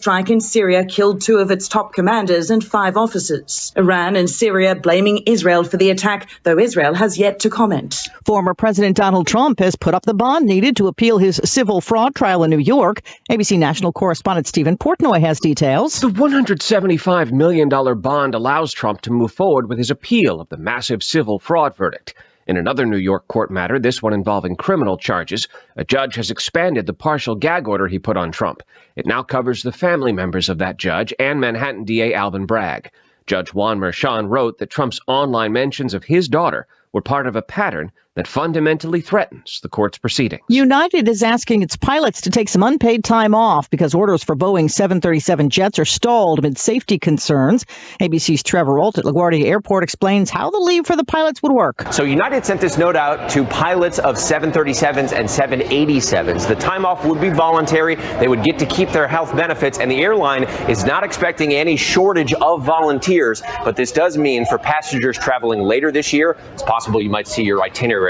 Strike in Syria killed 2 of its top commanders and 5 officers. Iran and Syria blaming Israel for the attack, though Israel has yet to comment. Former President Donald Trump has put up the bond needed to appeal his civil fraud trial in New York. ABC national correspondent Stephen Portnoy has details. The $175 million bond allows Trump to move forward with his appeal of the massive civil fraud verdict. In another New York court matter, this one involving criminal charges, a judge has expanded the partial gag order he put on Trump. It now covers the family members of that judge and Manhattan DA Alvin Bragg. Judge Juan Merchan wrote that Trump's online mentions of his daughter were part of a pattern that fundamentally threatens the court's proceedings. United is asking its pilots to take some unpaid time off because orders for Boeing 737 jets are stalled amid safety concerns. ABC's Trevor Holt at LaGuardia Airport explains how the leave for the pilots would work. So United sent this note out to pilots of 737s and 787s. The time off would be voluntary. They would get to keep their health benefits, and the airline is not expecting any shortage of volunteers. But this does mean for passengers traveling later this year, it's possible you might see your itinerary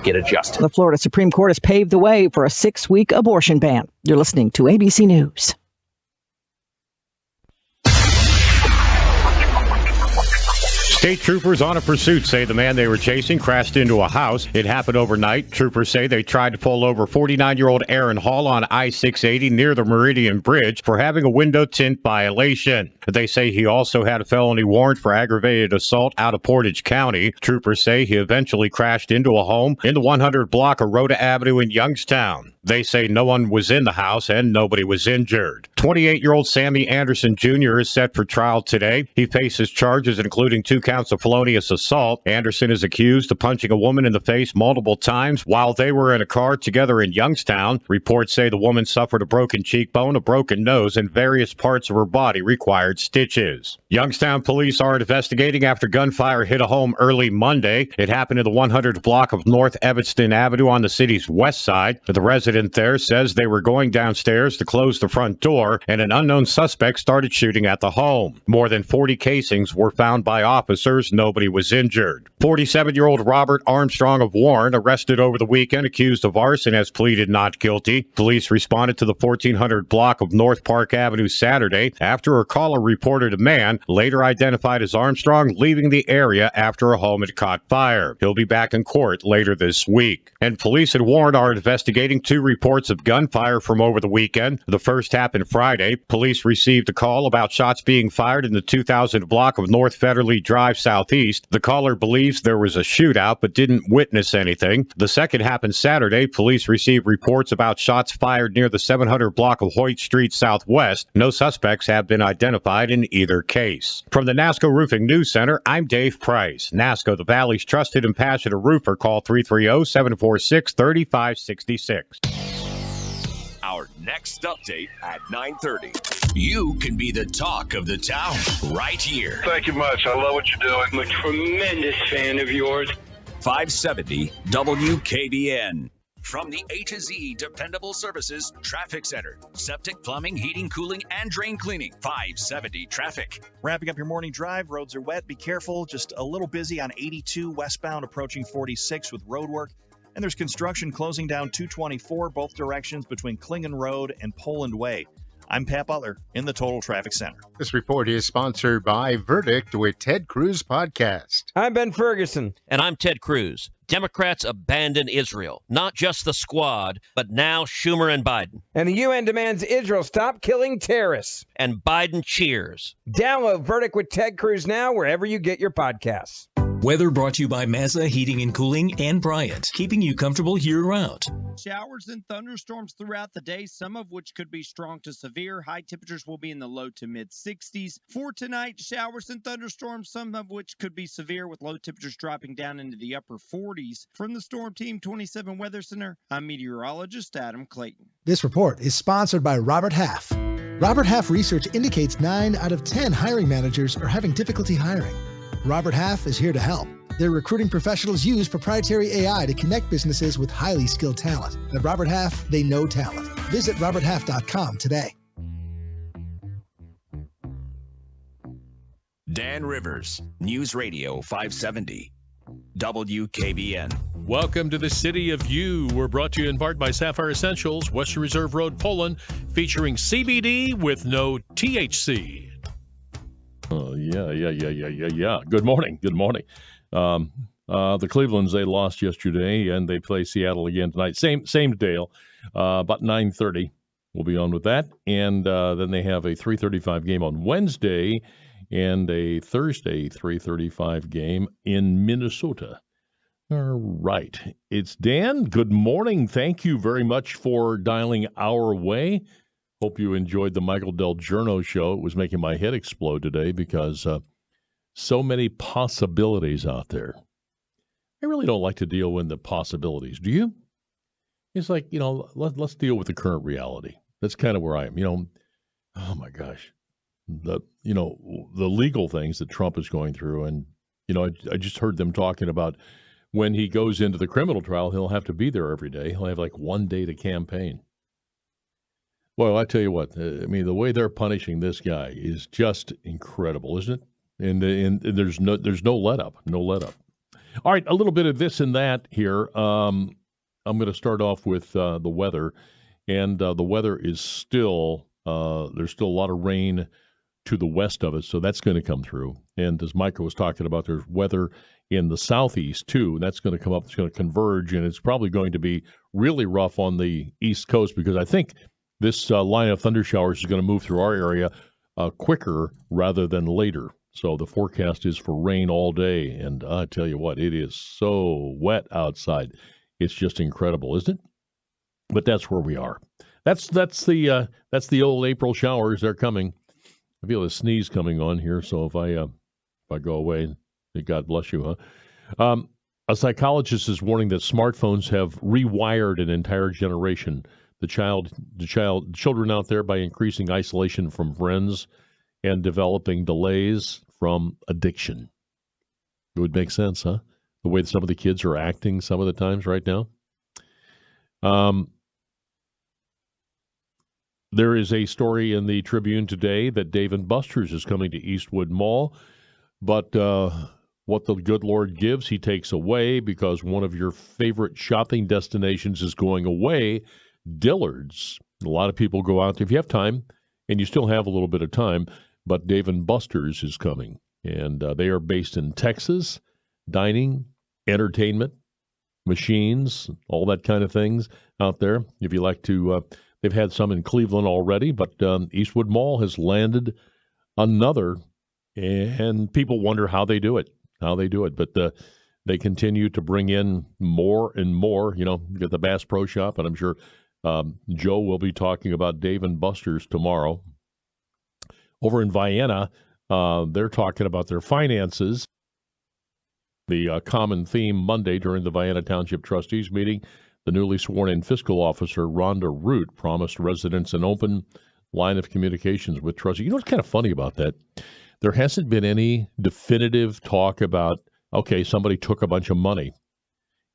get adjusted. The Florida Supreme Court has paved the way for a 6-week abortion ban. You're listening to ABC News. State troopers on a pursuit say the man they were chasing crashed into a house. It happened overnight. Troopers say they tried to pull over 49-year-old Aaron Hall on I-680 near the Meridian Bridge for having a window tint violation. They say he also had a felony warrant for aggravated assault out of Portage County. Troopers say he eventually crashed into a home in the 100 block of Rhoda Avenue in Youngstown. They say no one was in the house and nobody was injured. 28-year-old Sammy Anderson Jr. is set for trial today. He faces charges including 2 counts of felonious assault. Anderson is accused of punching a woman in the face multiple times while they were in a car together in Youngstown. Reports say the woman suffered a broken cheekbone, a broken nose, and various parts of her body required stitches. Youngstown police are investigating after gunfire hit a home early Monday. It happened in the 100 block of North Evanston Avenue on the city's west side. The resident there says they were going downstairs to close the front door, and an unknown suspect started shooting at the home. More than 40 casings were found by officers. Nobody was injured. 47-year-old Robert Armstrong of Warren, arrested over the weekend, accused of arson, has pleaded not guilty. Police responded to the 1400 block of North Park Avenue Saturday after a caller reported a man, later identified as Armstrong, leaving the area after a home had caught fire. He'll be back in court later this week. And police at Warren are investigating 2 reports of gunfire from over the weekend. The first happened Friday. Police received a call about shots being fired in the 2000 block of North Federally Drive Southeast. The caller believes there was a shootout but didn't witness anything. The second happened Saturday. Police received reports about shots fired near the 700 block of Hoyt Street Southwest. No suspects have been identified in either case. From the NASCO Roofing News Center, I'm Dave Price. NASCO, the Valley's trusted and passionate roofer. Call 330-746-3566. Our next update at 9:30. You can be the talk of the town right here. Thank you much. I love what you're doing. I'm a tremendous fan of yours. 570 WKBN. From the A to Z Dependable Services Traffic Center. Septic, plumbing, heating, cooling, and drain cleaning. 570 Traffic. Wrapping up your morning drive. Roads are wet. Be careful. Just a little busy on 82 westbound approaching 46 with road work. And there's construction closing down 224 both directions between Klingon Road and Poland Way. I'm Pat Butler in the Total Traffic Center. This report is sponsored by Verdict with Ted Cruz Podcast. I'm Ben Ferguson. And I'm Ted Cruz. Democrats abandon Israel. Not just the squad, but now Schumer and Biden. And the UN demands Israel stop killing terrorists. And Biden cheers. Download Verdict with Ted Cruz now wherever you get your podcasts. Weather brought to you by Mazda Heating and Cooling and Bryant, keeping you comfortable year-round. Showers and thunderstorms throughout the day, some of which could be strong to severe. High temperatures will be in the low to mid-60s. For tonight, showers and thunderstorms, some of which could be severe, with low temperatures dropping down into the upper 40s. From the Storm Team 27 Weather Center, I'm meteorologist Adam Clayton. This report is sponsored by Robert Half. Robert Half research indicates 9 out of 10 hiring managers are having difficulty hiring. Robert Half is here to help. Their recruiting professionals use proprietary AI to connect businesses with highly skilled talent. At Robert Half, they know talent. Visit roberthalf.com today. Dan Rivers, News Radio 570, WKBN. Welcome to the City of You. We're brought to you in part by Sapphire Essentials, Western Reserve Road, Poland, featuring CBD with no THC. Oh, yeah. Good morning. The Clevelands, they lost yesterday, and they play Seattle again tonight. Same Dale, about 9:30. We'll be on with that. And then they have a 3:35 game on Wednesday and a Thursday 3:35 game in Minnesota. All right. It's Dan. Good morning. Thank you very much for dialing our way. Hope you enjoyed the Michael Del Giorno show. It was making my head explode today because so many possibilities out there. I really don't like to deal with the possibilities. Do you? It's like, let's deal with the current reality. That's kind of where I am. Oh my gosh. The legal things that Trump is going through. And, I just heard them talking about when he goes into the criminal trial, he'll have to be there every day. He'll have like 1 day to campaign. Well, I tell you what, the way they're punishing this guy is just incredible, isn't it? And there's no let up. All right, a little bit of this and that here. I'm going to start off with the weather, and the weather is still there's still a lot of rain to the west of us, so that's going to come through. And as Michael was talking about, there's weather in the southeast too, and that's going to come up. It's going to converge, and it's probably going to be really rough on the east coast because I think this line of thunder showers is going to move through our area quicker rather than later. So the forecast is for rain all day, and I tell you what, it is so wet outside. It's just incredible, isn't it? But that's where we are. That's the old April showers. They're coming. I feel a sneeze coming on here, so if I go away, God bless you, huh? A psychologist is warning that smartphones have rewired an entire generation. The children out there by increasing isolation from friends and developing delays from addiction. It would make sense, huh? The way that some of the kids are acting some of the times right now. There is a story in the Tribune today that Dave & Buster's is coming to Eastwood Mall, but what the good Lord gives, he takes away because one of your favorite shopping destinations is going away, Dillard's. A lot of people go out there if you have time, and you still have a little bit of time, but Dave & Buster's is coming, and they are based in Texas, dining, entertainment, machines, all that kind of things out there. If you like to, they've had some in Cleveland already, but Eastwood Mall has landed another, and people wonder how they do it. But they continue to bring in more and more. You get the Bass Pro Shop, and I'm sure Joe will be talking about Dave & Buster's tomorrow. Over in Vienna, they're talking about their finances. The common theme Monday during the Vienna Township Trustees meeting, the newly sworn-in fiscal officer, Rhonda Root, promised residents an open line of communications with trustees. What's kind of funny about that? There hasn't been any definitive talk about, okay, somebody took a bunch of money.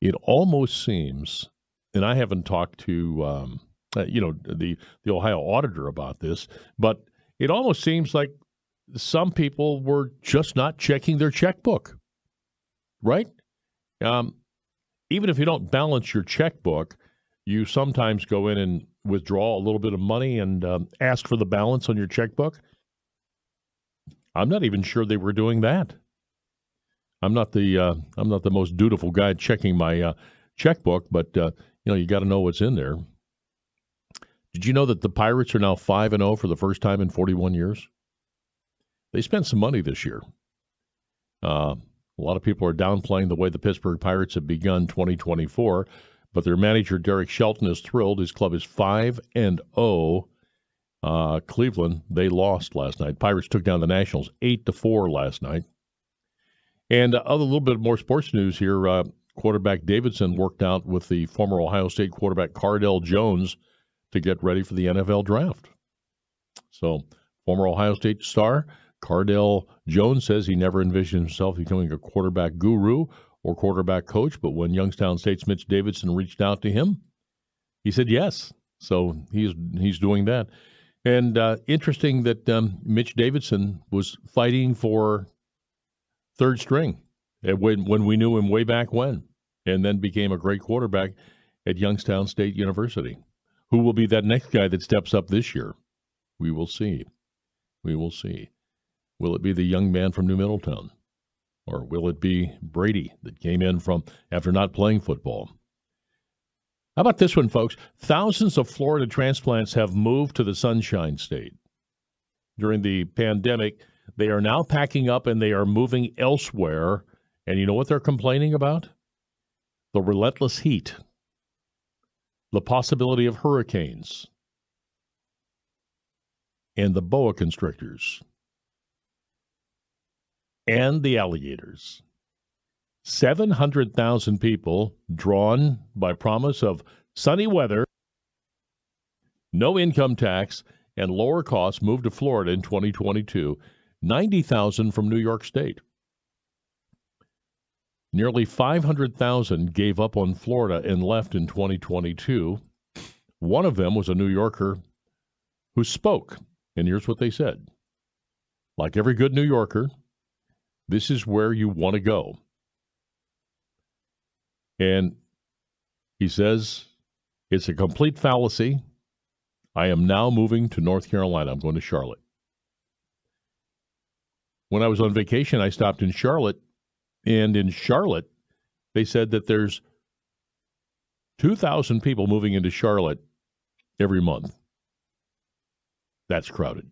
It almost seems, and I haven't talked to, the Ohio auditor about this, but it almost seems like some people were just not checking their checkbook, right? Even if you don't balance your checkbook, you sometimes go in and withdraw a little bit of money and ask for the balance on your checkbook. I'm not even sure they were doing that. I'm not the most dutiful guy checking my checkbook, but you got to know what's in there. Did you know that the Pirates are now 5-0 for the first time in 41 years? They spent some money this year. A lot of people are downplaying the way the Pittsburgh Pirates have begun 2024, but their manager Derek Shelton is thrilled. His club is 5-0. Cleveland, they lost last night. Pirates took down the Nationals 8-4 last night. And a little bit more sports news here. Quarterback Davidson worked out with the former Ohio State quarterback Cardell Jones to get ready for the NFL draft. So, former Ohio State star Cardell Jones says he never envisioned himself becoming a quarterback guru or quarterback coach, but when Youngstown State's Mitch Davidson reached out to him, he said yes. So he's doing that. And interesting that Mitch Davidson was fighting for third string when we knew him way back when. and then became a great quarterback at Youngstown State University. Who will be that next guy that steps up this year? We will see. We will see. Will it be the young man from New Middletown? Or will it be Brady that came in from after not playing football? How about this one, folks? Thousands of Florida transplants have moved to the Sunshine State. During the pandemic, they are now packing up and they are moving elsewhere. And you know what they're complaining about? The relentless heat, the possibility of hurricanes, and the boa constrictors, and the alligators. 700,000 people drawn by promise of sunny weather, no income tax, and lower costs moved to Florida in 2022. 90,000 from New York State. Nearly 500,000 gave up on Florida and left in 2022. One of them was a New Yorker who spoke, and here's what they said. Like every good New Yorker, this is where you want to go. And he says, it's a complete fallacy. I am now moving to North Carolina. I'm going to Charlotte. When I was on vacation, I stopped in Charlotte. And in Charlotte, they said that there's 2,000 people moving into Charlotte every month. That's crowded.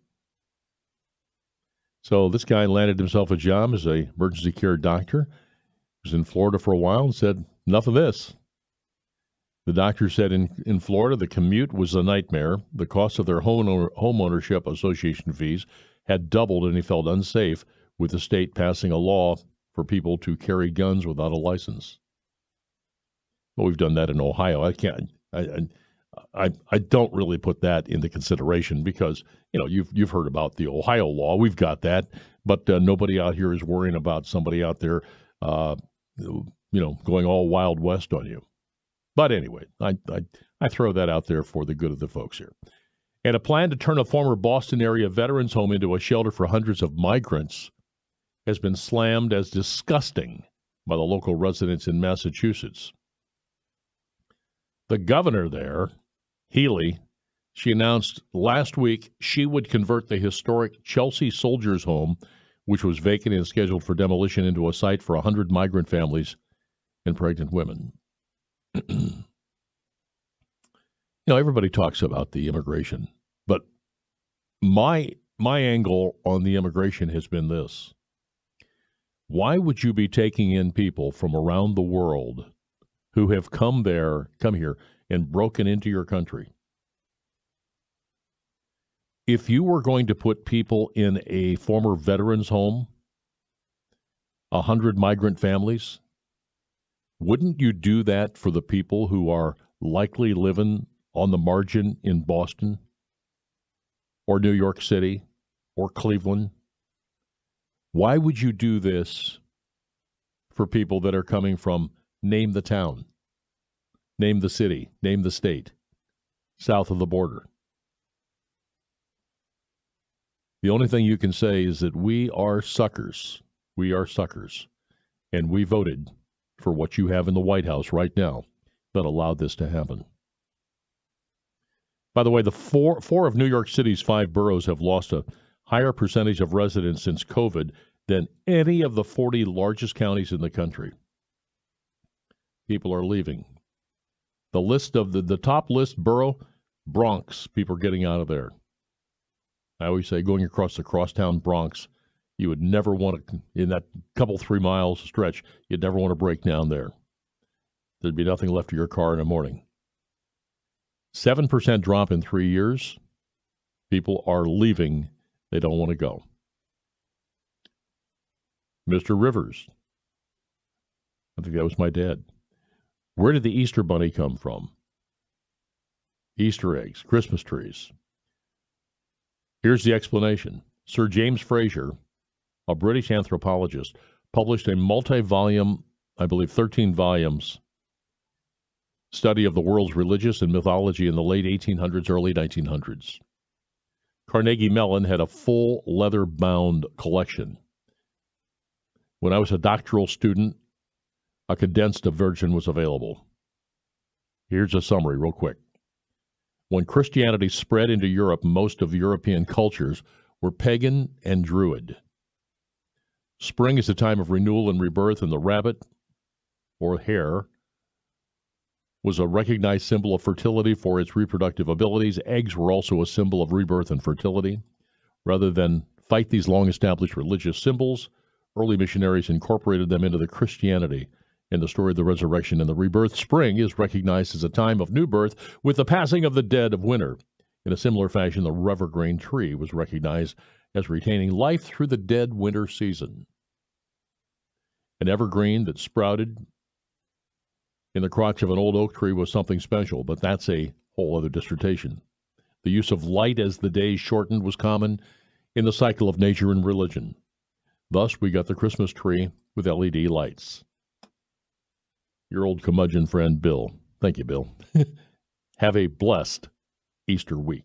So this guy landed himself a job as an emergency care doctor. He was in Florida for a while and said, enough of this. The doctor said in Florida, the commute was a nightmare. The cost of their homeownership association fees had doubled, and he felt unsafe with the state passing a law for people to carry guns without a license. Well, we've done that in Ohio. I don't really put that into consideration because, you know, you've heard about the Ohio law. We've got that, but nobody out here is worrying about somebody out there, going all Wild West on you. But anyway, I throw that out there for the good of the folks here. And a plan to turn a former Boston area veterans home into a shelter for hundreds of migrants has been slammed as disgusting by the local residents in Massachusetts. The governor there, Healy, she announced last week she would convert the historic Chelsea Soldiers Home, which was vacant and scheduled for demolition, into a site for 100 migrant families and pregnant women. Everybody talks about the immigration, but my angle on the immigration has been this. Why would you be taking in people from around the world who have come here, and broken into your country? If you were going to put people in a former veterans home, 100 migrant families, wouldn't you do that for the people who are likely living on the margin in Boston or New York City or Cleveland? Why would you do this for people that are coming from, name the town, name the city, name the state, south of the border? The only thing you can say is that we are suckers. We are suckers. And we voted for what you have in the White House right now that allowed this to happen. By the way, the four of New York City's 5 boroughs have lost a higher percentage of residents since COVID than any of the 40 largest counties in the country. People are leaving. The list of the top list borough, Bronx, people are getting out of there. I always say going across the crosstown Bronx, you would never want to, in that couple 3 miles stretch, you'd never want to break down there. There'd be nothing left of your car in the morning. 7% drop in 3 years. People are leaving. They don't want to go. Mr. Rivers. I think that was my dad. Where did the Easter Bunny come from? Easter eggs, Christmas trees. Here's the explanation. Sir James Fraser, a British anthropologist, published a multi-volume, I believe 13 volumes, study of the world's religious and mythology in the late 1800s, early 1900s. Carnegie Mellon had a full leather-bound collection. When I was a doctoral student, a condensed version was available. Here's a summary real quick. When Christianity spread into Europe, most of European cultures were pagan and druid. Spring is a time of renewal and rebirth, and the rabbit, or hare, was a recognized symbol of fertility for its reproductive abilities. Eggs were also a symbol of rebirth and fertility. Rather than fight these long-established religious symbols, early missionaries incorporated them into the Christianity. In the story of the resurrection and the rebirth, spring is recognized as a time of new birth with the passing of the dead of winter. In a similar fashion, the evergreen tree was recognized as retaining life through the dead winter season. An evergreen that sprouted in the crotch of an old oak tree was something special, but that's a whole other dissertation. The use of light as the days shortened was common in the cycle of nature and religion. Thus, we got the Christmas tree with LED lights. Your old curmudgeon friend, Bill. Thank you, Bill. Have a blessed Easter week.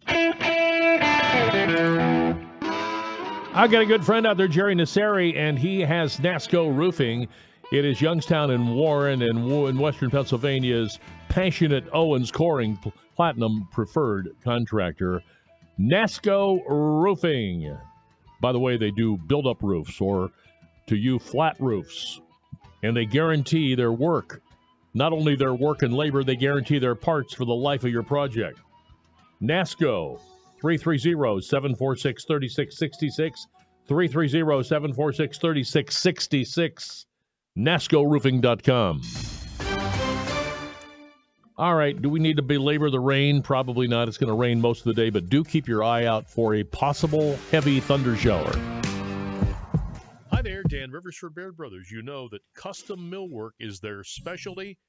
I got a good friend out there, Jerry Nasseri, and he has NASCO Roofing. It is Youngstown and Warren and in Western Pennsylvania's passionate Owens Coring Platinum preferred contractor. NASCO Roofing. By the way, they do build-up roofs or, to you, flat roofs. And they guarantee their work. Not only their work and labor, they guarantee their parts for the life of your project. NASCO, 330-746-3666, 330-746-3666, NASCOroofing.com. All right, do we need to belabor the rain? Probably not. It's going to rain most of the day, but do keep your eye out for a possible heavy thunder shower. Hi there, Dan Rivers for Baird Brothers. You know that custom millwork is their specialty.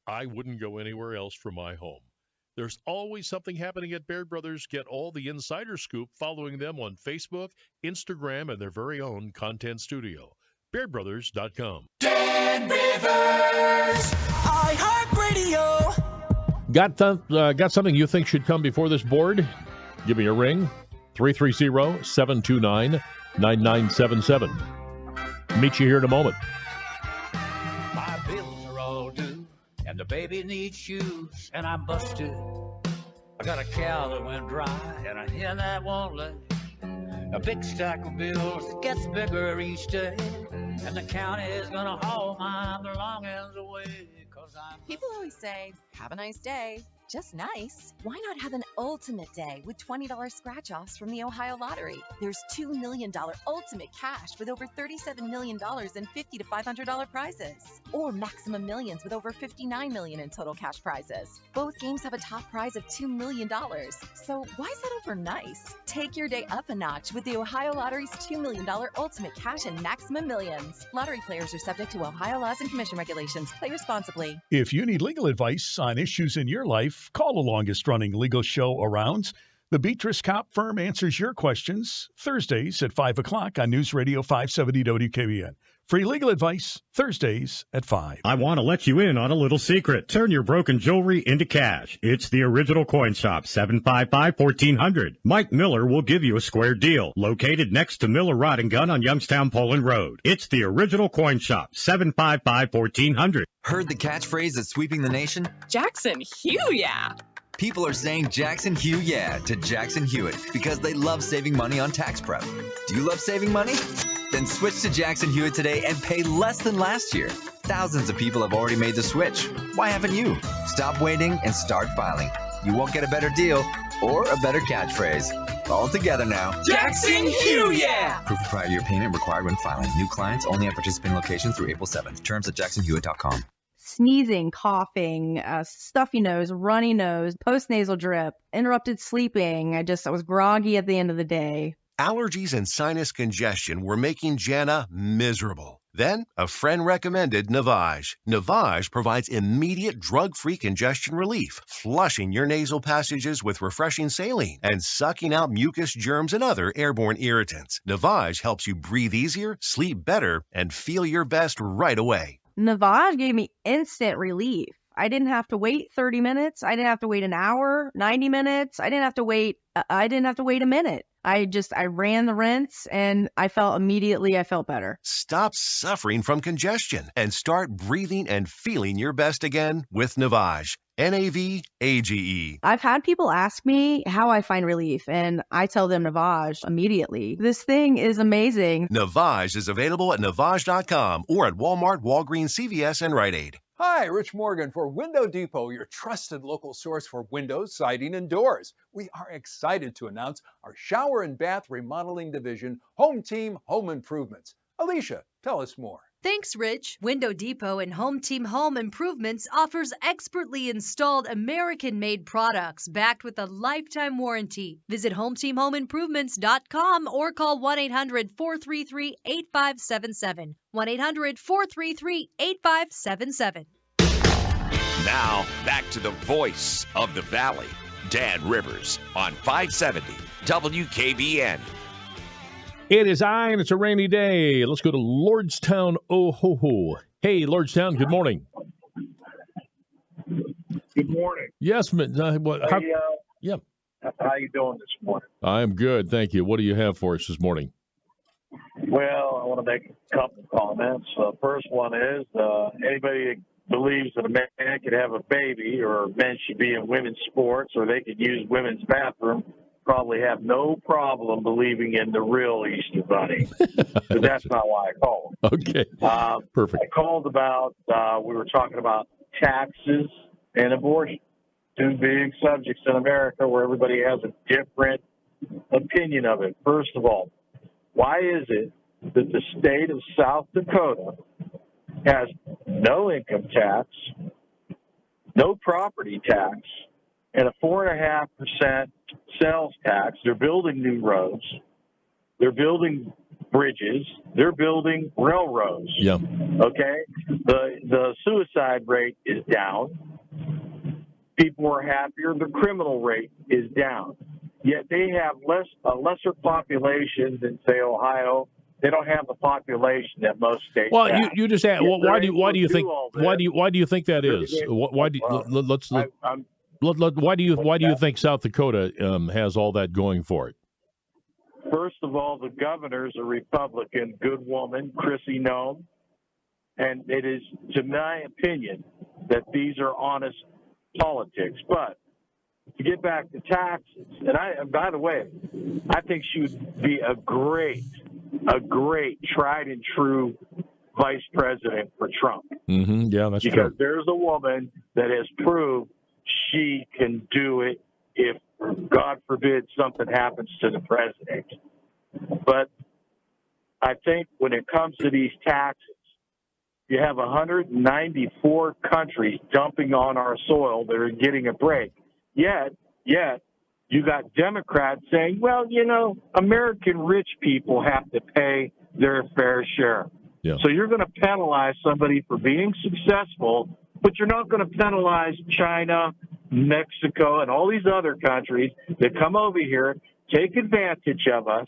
I wouldn't go anywhere else for my home. There's always something happening at Baird Brothers. Get all the insider scoop following them on Facebook, Instagram, and their very own content studio. BairdBrothers.com. Dan Rivers, iHeartRadio. Got something you think should come before this board? Give me a ring. 330-729-9977. Meet you here in a moment. My bills are all due, and the baby needs shoes, and I'm busted. I got a cow that went dry, and a hen that won't lay. A big stack of bills that gets bigger each day, and the county's gonna haul my belongings away. People always say, have a nice day. Just nice. Why not have an ultimate day with $20 scratch-offs from the Ohio Lottery? There's $2 million ultimate cash with over $37 million in $50 to $500 prizes. Or Maximum Millions with over $59 million in total cash prizes. Both games have a top prize of $2 million. So why is that over nice? Take your day up a notch with the Ohio Lottery's $2 million ultimate cash and Maximum Millions. Lottery players are subject to Ohio laws and commission regulations. Play responsibly. If you need legal advice on issues in your life, call the longest-running legal show around. The Beatrice Cop Firm answers your questions Thursdays at 5 o'clock on News Radio 570 WKBN. Free legal advice Thursdays at 5. I want to let you in on a little secret. Turn your broken jewelry into cash. It's the Original Coin Shop, 755-1400. Mike Miller will give you a square deal. Located next to Miller Rod and Gun on Youngstown Poland Road. It's the Original Coin Shop, 755-1400. Heard the catchphrase that's sweeping the nation? Jackson Hugh, yeah. People are saying Jackson Hugh yeah to Jackson Hewitt because they love saving money on tax prep. Do you love saving money? Then switch to Jackson Hewitt today and pay less than last year. Thousands of people have already made the switch. Why haven't you? Stop waiting and start filing. You won't get a better deal or a better catchphrase. All together now. Jackson Hugh, yeah! Proof of prior year payment required when filing. New clients only at participating locations through April 7th. Terms at jacksonhewitt.com. Sneezing, coughing, stuffy nose, runny nose, post-nasal drip, interrupted sleeping. I was groggy at the end of the day. Allergies and sinus congestion were making Jana miserable. Then, a friend recommended Navage. Navage provides immediate drug-free congestion relief, flushing your nasal passages with refreshing saline and sucking out mucus, germs, and other airborne irritants. Navage helps you breathe easier, sleep better, and feel your best right away. Navage gave me instant relief. I didn't have to wait 30 minutes. I didn't have to wait an hour, 90 minutes. I didn't have to wait a minute. I ran the rinse and I felt better. Stop suffering from congestion and start breathing and feeling your best again with Navage. Navage. I've had people ask me how I find relief, and I tell them Navage immediately. This thing is amazing. Navage is available at Navage.com or at Walmart, Walgreens, CVS, and Rite Aid. Hi, Rich Morgan for Window Depot, your trusted local source for windows, siding, and doors. We are excited to announce our shower and bath remodeling division, Home Team Home Improvements. Alicia, tell us more. Thanks, Rich. Window Depot and Home Team Home Improvements offers expertly installed American-made products backed with a lifetime warranty. Visit HomeTeamHomeImprovements.com or call 1-800-433-8577. 1-800-433-8577. Now, back to the voice of the Valley, Dan Rivers on 570 WKBN. It is and it's a rainy day. Let's go to Lordstown, Ohoho. Hey, Lordstown, good morning. Good morning. Yes, How you doing this morning? I'm good, thank you. What do you have for us this morning? Well, I want to make a couple comments. First one is anybody that believes that a man could have a baby or men should be in women's sports or they could use women's bathroom probably have no problem believing in the real Easter Bunny. But that's not why I called. Okay. Perfect. I called about, we were talking about taxes and abortion. Two big subjects in America where everybody has a different opinion of it. First of all, why is it that the state of South Dakota has no income tax, no property tax, and a 4.5% sales tax? They're building new roads. They're building bridges. They're building railroads. Yeah. Okay? The suicide rate is down. People are happier. The criminal rate is down. Yet they have a lesser population than, say, Ohio. They don't have the population that most states Well, have. you just add, well, why do you think that is? Why do you think South Dakota has all that going for it? First of all, the governor's a Republican, good woman, Chrissy Nome, and it is, to my opinion, that these are honest politics. But to get back to taxes, and by the way, I think she would be a great tried and true vice president for Trump. Mm-hmm. Yeah, that's because true. There's a woman that has proved she can do it if, God forbid, something happens to the president. But I think when it comes to these taxes, you have 194 countries dumping on our soil that are getting a break. Yet, you got Democrats saying, well, American rich people have to pay their fair share. Yeah. So you're going to penalize somebody for being successful, but you're not going to penalize China, Mexico, and all these other countries that come over here, take advantage of us,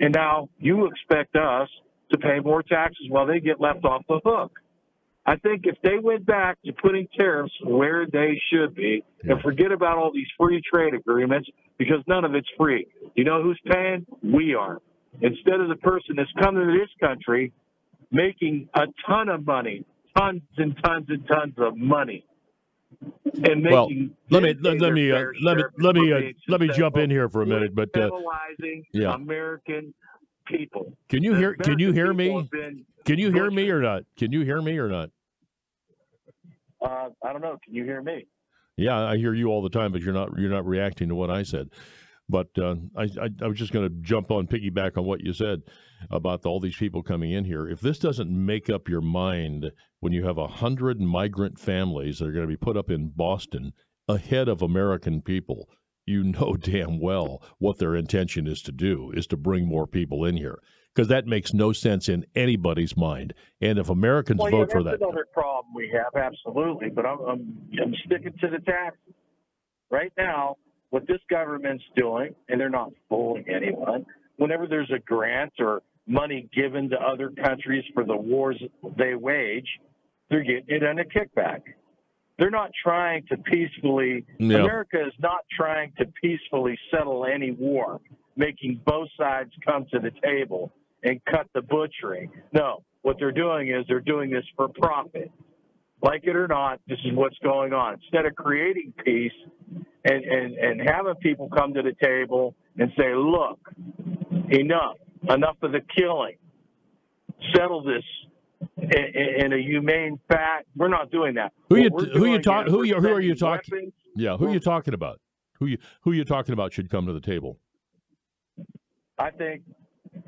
and now you expect us to pay more taxes while they get left off the hook. I think if they went back to putting tariffs where they should be and forget about all these free trade agreements, because none of it's free. You know who's paying? We are. Instead of the person that's coming to this country making a ton of money, tons and tons and tons of money. And making let me jump in here for a minute, but penalizing American people. Can you hear me? Can you hear me or not? I don't know. Can you hear me? Yeah, I hear you all the time, but you're not reacting to what I said. But I was just going to piggyback on what you said about all these people coming in here. If this doesn't make up your mind when you have 100 migrant families that are going to be put up in Boston ahead of American people, you know damn well what their intention is to do, is to bring more people in here. Because that makes no sense in anybody's mind. And if Americans vote for that. That's another problem we have, absolutely. But I'm sticking to the taxes. Right now, what this government's doing, and they're not fooling anyone, whenever there's a grant or money given to other countries for the wars they wage, they're getting it in a kickback. They're not trying to peacefully, America is not trying to peacefully settle any war. making both sides come to the table and cut the butchering. No, what they're doing is they're doing this for profit. Like it or not, this is what's going on. Instead of creating peace and having people come to the table and say, look, enough of the killing. Settle this in a humane fact. We're not doing that. Who are you talking? Yeah, who are you talking about? Who you talking about should come to the table? I think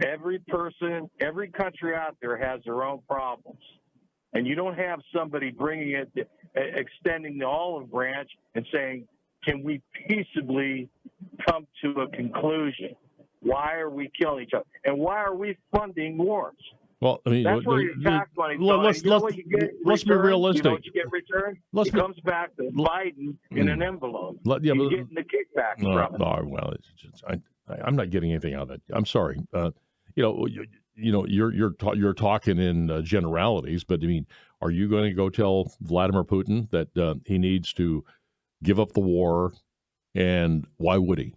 every person, every country out there has their own problems. And you don't have somebody bringing it, extending the olive branch and saying, can we peaceably come to a conclusion? Why are we killing each other? And why are we funding wars? Well, I mean, that's where your tax money. Let's be realistic. You know what you get returned? It comes back to Biden in an envelope. You're getting the kickback from it. Well, I'm not getting anything out of it. I'm sorry. You're talking in generalities, but I mean, are you going to go tell Vladimir Putin that he needs to give up the war? And why would he?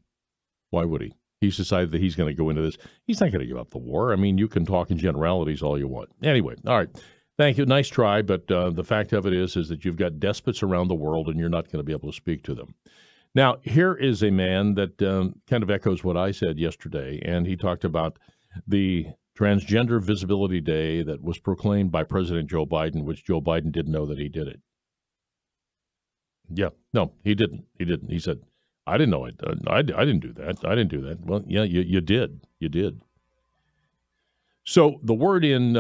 Why would he? He's decided that he's going to go into this. He's not going to give up the war. I mean, you can talk in generalities all you want. Anyway, all right. Thank you. Nice try. But the fact of it is that you've got despots around the world and you're not going to be able to speak to them. Now, here is a man that kind of echoes what I said yesterday. And he talked about the Transgender Visibility Day that was proclaimed by President Joe Biden, which Joe Biden didn't know that he did it. Yeah. No, he didn't. He said, I didn't know it. I didn't do that. I didn't do that. Well, yeah, you did. You did. So the word in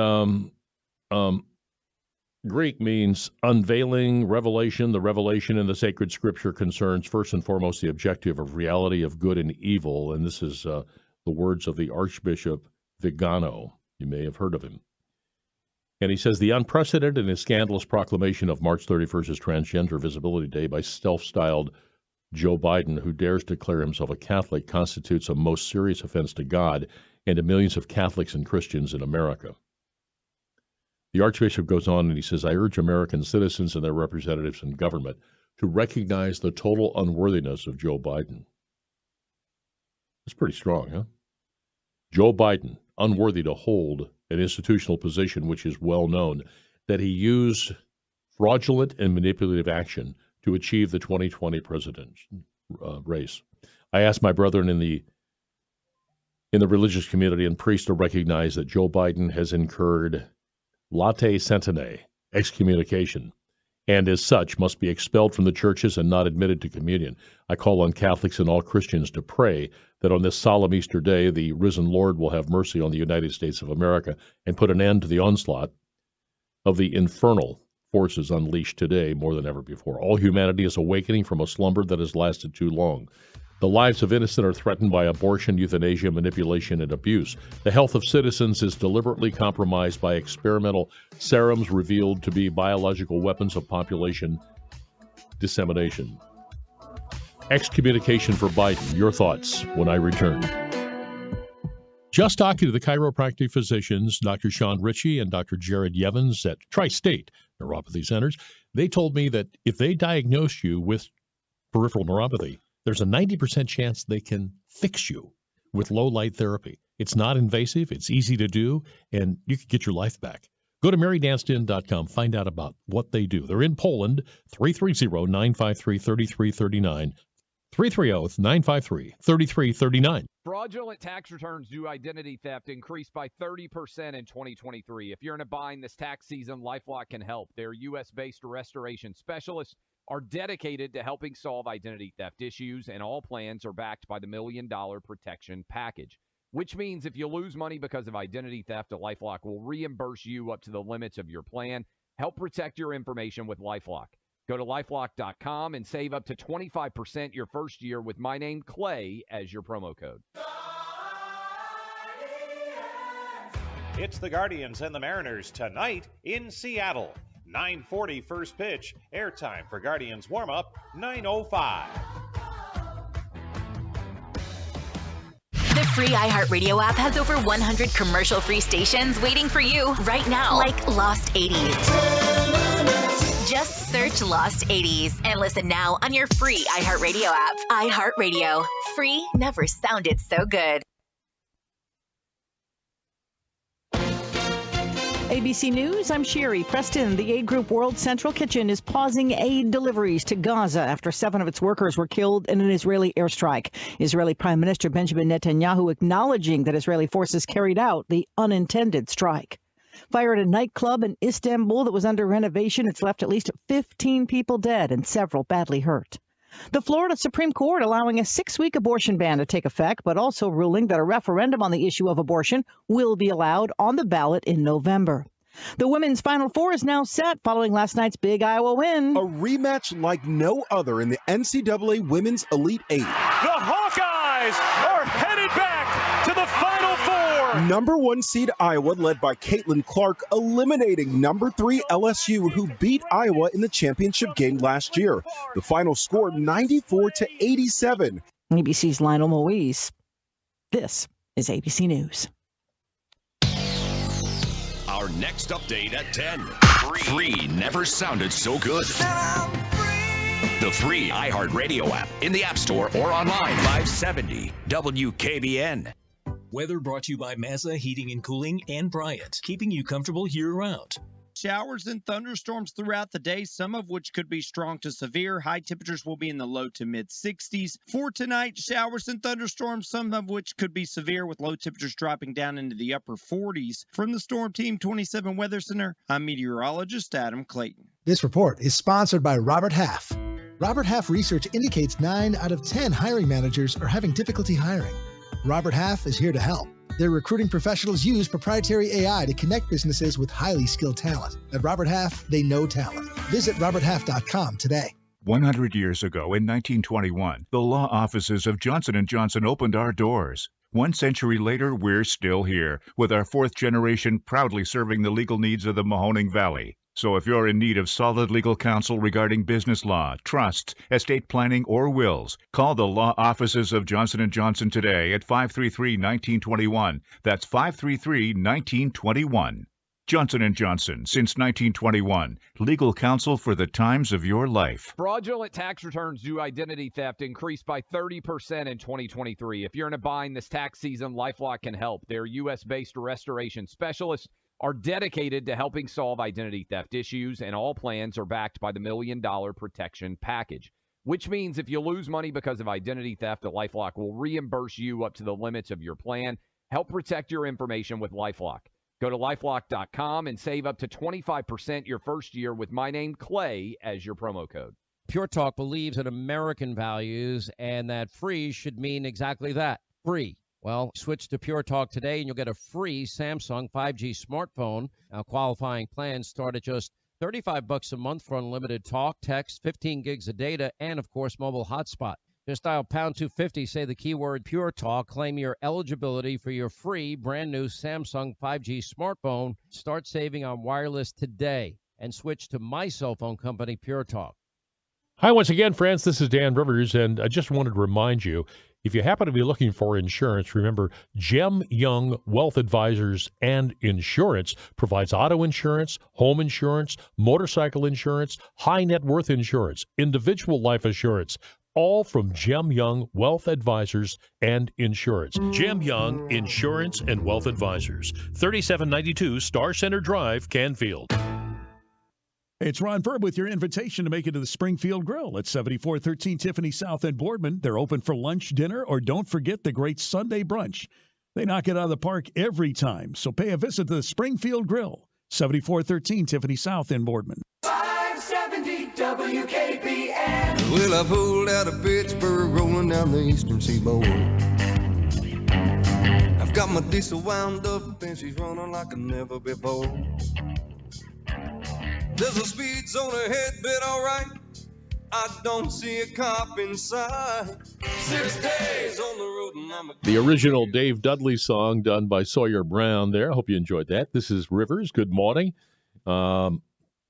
Greek means unveiling, revelation. The revelation in the sacred scripture concerns first and foremost the objective of reality of good and evil. And this is the words of the Archbishop Vigano. You may have heard of him. And he says the unprecedented and scandalous proclamation of March 31st as Transgender Visibility Day by self-styled Joe Biden, who dares declare himself a Catholic, constitutes a most serious offense to God and to millions of Catholics and Christians in America. The Archbishop goes on and he says, I urge American citizens and their representatives in government to recognize the total unworthiness of Joe Biden. That's pretty strong, huh? Joe Biden, unworthy to hold an institutional position which is well known, that he used fraudulent and manipulative action to achieve the 2020 president's race. I asked my brethren in the religious community and priests to recognize that Joe Biden has incurred latae sentence, excommunication, and as such must be expelled from the churches and not admitted to communion. I call on Catholics and all Christians to pray that on this solemn Easter day, the risen Lord will have mercy on the United States of America and put an end to the onslaught of the infernal forces unleashed today more than ever before. All humanity is awakening from a slumber that has lasted too long. The lives of innocent are threatened by abortion, euthanasia, manipulation, and abuse. The health of citizens is deliberately compromised by experimental serums revealed to be biological weapons of population dissemination. Excommunication for Biden. Your thoughts when I return. Just talking to the chiropractic physicians, Dr. Sean Ritchie and Dr. Jared Yevans at Tri-State Neuropathy Centers. They told me that if they diagnose you with peripheral neuropathy, there's a 90% chance they can fix you with low light therapy. It's not invasive, it's easy to do, and you can get your life back. Go to marydanston.com, find out about what they do. They're in Poland, 330-953-3339. 330-953-3339. Fraudulent tax returns due identity theft increased by 30% in 2023. If you're in a bind this tax season, LifeLock can help. Their U.S.-based restoration specialists are dedicated to helping solve identity theft issues, and all plans are backed by the $1 Million Protection Package, which means if you lose money because of identity theft, LifeLock will reimburse you up to the limits of your plan. Help protect your information with LifeLock. Go to LifeLock.com and save up to 25% your first year with my name, Clay, as your promo code. It's the Guardians and the Mariners tonight in Seattle. 9:40 first pitch. Airtime for Guardians warm-up, 9:05. The free iHeartRadio app has over 100 commercial-free stations waiting for you right now. Like Lost 80s. Just Search Lost 80s and listen now on your free iHeartRadio app. iHeartRadio. Free never sounded so good. ABC News, I'm Sherry Preston. The Aid Group World Central Kitchen is pausing aid deliveries to Gaza after 7 of its workers were killed in an Israeli airstrike. Israeli Prime Minister Benjamin Netanyahu acknowledging that Israeli forces carried out the unintended strike. Fire at a nightclub in Istanbul that was under renovation. It's left at least 15 people dead and several badly hurt. The Florida Supreme Court allowing a 6-week abortion ban to take effect, but also ruling that a referendum on the issue of abortion will be allowed on the ballot in November. The women's Final Four is now set following last night's big Iowa win. A rematch like no other in the NCAA Women's Elite Eight. The Hawkeyes are headed back to the Final Four. Number 1 seed Iowa, led by Caitlin Clark, eliminating number 3 LSU, who beat Iowa in the championship game last year. The final score 94-87. ABC's Lionel Moise. This is ABC News. Our next update at 10. Free never sounded so good. The free iHeartRadio app in the App Store or online. 570 WKBN. Weather brought to you by Mazda Heating and Cooling and Bryant, keeping you comfortable year-round. Showers and thunderstorms throughout the day, some of which could be strong to severe. High temperatures will be in the low to mid-60s. For tonight, showers and thunderstorms, some of which could be severe, with low temperatures dropping down into the upper 40s. From the Storm Team 27 Weather Center, I'm meteorologist Adam Clayton. This report is sponsored by Robert Half. Robert Half research indicates 9 out of 10 hiring managers are having difficulty hiring. Robert Half is here to help. Their recruiting professionals use proprietary AI to connect businesses with highly skilled talent. At Robert Half, they know talent. Visit roberthalf.com today. 100 years ago, in 1921, the law offices of Johnson & Johnson opened our doors. 1 century later, we're still here, with our 4th generation proudly serving the legal needs of the Mahoning Valley. So if you're in need of solid legal counsel regarding business law, trusts, estate planning, or wills, call the law offices of Johnson & Johnson today at 533-1921. That's 533-1921. Johnson & Johnson, since 1921. Legal counsel for the times of your life. Fraudulent tax returns due to identity theft increased by 30% in 2023. If you're in a bind this tax season, LifeLock can help. Their U.S.-based restoration specialists are dedicated to helping solve identity theft issues, and all plans are backed by the $1 Million Protection Package, which means if you lose money because of identity theft, LifeLock will reimburse you up to the limits of your plan. Help protect your information with LifeLock. Go to LifeLock.com and save up to 25% your first year with my name, Clay, as your promo code. Pure Talk believes in American values and that free should mean exactly that, free. Well, switch to Pure Talk today and you'll get a free Samsung 5G smartphone. Now, qualifying plans start at just $35 a month for unlimited talk, text, 15 gigs of data, and, of course, mobile hotspot. Just dial pound 250, say the keyword Pure Talk, claim your eligibility for your free brand new Samsung 5G smartphone. Start saving on wireless today and switch to my cell phone company, Pure Talk. Hi, once again, friends. This is Dan Rivers, and I just wanted to remind you, if you happen to be looking for insurance, remember Gem Young Wealth Advisors and Insurance provides auto insurance, home insurance, motorcycle insurance, high net worth insurance, individual life assurance, all from Gem Young Wealth Advisors and Insurance. Gem Young Insurance and Wealth Advisors, 3792 Star Center Drive, Canfield. It's Ron Verb with your invitation to make it to the Springfield Grill at 7413 Tiffany South in Boardman. They're open for lunch, dinner, or don't forget the great Sunday brunch. They knock it out of the park every time, so pay a visit to the Springfield Grill, 7413 Tiffany South in Boardman. 570 WKBN. Well, I pulled out of Pittsburgh, rolling down the eastern seaboard. I've got my diesel wound up, and she's running like I never before. There's a speed zone ahead, but all right. I don't see a cop inside. 6 days on the road and I'm The original Dave Dudley song done by Sawyer Brown there. I hope you enjoyed that. This is Rivers. Good morning.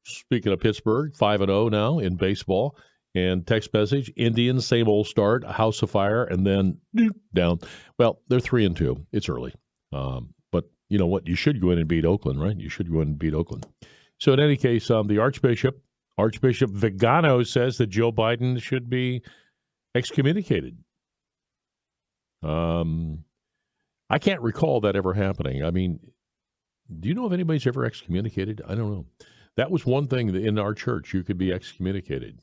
Speaking of Pittsburgh, 5-0 now in baseball. And text message, Indians, same old start, a house of fire, and then down. Well, they're 3-2. It's early. But you know what? You should go in and beat Oakland, right? You should go in and beat Oakland. So in any case, the Archbishop Archbishop Vigano says that Joe Biden should be excommunicated. I can't recall that ever happening. I mean, do you know if anybody's ever excommunicated? I don't know. That was one thing that in our church, you could be excommunicated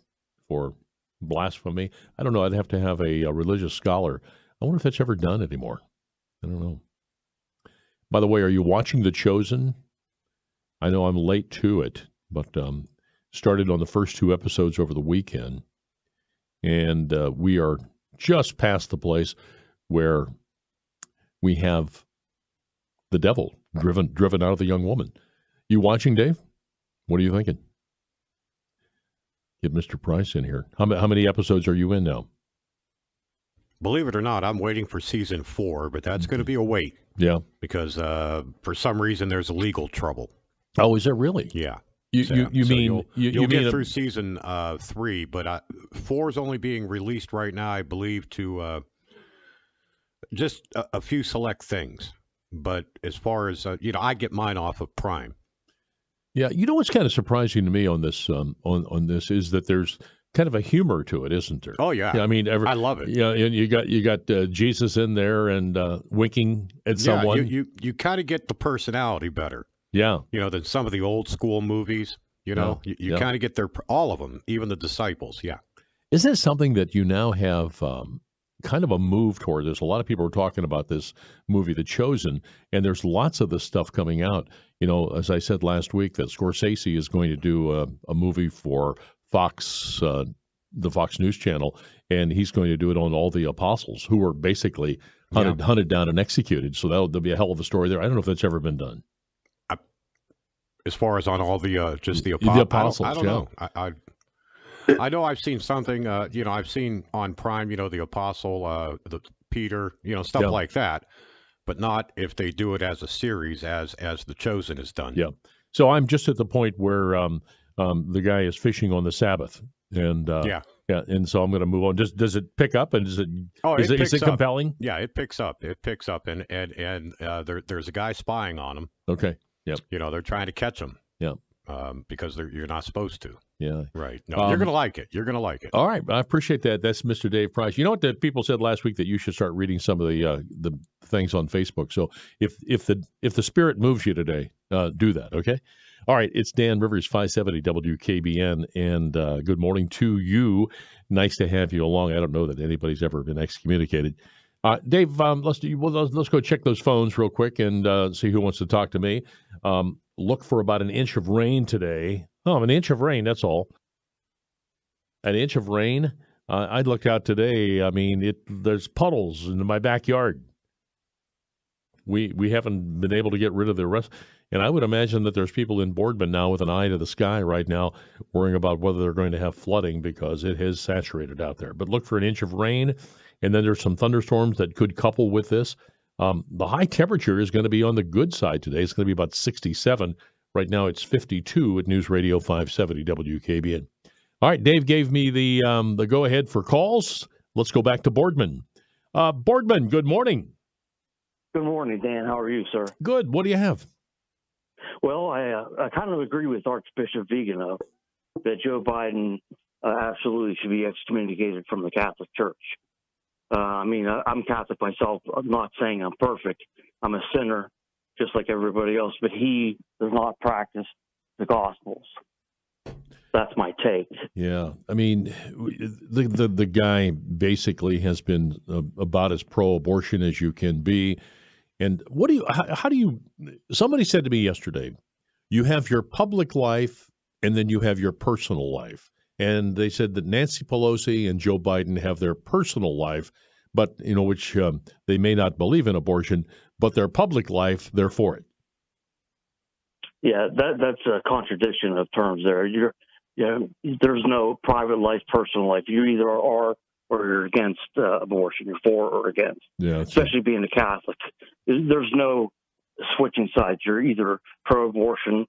for blasphemy. I don't know. I'd have to have a religious scholar. I wonder if that's ever done anymore. I don't know. By the way, are you watching The Chosen? I know I'm late to it, but started on the first 2 episodes over the weekend, and we are just past the place where we have the devil driven out of the young woman. You watching, Dave? What are you thinking? Get Mr. Price in here. How many episodes are you in now? Believe it or not, I'm waiting for season 4, but that's going to be a wait. Yeah. Because for some reason there's legal trouble. Oh, is there really? Yeah. You'll get through season 3, but 4 is only being released right now, I believe, to just a few select things. But as far as I get mine off of Prime. Yeah, you know what's kind of surprising to me on this on this is that there's kind of a humor to it, isn't there? Oh yeah, I mean, I love it. Yeah, and you got Jesus in there and winking at someone. You kind of get the personality better. Yeah, than some of the old school movies. You kind of get all of them, even the disciples. Yeah. Isn't it something that you now have kind of a move toward this? A lot of people are talking about this movie, The Chosen, and there's lots of this stuff coming out. As I said last week, that Scorsese is going to do a movie for Fox, the Fox News Channel, and he's going to do it on all the apostles who were basically hunted down and executed. So there'll be a hell of a story there. I don't know if that's ever been done. As far as on all the just the apostles, I don't know. I know I've seen something. I've seen on Prime. The apostle, the Peter. Stuff like that. But not if they do it as a series, as The Chosen is done. Yeah. So I'm just at the point where the guy is fishing on the Sabbath, and and so I'm going to move on. Does it pick up, and is it compelling? Yeah, it picks up. And there's a guy spying on him. Okay. Yep. They're trying to catch him. Yeah. Because you're not supposed to. Yeah. Right. No, you're going to like it. You're going to like it. All right. I appreciate that. That's Mr. Dave Price. You know what the people said last week, that you should start reading some of the things on Facebook. So if the spirit moves you today, do that. Okay. All right. It's Dan Rivers, 570 WKBN, and good morning to you. Nice to have you along. I don't know that anybody's ever been excommunicated. Dave, let's go check those phones real quick and see who wants to talk to me. Look for about an inch of rain today. Oh, an inch of rain, that's all. An inch of rain? I looked out today. I mean, there's puddles in my backyard. We haven't been able to get rid of the rest. And I would imagine that there's people in Boardman now with an eye to the sky right now worrying about whether they're going to have flooding because it has saturated out there. But look for an inch of rain, and then there's some thunderstorms that could couple with this. The high temperature is going to be on the good side today. It's going to be about 67. Right now it's 52 at News Radio 570 WKBN. All right, Dave gave me the go-ahead for calls. Let's go back to Boardman. Boardman, good morning. Good morning, Dan. How are you, sir? Good. What do you have? Well, I kind of agree with Archbishop Vigano that Joe Biden absolutely should be excommunicated from the Catholic Church. I'm Catholic myself. I'm not saying I'm perfect. I'm a sinner, just like everybody else, but he does not practice the Gospels. That's my take. Yeah. I mean, the guy basically has been about as pro-abortion as you can be. And how do you, somebody said to me yesterday, you have your public life and then you have your personal life. And they said that Nancy Pelosi and Joe Biden have their personal life, but which they may not believe in abortion, but their public life, they're for it. Yeah, that's a contradiction of terms there. There's no private life, personal life. You either are or you're against abortion. You're for or against. Yeah, especially being a Catholic. There's no switching sides. You're either pro-abortion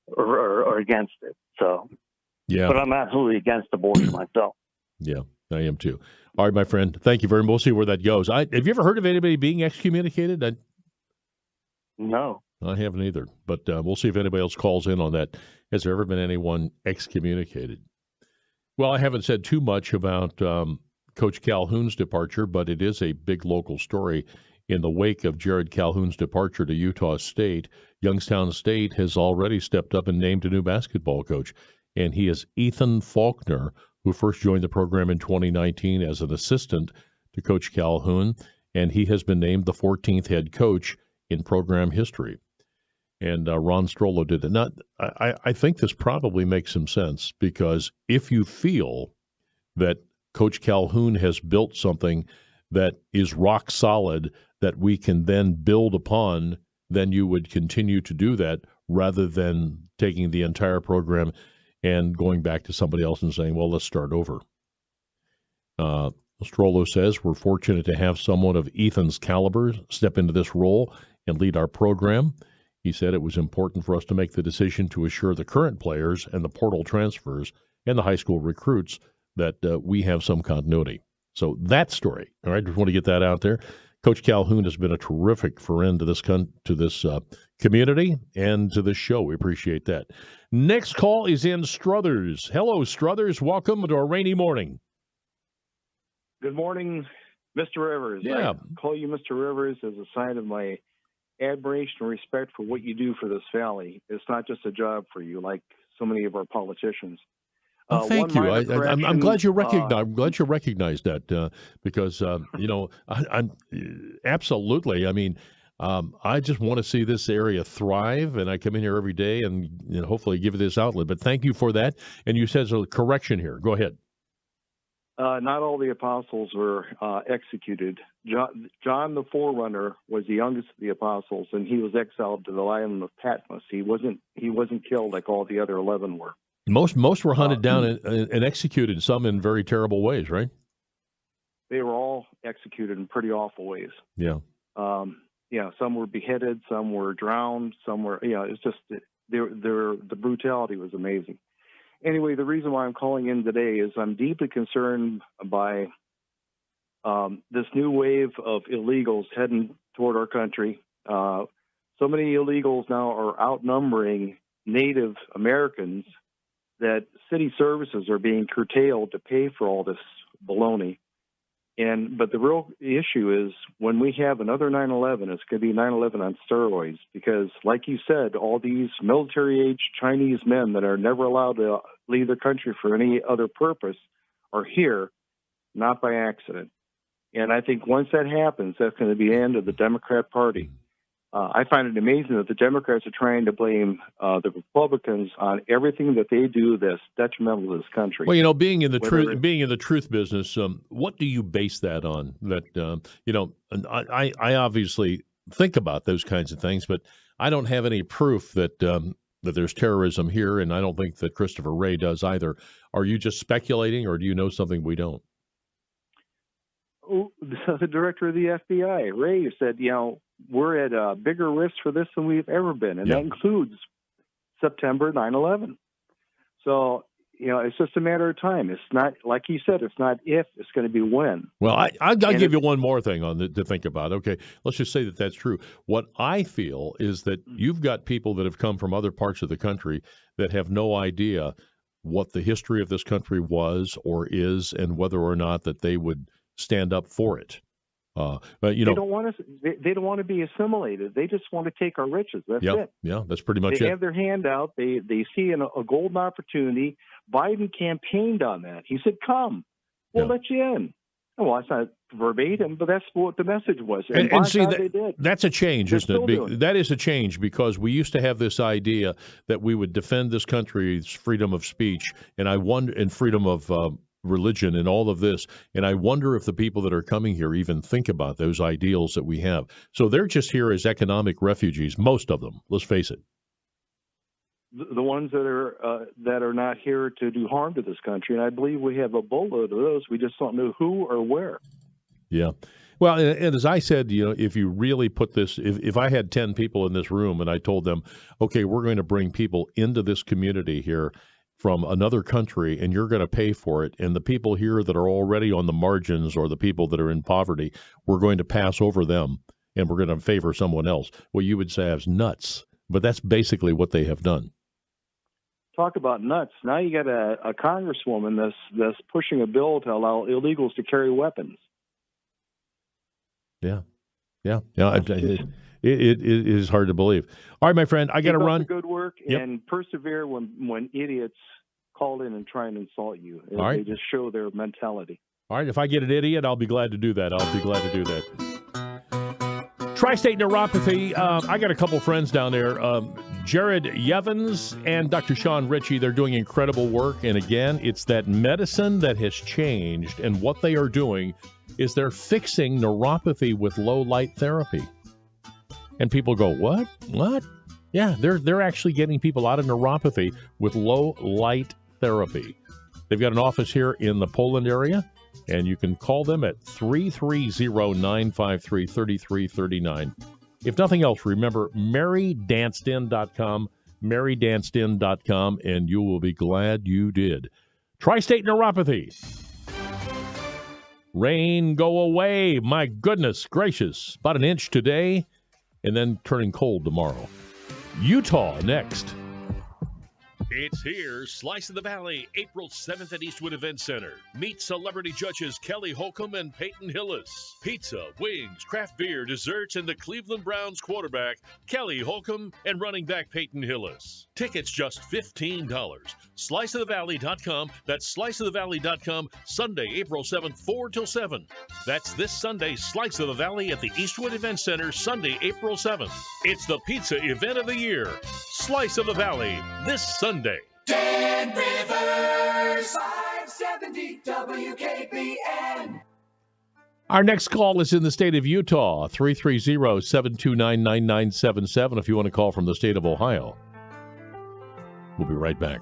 or against it. So. Yeah. But I'm absolutely against abortion myself. Yeah, I am too. All right, my friend. Thank you very much. We'll see where that goes. Have you ever heard of anybody being excommunicated? No. I haven't either, but we'll see if anybody else calls in on that. Has there ever been anyone excommunicated? Well, I haven't said too much about Coach Calhoun's departure, but it is a big local story. In the wake of Jared Calhoun's departure to Utah State, Youngstown State has already stepped up and named a new basketball coach, and he is Ethan Faulkner, who first joined the program in 2019 as an assistant to Coach Calhoun, and he has been named the 14th head coach in program history. And Ron Strollo did it. Now, I think this probably makes some sense, because if you feel that Coach Calhoun has built something that is rock solid that we can then build upon, then you would continue to do that rather than taking the entire program and going back to somebody else and saying, well, let's start over. Strollo says, we're fortunate to have someone of Ethan's caliber step into this role and lead our program. He said it was important for us to make the decision to assure the current players and the portal transfers and the high school recruits that we have some continuity. So that story, all right, just want to get that out there. Coach Calhoun has been a terrific friend to this community and to this show. We appreciate that. Next call is in Struthers. Hello, Struthers. Welcome to a rainy morning. Good morning, Mr. Rivers. Yeah. I call you Mr. Rivers as a sign of my admiration and respect for what you do for this valley. It's not just a job for you, like so many of our politicians. Thank you. I'm glad you recognize. I'm glad you recognize that because I'm absolutely. I mean, I just want to see this area thrive, and I come in here every day and hopefully give it this outlet. But thank you for that. And you said a correction here. Go ahead. Not all the apostles were executed. John the Forerunner was the youngest of the apostles, and he was exiled to the island of Patmos. He wasn't killed like all the other 11 were. Most were hunted down and executed, some in very terrible ways, right? They were all executed in pretty awful ways. Yeah. Some were beheaded, some were drowned, some were, it's just, the brutality was amazing. Anyway, the reason why I'm calling in today is I'm deeply concerned by this new wave of illegals heading toward our country. So many illegals now are outnumbering Native Americans that city services are being curtailed to pay for all this baloney. But the real issue is when we have another 9/11, it's going to be 9/11 on steroids, because like you said, all these military-age Chinese men that are never allowed to leave their country for any other purpose are here, not by accident. And I think once that happens, that's going to be the end of the Democrat Party. I find it amazing that the Democrats are trying to blame the Republicans on everything that they do that's detrimental to this country. Well, being in the truth business, what do you base that on? That I obviously think about those kinds of things, but I don't have any proof that there's terrorism here, and I don't think that Christopher Wray does either. Are you just speculating, or do you know something we don't? The director of the FBI, Wray, said, we're at a bigger risk for this than we've ever been, and that includes September 9/11. So, it's just a matter of time. It's not, like you said, it's not if, it's going to be when. Well, I'll give you one more thing to think about. Okay, let's just say that that's true. What I feel is that you've got people that have come from other parts of the country that have no idea what the history of this country was or is, and whether or not that they would stand up for it. But they don't want to be assimilated. They just want to take our riches. That's it. Yeah, that's pretty much it. They have their hand out. They see a golden opportunity. Biden campaigned on that. He said, "Come, we'll let you in." Well, that's not verbatim, but that's what the message was. And see, they did. That's a change, isn't it? That is a change, because we used to have this idea that we would defend this country's freedom of speech, and freedom of religion and all of this, and I wonder if the people that are coming here even think about those ideals that we have. So they're just here as economic refugees, most of them, let's face it. The ones that are not here to do harm to this country, and I believe we have a boatload of those. We just don't know who or where. Yeah. Well, and as I said, if you really put this, if I had 10 people in this room and I told them, okay, we're going to bring people into this community here from another country, and you're going to pay for it, and the people here that are already on the margins or the people that are in poverty, we're going to pass over them, and we're going to favor someone else. Well, you would say that's nuts, but that's basically what they have done. Talk about nuts. Now you got a congresswoman that's pushing a bill to allow illegals to carry weapons. Yeah. It is hard to believe. All right, my friend, I got to run. Good work, and persevere when idiots call in and try and insult you. All right. They just show their mentality. All right, if I get an idiot, I'll be glad to do that. Tri-State Neuropathy, I got a couple friends down there. Jared Yevans and Dr. Sean Ritchie, they're doing incredible work. And again, it's that medicine that has changed. And what they are doing is they're fixing neuropathy with low light therapy. And people go, what? Yeah, they're actually getting people out of neuropathy with low light therapy. They've got an office here in the Poland area, and you can call them at 330-953-3339. If nothing else, remember marydancedin.com, and you will be glad you did. Tri-State Neuropathy. Rain go away. My goodness gracious. About an inch today, and then turning cold tomorrow. Utah next. It's here, Slice of the Valley, April 7th at Eastwood Event Center. Meet celebrity judges Kelly Holcomb and Peyton Hillis. Pizza, wings, craft beer, desserts, and the Cleveland Browns quarterback, Kelly Holcomb, and running back Peyton Hillis. Tickets just $15. SliceOfTheValley.com. That's SliceOfTheValley.com. Sunday, April 7th, 4 till 7. That's this Sunday, Slice of the Valley at the Eastwood Event Center, Sunday, April 7th. It's the pizza event of the year. Slice of the Valley, this Sunday. Dan Rivers, 570 WKBN. Our next call is in the state of Utah, 330-729-9977 if you want to call from the state of Ohio. We'll be right back.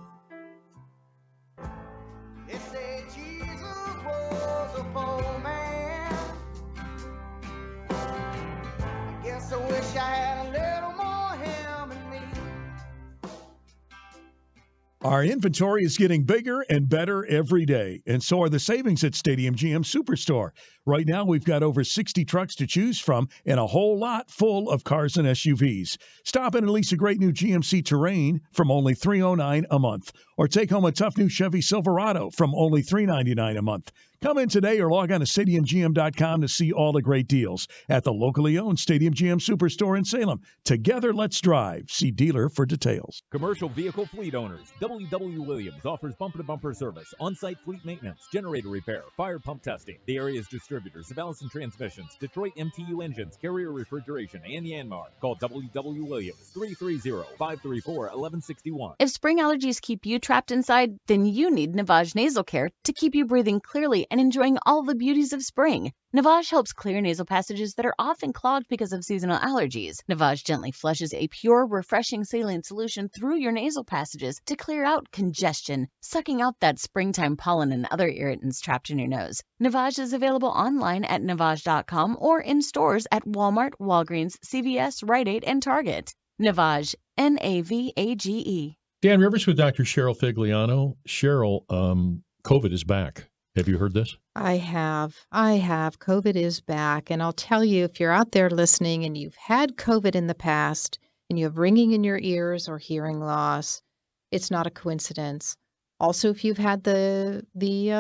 Our inventory is getting bigger and better every day, and so are the savings at Stadium GM Superstore. Right now, we've got over 60 trucks to choose from and a whole lot full of cars and SUVs. Stop in and lease a great new GMC Terrain from only $309 a month, or take home a tough new Chevy Silverado from only $399 a month. Come in today or log on to StadiumGM.com to see all the great deals at the locally owned Stadium GM Superstore in Salem. Together, let's drive. See dealer for details. Commercial vehicle fleet owners. W.W. Williams offers bumper-to-bumper service, on-site fleet maintenance, generator repair, fire pump testing. The area's distributors of Allison Transmissions, Detroit MTU Engines, Carrier Refrigeration, and Yanmar. Call W.W. Williams, 330-534-1161. If spring allergies keep you trapped inside, then you need Navage Nasal Care to keep you breathing clearly and enjoying all the beauties of spring. Navage helps clear nasal passages that are often clogged because of seasonal allergies. Navage gently flushes a pure, refreshing saline solution through your nasal passages to clear out congestion, sucking out that springtime pollen and other irritants trapped in your nose. Navage is available online at Navage.com or in stores at Walmart, Walgreens, CVS, Rite Aid, and Target. Navage, Navage. Dan Rivers with Dr. Cheryl Figliano. Cheryl, COVID is back. Have you heard this? I have. COVID is back. And I'll tell you, if you're out there listening and you've had COVID in the past and you have ringing in your ears or hearing loss, it's not a coincidence. Also, if you've had the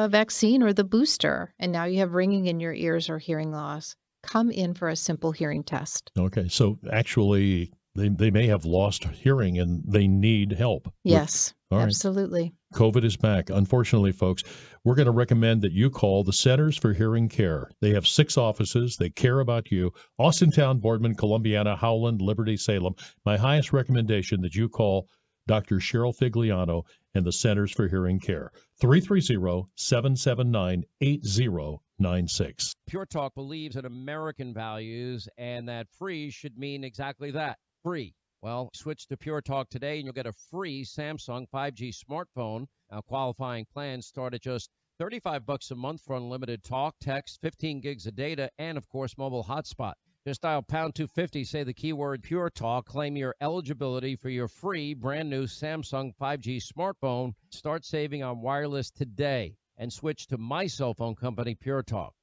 vaccine or the booster and now you have ringing in your ears or hearing loss, come in for a simple hearing test. Okay. So actually, they may have lost hearing and they need help. Yes, absolutely. COVID is back. Unfortunately, folks, we're going to recommend that you call the Centers for Hearing Care. They have 6 offices. They care about you. Austintown, Boardman, Columbiana, Howland, Liberty, Salem. My highest recommendation that you call Dr. Cheryl Figliano and the Centers for Hearing Care. 330-779-8096. Pure Talk believes in American values and that free should mean exactly that, free. Well, switch to Pure Talk today and you'll get a free Samsung 5G smartphone. Now, qualifying plans start at just $35 a month for unlimited talk, text, 15 gigs of data, and, of course, mobile hotspot. Just dial pound 250, say the keyword Pure Talk, claim your eligibility for your free brand new Samsung 5G smartphone. Start saving on wireless today and switch to my cell phone company, Pure Talk.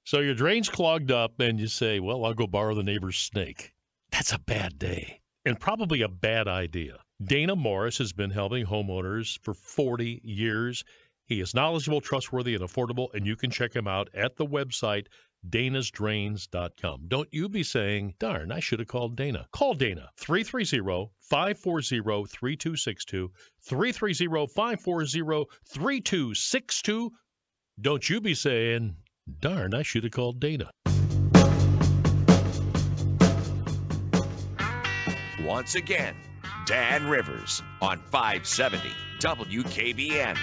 So your drain's clogged up, and you say, well, I'll go borrow the neighbor's snake. That's a bad day and probably a bad idea. Dana Morris has been helping homeowners for 40 years. He is knowledgeable, trustworthy, and affordable, and you can check him out at the website danasdrains.com. Don't you be saying, darn, I should have called Dana. Call Dana, 330-540-3262, 330-540-3262. Don't you be saying, darn, I should have called Dana. Once again, Dan Rivers on 570 WKBN.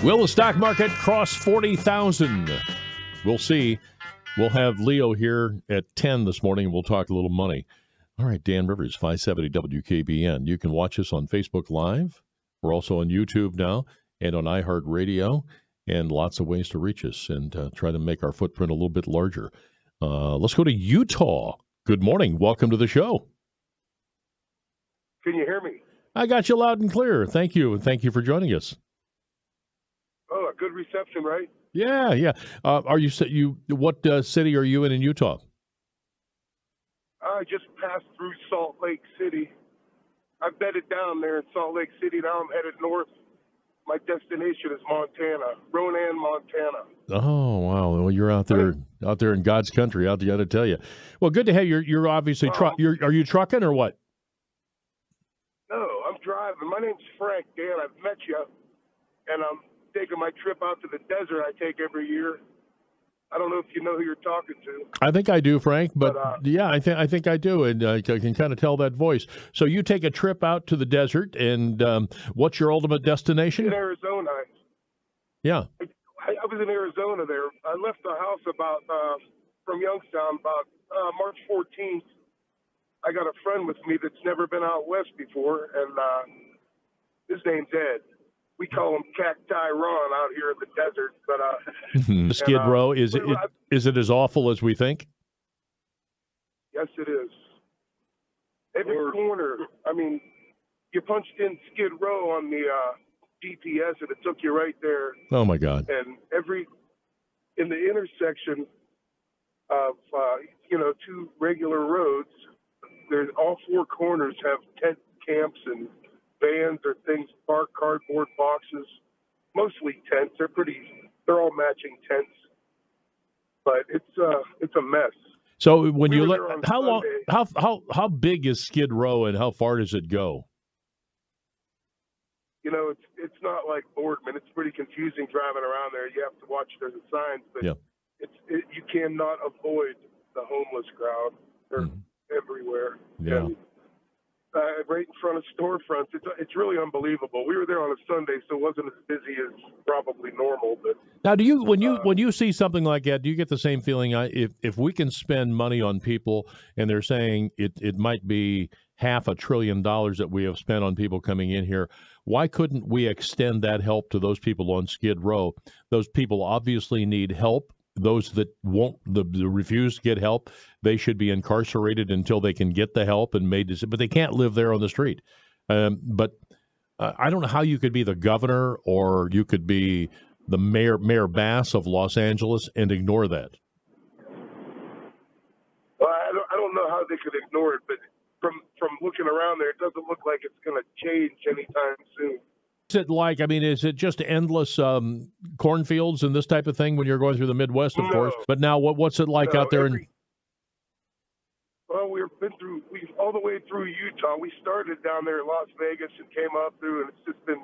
Will the stock market cross 40,000? We'll see. We'll have Leo here at 10 this morning. We'll talk a little money. All right, Dan Rivers, 570 WKBN. You can watch us on Facebook Live. We're also on YouTube now and on iHeartRadio, and lots of ways to reach us and try to make our footprint a little bit larger. Let's go to Utah. Good morning. Welcome to the show. Can you hear me? I got you loud and clear. Thank you. And thank you for joining us. Oh, a good reception, right? Yeah. Are you what city are you in Utah? I just passed through Salt Lake City. I bedded down there in Salt Lake City. Now I'm headed north. My destination is Montana, Ronan, Montana. Oh wow! Well, you're out there in God's country. I got to tell you. Well, good to have you. You're obviously are you trucking or what? No, I'm driving. My name's Frank. Dan, I've met you, and I'm taking my trip out to the desert I take every year. I don't know if you know who you're talking to. I think I do, Frank, but yeah, I think I do, and I can kind of tell that voice. So you take a trip out to the desert, and what's your ultimate destination? In Arizona. Yeah. I was in Arizona there. I left the house from Youngstown about March 14th. I got a friend with me that's never been out west before, and his name's Ed. We call him Cacti Ron out here in the desert. But Skid Row, is it as awful as we think? Yes, it is. Every corner. I mean, you punched in Skid Row on the GPS, and it took you right there. Oh my God! And in the intersection of two regular roads, there's all four corners have tent camps and vans or things parked, cardboard boxes, mostly tents. They're all matching tents, but it's a mess. So when you look, how big is Skid Row and how far does it go? It's not like Boardman. It's pretty confusing driving around there. You have to watch the signs, but you cannot avoid the homeless crowd. They're everywhere. Yeah. And, right in front of storefronts. It's really unbelievable. We were there on a Sunday, so it wasn't as busy as probably normal. But now, do you when you see something like that, do you get the same feeling? If we can spend money on people, and they're saying it might be $500 billion that we have spent on people coming in here, why couldn't we extend that help to those people on Skid Row? Those people obviously need help. Those that won't, the refuse to get help, they should be incarcerated until they can get the help and but they can't live there on the street. But I don't know how you could be the governor or you could be the Mayor Bass of Los Angeles and ignore that. Well, I don't know how they could ignore it, but from looking around there, it doesn't look like it's going to change anytime soon. Is it like, is it just endless cornfields and this type of thing when you're going through the Midwest, of course? But now what's it like out there? Well, we've all the way through Utah. We started down there in Las Vegas and came up through, and it's just been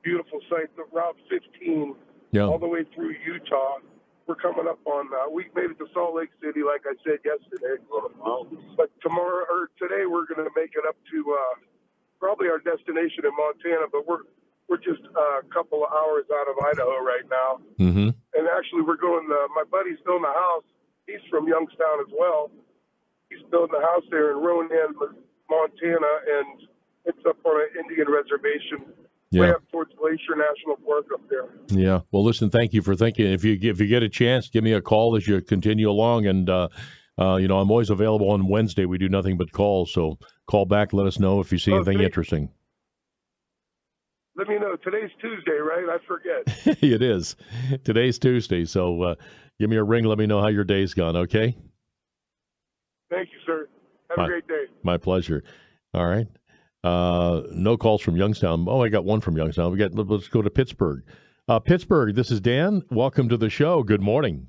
beautiful sight. The Route 15, all the way through Utah. We're coming up on, we made it to Salt Lake City, like I said yesterday. But today we're going to make it up to probably our destination in Montana, but we're just a couple of hours out of Idaho right now. Mm-hmm. And actually, we're going, my buddy's building a house. He's from Youngstown as well. He's building a house there in Ronan, Montana, and it's up on an Indian reservation way up towards Glacier National Park up there. Yeah. Well, listen, thank you for thinking. If you get a chance, give me a call as you continue along. And, I'm always available on Wednesday. We do nothing but calls. So call back. Let us know if you see anything interesting. Let me know. Today's Tuesday, right? I forget. It is. Today's Tuesday, so give me a ring. Let me know how your day's gone, okay? Thank you, sir. Have a great day. My pleasure. All right. No calls from Youngstown. Oh, I got one from Youngstown. Let's go to Pittsburgh. Pittsburgh, this is Dan. Welcome to the show. Good morning.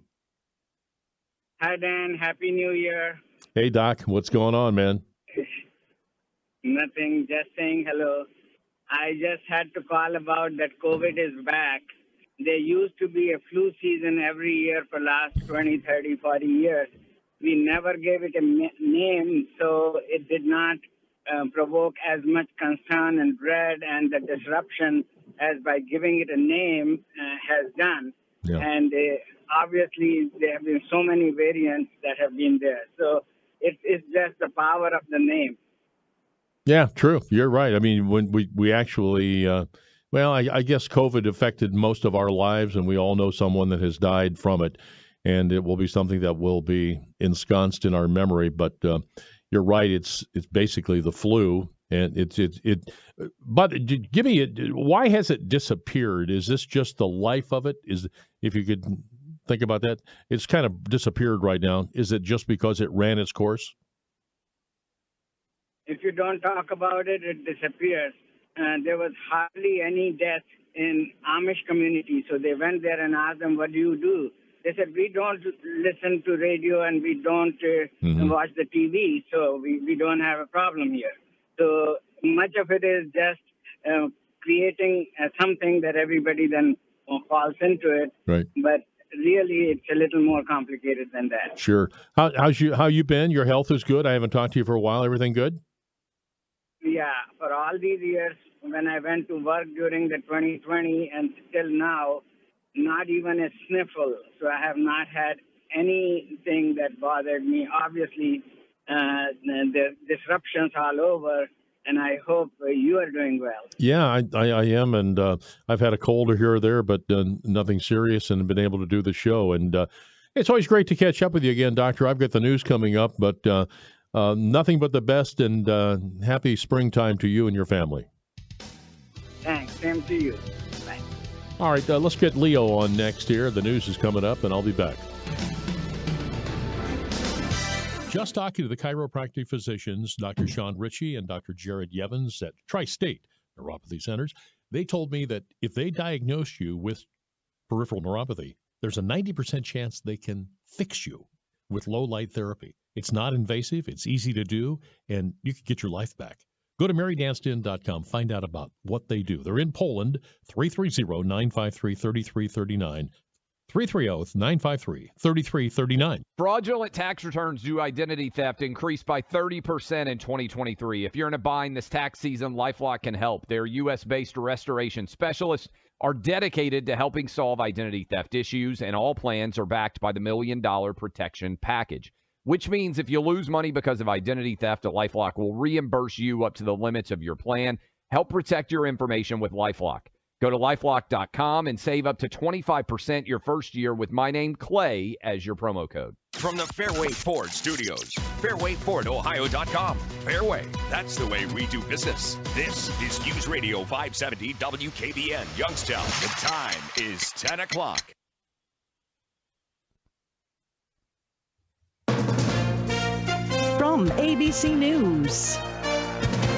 Hi, Dan. Happy New Year. Hey, Doc. What's going on, man? Nothing. Just saying hello. I just had to call about that COVID is back. There used to be a flu season every year for last 20, 30, 40 years. We never gave it a name, so it did not provoke as much concern and dread and the disruption as by giving it a name has done. Yeah. And obviously, there have been so many variants that have been there. So it's just the power of the name. Yeah, true. You're right. I mean, when we actually, I guess COVID affected most of our lives, and we all know someone that has died from it, and it will be something that will be ensconced in our memory. But you're right. It's basically the flu, and But give me why has it disappeared? Is this just the life of it? If you could think about that, it's kind of disappeared right now. Is it just because it ran its course? If you don't talk about it, it disappears. There was hardly any death in Amish community, so they went there and asked them, what do you do? They said, we don't listen to radio and we don't watch the TV, so we don't have a problem here. So much of it is just creating something that everybody then falls into it. Right. But really, it's a little more complicated than that. Sure. How you been? Your health is good? I haven't talked to you for a while. Everything good? Yeah, for all these years, when I went to work during the 2020 and still now, not even a sniffle. So I have not had anything that bothered me. Obviously, the disruptions all over, and I hope you are doing well. Yeah, I am, and I've had a cold here or there, but nothing serious, and been able to do the show. And it's always great to catch up with you again, Doctor. I've got the news coming up, but nothing but the best, and happy springtime to you and your family. Thanks. Same to you. Bye. All right, let's get Leo on next here. The news is coming up, and I'll be back. Just talking to the chiropractic physicians, Dr. Sean Ritchie and Dr. Jared Yevans at Tri-State Neuropathy Centers. They told me that if they diagnose you with peripheral neuropathy, there's a 90% chance they can fix you with low-light therapy. It's not invasive, it's easy to do, and you can get your life back. Go to marydanston.com, find out about what they do. They're in Poland, 330-953-3339. 330-953-3339. Fraudulent tax returns due to identity theft increased by 30% in 2023. If you're in a bind this tax season, LifeLock can help. Their U.S.-based restoration specialists are dedicated to helping solve identity theft issues, and all plans are backed by the $1 Million Protection Package, which means if you lose money because of identity theft, LifeLock will reimburse you up to the limits of your plan. Help protect your information with LifeLock. Go to LifeLock.com and save up to 25% your first year with my name, Clay, as your promo code. From the Fairway Ford Studios, FairwayFordOhio.com. Fairway, that's the way we do business. This is News Radio 570 WKBN, Youngstown. The time is 10 o'clock. From ABC News,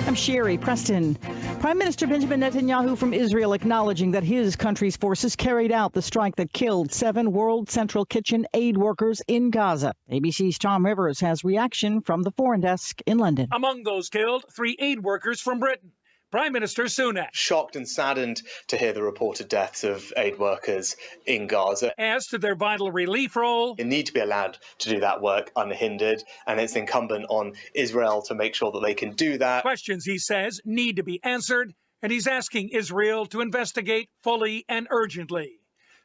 I'm Sherry Preston. Prime Minister Benjamin Netanyahu from Israel acknowledging that his country's forces carried out the strike that killed 7 World Central Kitchen aid workers in Gaza. ABC's Tom Rivers has reaction from the Foreign Desk in London. Among those killed, 3 aid workers from Britain. Prime Minister Sunak. Shocked and saddened to hear the reported deaths of aid workers in Gaza. As to their vital relief role, they need to be allowed to do that work unhindered, and it's incumbent on Israel to make sure that they can do that. Questions, he says, need to be answered, and he's asking Israel to investigate fully and urgently.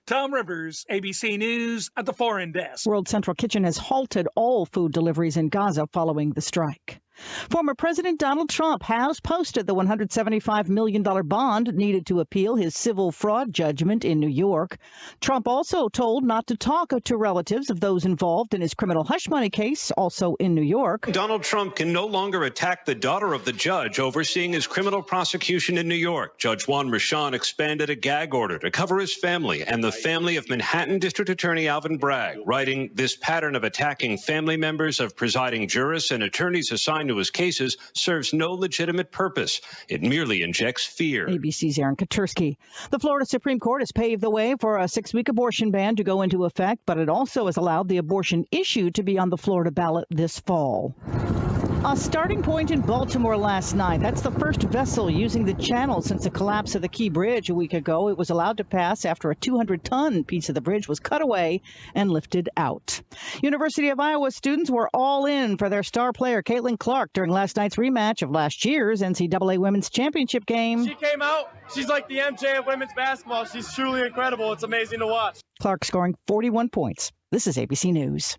Tom Rivers, ABC News at the Foreign Desk. World Central Kitchen has halted all food deliveries in Gaza following the strike. Former President Donald Trump has posted the $175 million bond needed to appeal his civil fraud judgment in New York. Trump also told not to talk to relatives of those involved in his criminal hush money case, also in New York. Donald Trump can no longer attack the daughter of the judge overseeing his criminal prosecution in New York. Judge Juan Merchan expanded a gag order to cover his family and the family of Manhattan District Attorney Alvin Bragg, writing, "This pattern of attacking family members of presiding jurists and attorneys assigned to his cases serves no legitimate purpose. It merely injects fear." ABC's Aaron Katursky. The Florida Supreme Court has paved the way for a 6-week abortion ban to go into effect, but it also has allowed the abortion issue to be on the Florida ballot this fall. A starting point in Baltimore last night. That's the first vessel using the channel since the collapse of the Key Bridge a week ago. It was allowed to pass after a 200-ton piece of the bridge was cut away and lifted out. University of Iowa students were all in for their star player Caitlin Clark during last night's rematch of last year's NCAA Women's Championship game. She came out. She's like the MJ of women's basketball. She's truly incredible. It's amazing to watch. Clark scoring 41 points. This is ABC News.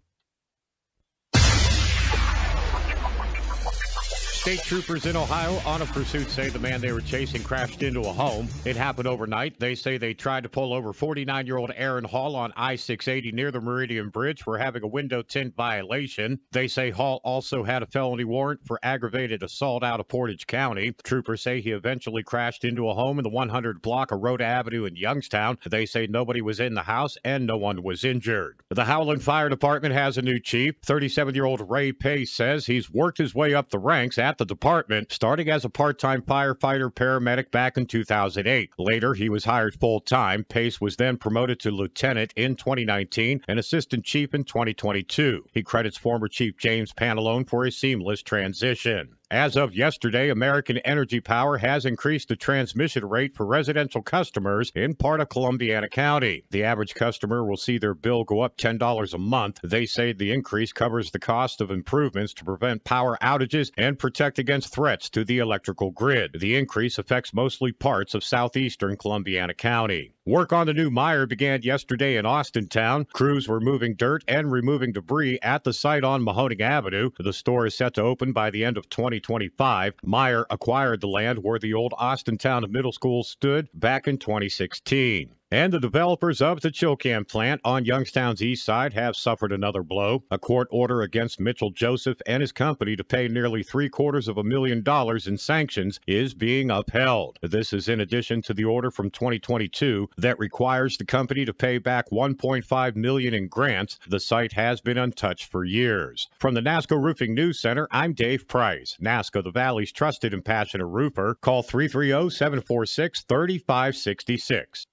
State troopers in Ohio on a pursuit say the man they were chasing crashed into a home. It happened overnight. They say they tried to pull over 49-year-old Aaron Hall on I-680 near the Meridian Bridge for having a window tint violation. They say Hall also had a felony warrant for aggravated assault out of Portage County. Troopers say he eventually crashed into a home in the 100 block of Rhoda Avenue in Youngstown. They say nobody was in the house and no one was injured. The Howland Fire Department has a new chief. 37-year-old Ray Pace says he's worked his way up the ranks at the department, starting as a part-time firefighter paramedic back in 2008. Later, he was hired full-time. Pace was then promoted to lieutenant in 2019 and assistant chief in 2022. He credits former Chief James Pantalone for a seamless transition. As of yesterday, American Energy Power has increased the transmission rate for residential customers in part of Columbiana County. The average customer will see their bill go up $10 a month. They say the increase covers the cost of improvements to prevent power outages and protect against threats to the electrical grid. The increase affects mostly parts of southeastern Columbiana County. Work on the new Meijer began yesterday in Austintown. Crews were moving dirt and removing debris at the site on Mahoning Avenue. The store is set to open by the end of 2025. Meijer acquired the land where the old Austintown Middle School stood back in 2016. And the developers of the Chilcan plant on Youngstown's east side have suffered another blow. A court order against Mitchell Joseph and his company to pay nearly $750,000 in sanctions is being upheld. This is in addition to the order from 2022 that requires the company to pay back $1.5 million in grants. The site has been untouched for years. From the NASCO Roofing News Center, I'm Dave Price. NASCO, the Valley's trusted and passionate roofer. Call 330-746-3566.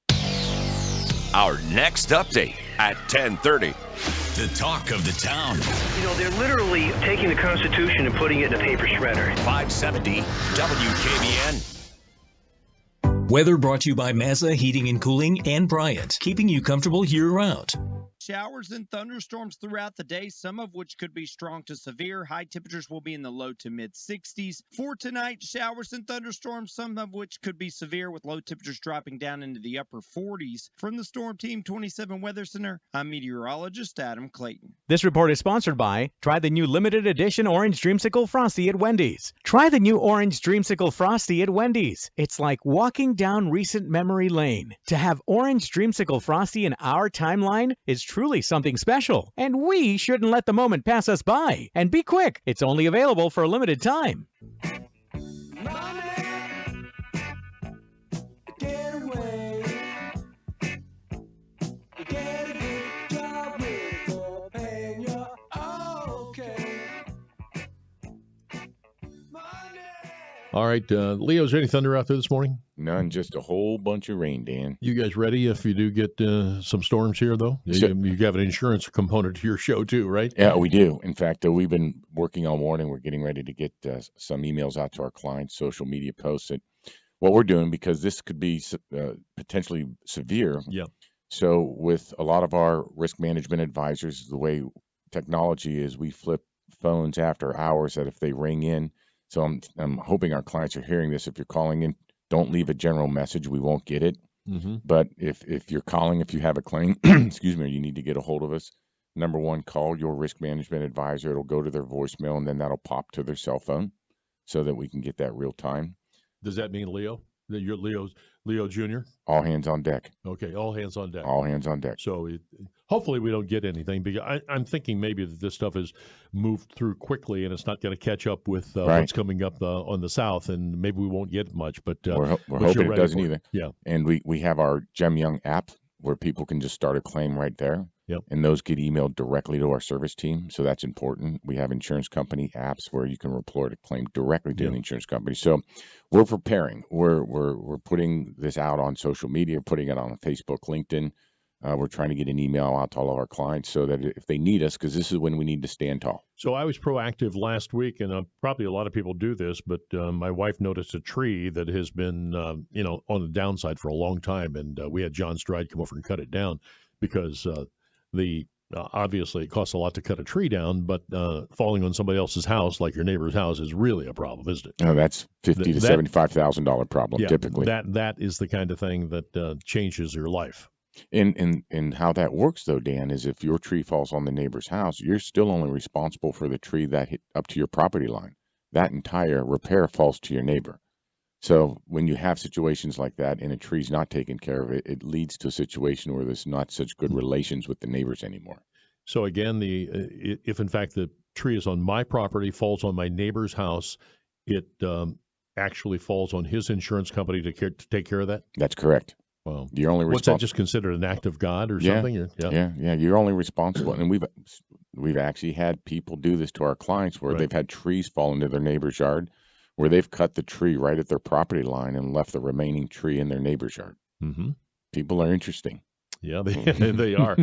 Our next update at 10:30. The talk of the town. You know, they're literally taking the Constitution and putting it in a paper shredder. 570 WKBN. Weather brought to you by Mazda Heating and Cooling and Bryant, keeping you comfortable year-round. Showers and thunderstorms throughout the day, some of which could be strong to severe. High temperatures will be in the low to mid-60s. For tonight, showers and thunderstorms, some of which could be severe, with low temperatures dropping down into the upper 40s. From the Storm Team 27 Weather Center, I'm meteorologist Adam Clayton. This report is sponsored by try the new limited edition Orange Dreamsicle Frosty at Wendy's. Try the new Orange Dreamsicle Frosty at Wendy's. It's like walking down recent memory lane. To have Orange Dreamsicle Frosty in our timeline is truly something special, and we shouldn't let the moment pass us by. And be quick, it's only available for a limited time. All right, Leo, is there any thunder out there this morning? None, just a whole bunch of rain, Dan. You guys ready if you do get some storms here, though? You have an insurance component to your show, too, right? Yeah, we do. In fact, we've been working all morning. We're getting ready to get some emails out to our clients, social media posts, and what we're doing, because this could be potentially severe. Yeah. So with a lot of our risk management advisors, the way technology is, we flip phones after hours that if they ring in. So I'm hoping our clients are hearing this. If you're calling in, don't leave a general message. We won't get it. Mm-hmm. But if you're calling, if you have a claim, excuse me, or you need to get a hold of us, number one, call your risk management advisor. It'll go to their voicemail, and then that'll pop to their cell phone so that we can get that real time. Does that mean Leo? That you're Leo Jr.? All hands on deck. Okay, all hands on deck. All hands on deck. So hopefully we don't get anything. Because I'm thinking maybe that this stuff is moved through quickly and it's not going to catch up with what's coming up on the south, and maybe we won't get much. But we're hoping it doesn't either. Yeah. And we have our Gem Young app where people can just start a claim right there. Yep. And those get emailed directly to our service team, so that's important. We have insurance company apps where you can report a claim directly to the insurance company. So we're preparing. We're putting this out on social media, putting it on Facebook, LinkedIn. We're trying to get an email out to all of our clients so that if they need us, because this is when we need to stand tall. So I was proactive last week, and probably a lot of people do this, but my wife noticed a tree that has been, on the downside for a long time, and we had John Stride come over and cut it down because obviously it costs a lot to cut a tree down, but falling on somebody else's house, like your neighbor's house, is really a problem, isn't it? No, that's $50,000 to $75,000 problem typically. That is the kind of thing that changes your life. And how that works, though, Dan, is if your tree falls on the neighbor's house, you're still only responsible for the tree that hit up to your property line. That entire repair falls to your neighbor. So when you have situations like that and a tree's not taken care of, it leads to a situation where there's not such good relations with the neighbors anymore. So again, if in fact the tree is on my property, falls on my neighbor's house, it actually falls on his insurance company to take care of that? That's correct. Wow. You're only What's that, just considered an act of God or something? Yeah. You're only responsible. And we've actually had people do this to our clients where they've had trees fall into their neighbor's yard, where they've cut the tree right at their property line and left the remaining tree in their neighbor's yard. Mm-hmm. People are interesting. Yeah, they are.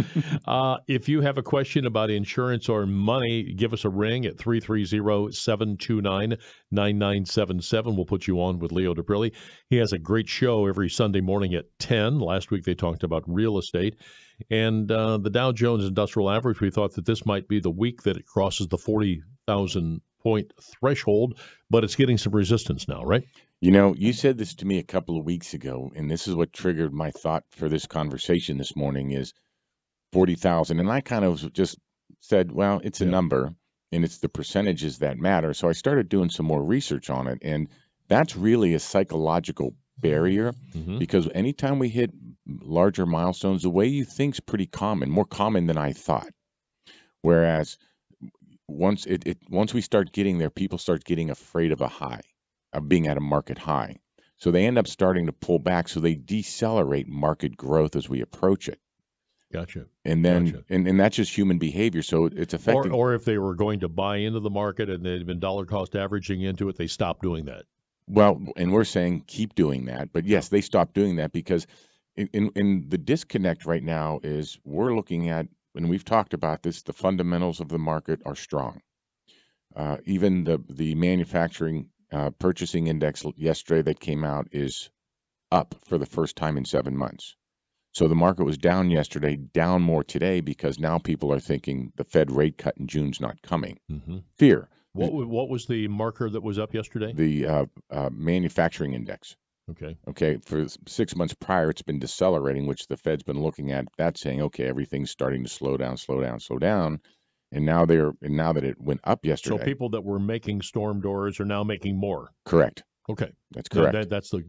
If you have a question about insurance or money, give us a ring at 330-729-9977. We'll put you on with Leo Daprile. He has a great show every Sunday morning at 10. Last week they talked about real estate. And the Dow Jones Industrial Average, we thought that this might be the week that it crosses the 40,000 point threshold, but it's getting some resistance now, right? You said this to me a couple of weeks ago, and this is what triggered my thought for this conversation this morning is 40,000. And I kind of just said, well, it's a number, and it's the percentages that matter. So I started doing some more research on it, and that's really a psychological barrier because anytime we hit larger milestones, the way you think is pretty common, more common than I thought. Whereas once we start getting there, people start getting afraid of a high, of being at a market high. So they end up starting to pull back. So they decelerate market growth as we approach it. Gotcha. And then, and that's just human behavior. So it's affecting. Or if they were going to buy into the market and they'd been dollar cost averaging into it, they stopped doing that. Well, and we're saying keep doing that. But yes, they stopped doing that because in the disconnect right now is we're looking at, and we've talked about this, the fundamentals of the market are strong. Even the manufacturing purchasing index yesterday that came out is up for the first time in 7 months. So the market was down yesterday, down more today because now people are thinking the Fed rate cut in June's not coming. Fear. What was the marker that was up yesterday? The manufacturing index. Okay. For 6 months prior, it's been decelerating, which the Fed's been looking at. That's saying, okay, everything's starting to slow down. And now that it went up yesterday. So people that were making storm doors are now making more. Correct. Okay. That's correct. That's the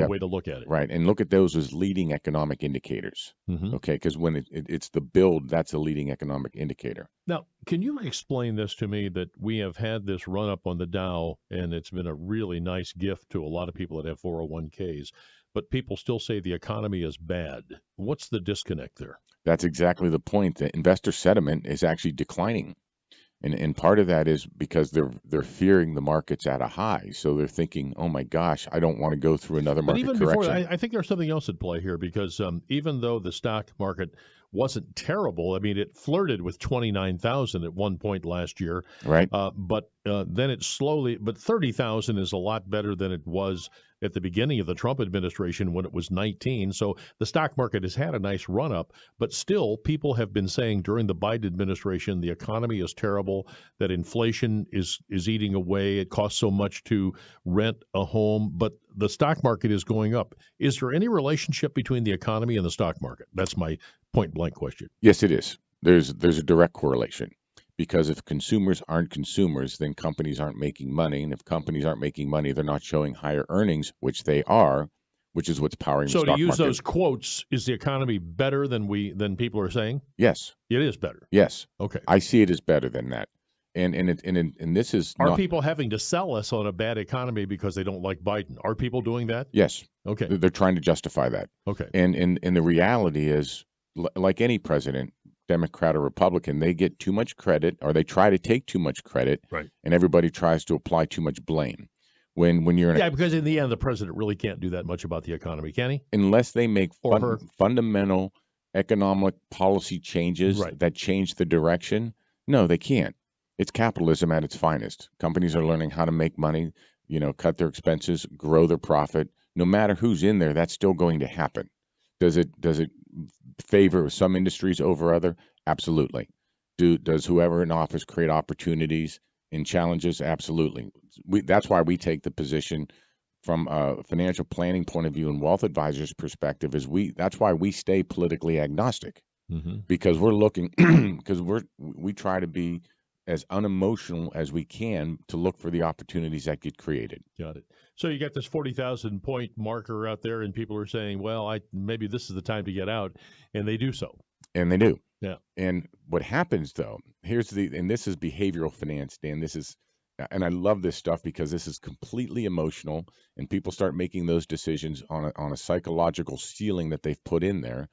way to look at it. Right. And look at those as leading economic indicators. Okay. Because when it's the build, that's a leading economic indicator. Now, can you explain this to me that we have had this run up on the Dow and it's been a really nice gift to a lot of people that have 401ks, but people still say the economy is bad. What's the disconnect there? That's exactly the point. The investor sentiment is actually declining. And part of that is because they're fearing the market's at a high. So they're thinking, oh, my gosh, I don't want to go through another market correction. But even before, I think there's something else at play here because even though the stock market wasn't terrible, I mean, it flirted with 29,000 at one point last year. Right. But then it slowly, but 30,000 is a lot better than it was at the beginning of the Trump administration when it was 19. So the stock market has had a nice run up, but still people have been saying during the Biden administration, the economy is terrible, that inflation is eating away. It costs so much to rent a home, but the stock market is going up. Is there any relationship between the economy and the stock market? That's my point blank question. Yes, it is. There's a direct correlation, because if consumers aren't consumers, then companies aren't making money, and if companies aren't making money, they're not showing higher earnings, which they are, which is what's powering the stock market. So to use those quotes, is the economy better than people are saying? Yes. It is better. Yes. Okay. I see it as better than that. And this is Are people having to sell us on a bad economy because they don't like Biden? Are people doing that? Yes. Okay. They're trying to justify that. Okay. And the reality is, like any president, Democrat or Republican, they get too much credit, or they try to take too much credit, right? And everybody tries to apply too much blame. When you're in because in the end, the president really can't do that much about the economy, can he? Unless they make fundamental economic policy changes that change the direction. No, they can't. It's capitalism at its finest. Companies are learning how to make money, cut their expenses, grow their profit. No matter who's in there, that's still going to happen. Does it favor some industries over other? Absolutely. Does whoever in office create opportunities and challenges? Absolutely. That's why we take the position from a financial planning point of view and wealth advisors' perspective that's why we stay politically agnostic, because we're looking because we try to be as unemotional as we can to look for the opportunities that get created. Got it. So you got this 40,000 point marker out there, and people are saying, well, maybe this is the time to get out, and they do so. And they do. Yeah. And what happens, though, and this is behavioral finance, Dan. And I love this stuff because this is completely emotional, and people start making those decisions on a psychological ceiling that they've put in there.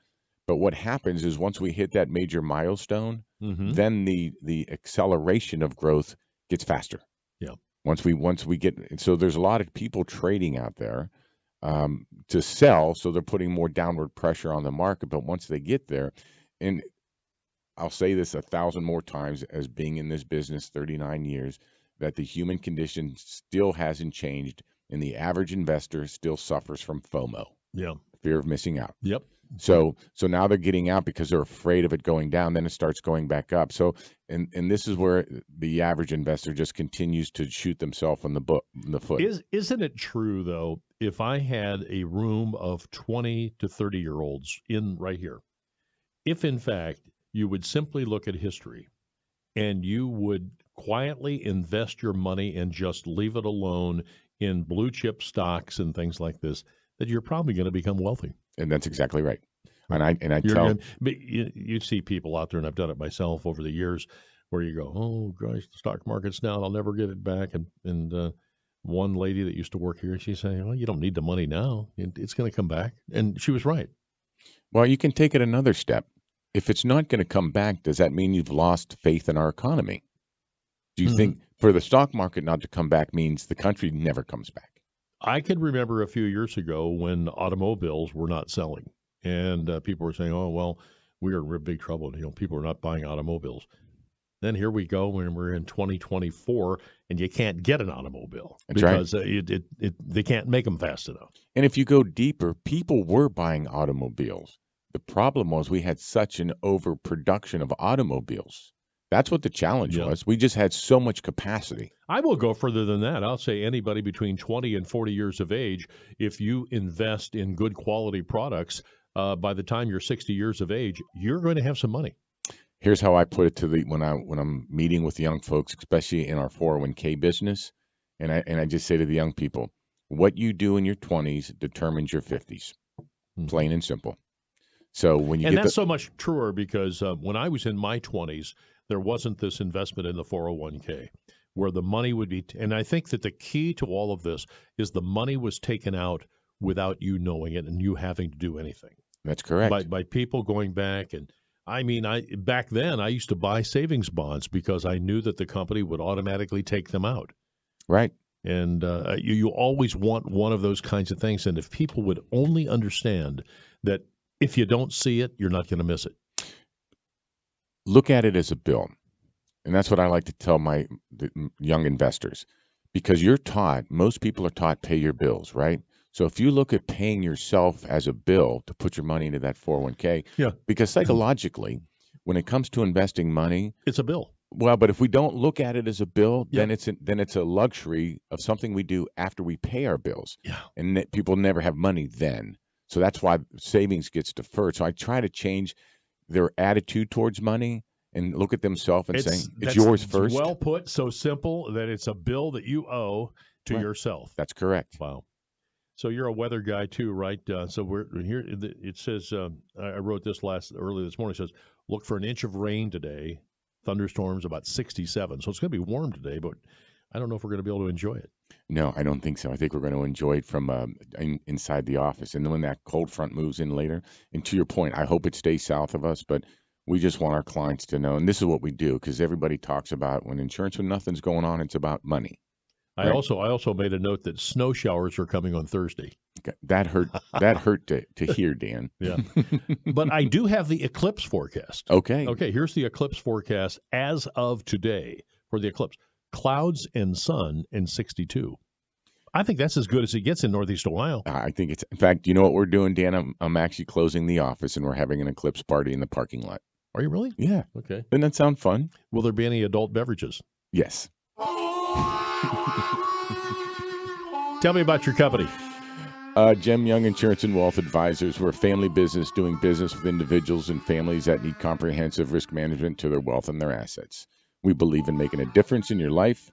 But what happens is once we hit that major milestone, then the acceleration of growth gets faster. Yeah. Once we get, so there's a lot of people trading out there to sell, so they're putting more downward pressure on the market. But once they get there, and I'll say this 1,000 more times as being in this business 39 years, that the human condition still hasn't changed, and the average investor still suffers from FOMO. Yeah. Fear of missing out. Yep. So now they're getting out because they're afraid of it going down. Then it starts going back up. So, and this is where the average investor just continues to shoot themselves in the foot. Isn't it true, though, if I had a room of 20 to 30-year-olds in right here, if in fact you would simply look at history and you would quietly invest your money and just leave it alone in blue chip stocks and things like this, that you're probably going to become wealthy. And that's exactly right. And I but you see people out there, and I've done it myself over the years, where you go, oh gosh, the stock market's down, I'll never get it back. And one lady that used to work here, she's saying, well, you don't need the money now, it's going to come back. And she was right. Well, you can take it another step. If it's not going to come back, does that mean you've lost faith in our economy? Do you think for the stock market not to come back means the country never comes back? I can remember a few years ago when automobiles were not selling, and people were saying, oh, well, we are in big trouble. People are not buying automobiles. Then here we go when we're in 2024, and you can't get an automobile because they can't make them fast enough. And if you go deeper, people were buying automobiles. The problem was we had such an overproduction of automobiles. That's what the challenge was. We just had so much capacity. I will go further than that. I'll say anybody between 20 and 40 years of age, if you invest in good quality products, by the time you're 60 years of age, you're going to have some money. Here's how I put it to when I'm meeting with young folks, especially in our 401k business, and I just say to the young people, what you do in your 20s determines your 50s, plain and simple. So when you and that's so much truer because when I was in my 20s, there wasn't this investment in the 401k where the money would be. And I think that the key to all of this is the money was taken out without you knowing it and you having to do anything. That's correct. By people going back. And I mean, back then I used to buy savings bonds because I knew that the company would automatically take them out. Right. And you always want one of those kinds of things. And if people would only understand that if you don't see it, you're not going to miss it. Look at it as a bill. And that's what I like to tell the young investors, because most people are taught pay your bills, right? So if you look at paying yourself as a bill to put your money into that 401k, because psychologically, when it comes to investing money, it's a bill. Well, but if we don't look at it as a bill, then it's a luxury of something we do after we pay our bills. Yeah. And people never have money then. So that's why savings gets deferred. So I try to change their attitude towards money and look at themselves and say, it's yours first. Well put, so simple that it's a bill that you owe to yourself. That's correct. Wow. So you're a weather guy too, right? So we're here. It says, I wrote this early this morning. It says, look for an inch of rain today. Thunderstorms about 67. So it's going to be warm today, but I don't know if we're going to be able to enjoy it. No, I don't think so. I think we're going to enjoy it from inside the office. And then when that cold front moves in later, and to your point, I hope it stays south of us, but we just want our clients to know, and this is what we do, because everybody talks about when nothing's going on, it's about money. Right? I also made a note that snow showers are coming on Thursday. That hurt. That hurt to hear, Dan. Yeah, but I do have the eclipse forecast. Okay. Here's the eclipse forecast as of today for the eclipse: clouds and sun in 62. I think that's as good as it gets in Northeast Ohio. I think it's. In fact, you know what we're doing, Dan? I'm actually closing the office, and we're having an eclipse party in the parking lot. Are you really? Yeah. Okay. Doesn't that sound fun? Will there be any adult beverages? Yes. Tell me about your company. Jem Young Insurance and Wealth Advisors. We're a family business doing business with individuals and families that need comprehensive risk management to their wealth and their assets. We believe in making a difference in your life.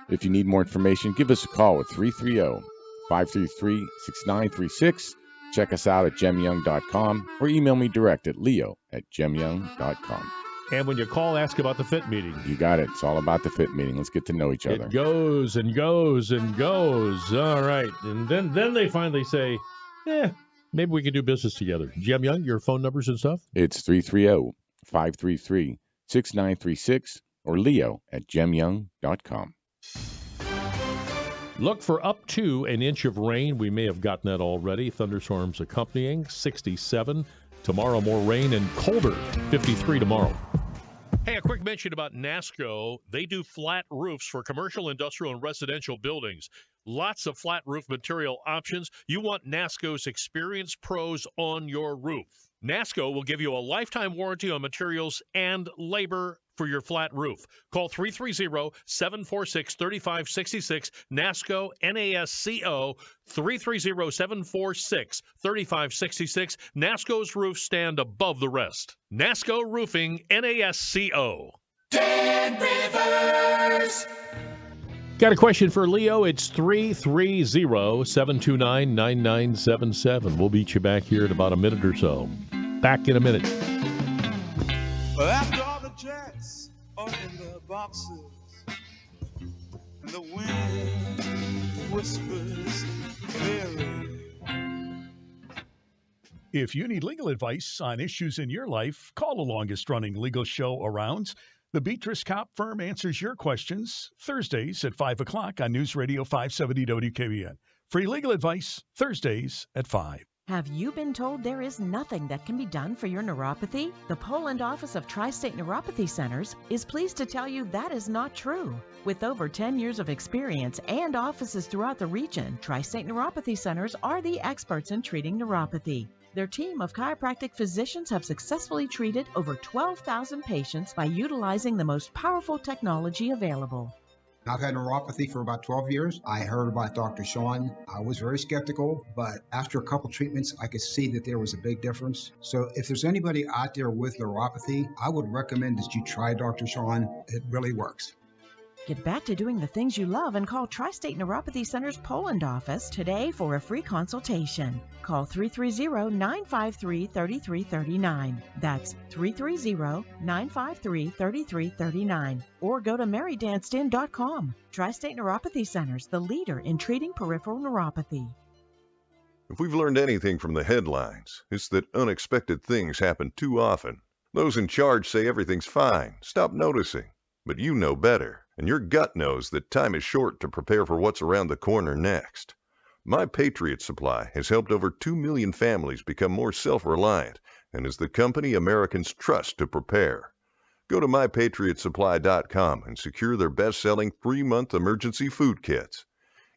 If you need more information, give us a call at 330-533-6936. Check us out at jemyoung.com or email me direct at leo@jemyoung.com. And when you call, ask about the FIT meeting. You got it. It's all about the FIT meeting. Let's get to know each other. It goes and goes and goes. All right. And then they finally say, maybe we can do business together. Jem Young, your phone numbers and stuff? It's 330-533-6936 or leo@jemyoung.com. Look for up to an inch of rain. We may have gotten that already. Thunderstorms accompanying, 67. Tomorrow, more rain and colder, 53 tomorrow. Hey, a quick mention about NASCO. They do flat roofs for commercial, industrial, and residential buildings. Lots of flat roof material options. You want NASCO's experienced pros on your roof. NASCO will give you a lifetime warranty on materials and labor for your flat roof. Call 330-746-3566. NASCO, N-A-S-C-O, 330-746-3566. NASCO's roofs stand above the rest. NASCO Roofing, N-A-S-C-O. Dan Rivers. Got a question for Leo? It's 330-729-9977. We'll beat you back here in about a minute or so. Back in a minute. After all the jets are in the boxes, and the wind whispers clearly. If you need legal advice on issues in your life, call the longest-running legal show around. The Beatrice Cop Firm answers your questions Thursdays at 5 o'clock on News Radio 570 WKBN. Free legal advice Thursdays at 5. Have you been told there is nothing that can be done for your neuropathy? The Poland office of Tri-State Neuropathy Centers is pleased to tell you that is not true. With over 10 years of experience and offices throughout the region, Tri-State Neuropathy Centers are the experts in treating neuropathy. Their team of chiropractic physicians have successfully treated over 12,000 patients by utilizing the most powerful technology available. I've had neuropathy for about 12 years. I heard about Dr. Sean. I was very skeptical, but after a couple treatments, I could see that there was a big difference. So if there's anybody out there with neuropathy, I would recommend that you try Dr. Sean. It really works. Get back to doing the things you love and call Tri-State Neuropathy Center's Poland office today for a free consultation. Call 330-953-3339. That's 330-953-3339. Or go to marydancedin.com. Tri-State Neuropathy Centers, the leader in treating peripheral neuropathy. If we've learned anything from the headlines, it's that unexpected things happen too often. Those in charge say everything's fine. Stop noticing. But you know better, and your gut knows that time is short to prepare for what's around the corner next. My Patriot Supply has helped over 2 million families become more self-reliant and is the company Americans trust to prepare. Go to mypatriotsupply.com and secure their best-selling 3-month emergency food kits.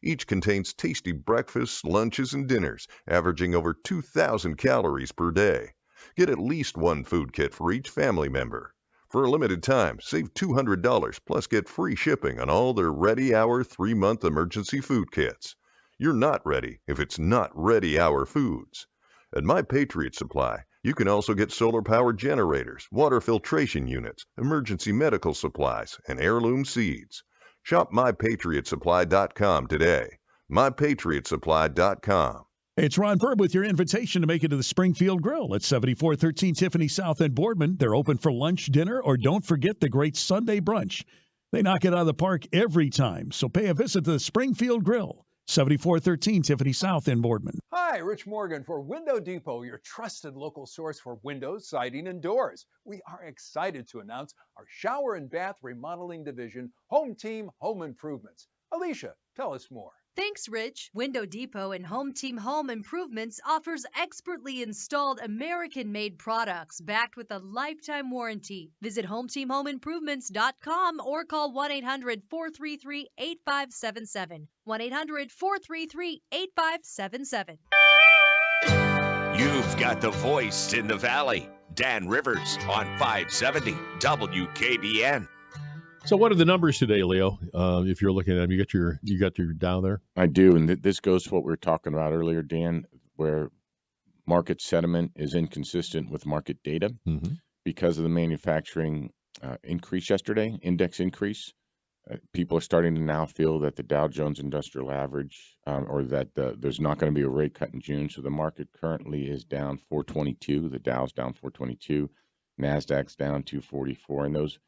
Each contains tasty breakfasts, lunches, and dinners, averaging over 2,000 calories per day. Get at least one food kit for each family member. For a limited time, save $200 plus get free shipping on all their Ready Hour 3-month emergency food kits. You're not ready if it's not Ready Hour foods. At My Patriot Supply, You can also get solar-powered generators, water filtration units, emergency medical supplies, and heirloom seeds. Shop MyPatriotSupply.com today. MyPatriotSupply.com. It's Ron Verb with your invitation to make it to the Springfield Grill at 7413 Tiffany South in Boardman. They're open for lunch, dinner, or don't forget the great Sunday brunch. They knock it out of the park every time, so pay a visit to the Springfield Grill, 7413 Tiffany South in Boardman. Hi, Rich Morgan for Window Depot, your trusted local source for windows, siding, and doors. We are excited to announce our shower and bath remodeling division, Home Team Home Improvements. Alicia, tell us more. Thanks, Rich. Window Depot and Home Team Home Improvements offers expertly installed American-made products backed with a lifetime warranty. Visit HomeTeamHomeImprovements.com or call 1-800-433-8577. 1-800-433-8577. You've got the voice in the valley. Dan Rivers on 570 WKBN. So what are the numbers today, Leo? If you're looking at them, you got your Dow there? I do, and this goes to what we were talking about earlier, Dan, where market sentiment is inconsistent with market data because of the manufacturing increase yesterday, index increase. People are starting to now feel that the Dow Jones Industrial Average, or that there's not going to be a rate cut in June. So the market currently is down 422. The Dow's down 422. NASDAQ's down 244, and those.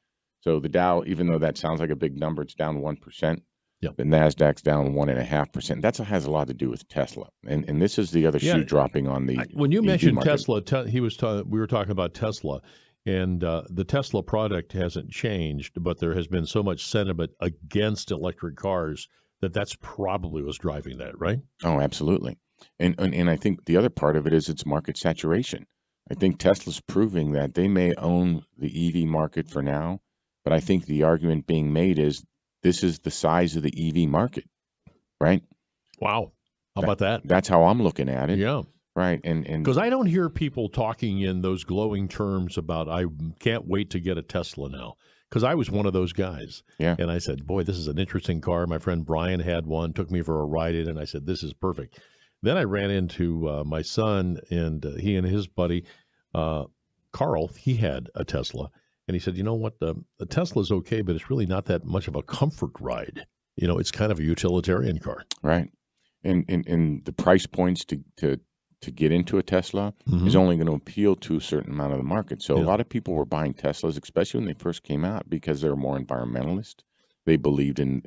So the Dow, even though that sounds like a big number, it's down 1%. Yep. The NASDAQ's down 1.5%. That has a lot to do with Tesla. And this is the other shoe dropping on the when you EV mentioned market. Tesla, we were talking about Tesla, and the Tesla product hasn't changed, but there has been so much sentiment against electric cars that's probably what's driving that, right? Oh, absolutely. And I think the other part of it is it's market saturation. I think Tesla's proving that they may own the EV market for now, but I think the argument being made is this is the size of the EV market, right? Wow. How about that? That's how I'm looking at it. Yeah. Right. And because I don't hear people talking in those glowing terms about, I can't wait to get a Tesla now. Because I was one of those guys. Yeah. And I said, boy, this is an interesting car. My friend Brian had one, took me for a ride in, and I said, this is perfect. Then I ran into my son, and he and his buddy, Carl, he had a Tesla. And he said, you know what, the Tesla's okay, but it's really not that much of a comfort ride. You know, it's kind of a utilitarian car. Right. And the price points to get into a Tesla is only going to appeal to a certain amount of the market. So a lot of people were buying Teslas, especially when they first came out, because they were more environmentalist. They believed in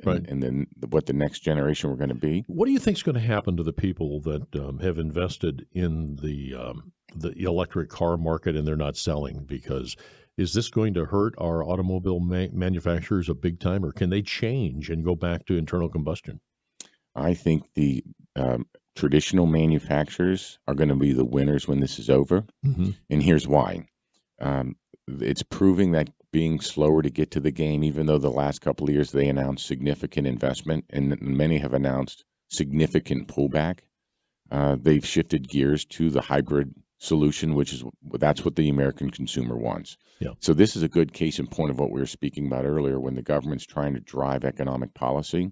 what the next generation were going to be. What do you think is going to happen to the people that have invested in the electric car market and they're not selling? Because is this going to hurt our automobile manufacturers a big time, or can they change and go back to internal combustion? I think the traditional manufacturers are going to be the winners when this is over. And here's why. It's proving that being slower to get to the game, even though the last couple of years they announced significant investment and many have announced significant pullback. They've shifted gears to the hybrid solution, that's what the American consumer wants. Yeah. So this is a good case in point of what we were speaking about earlier, when the government's trying to drive economic policy,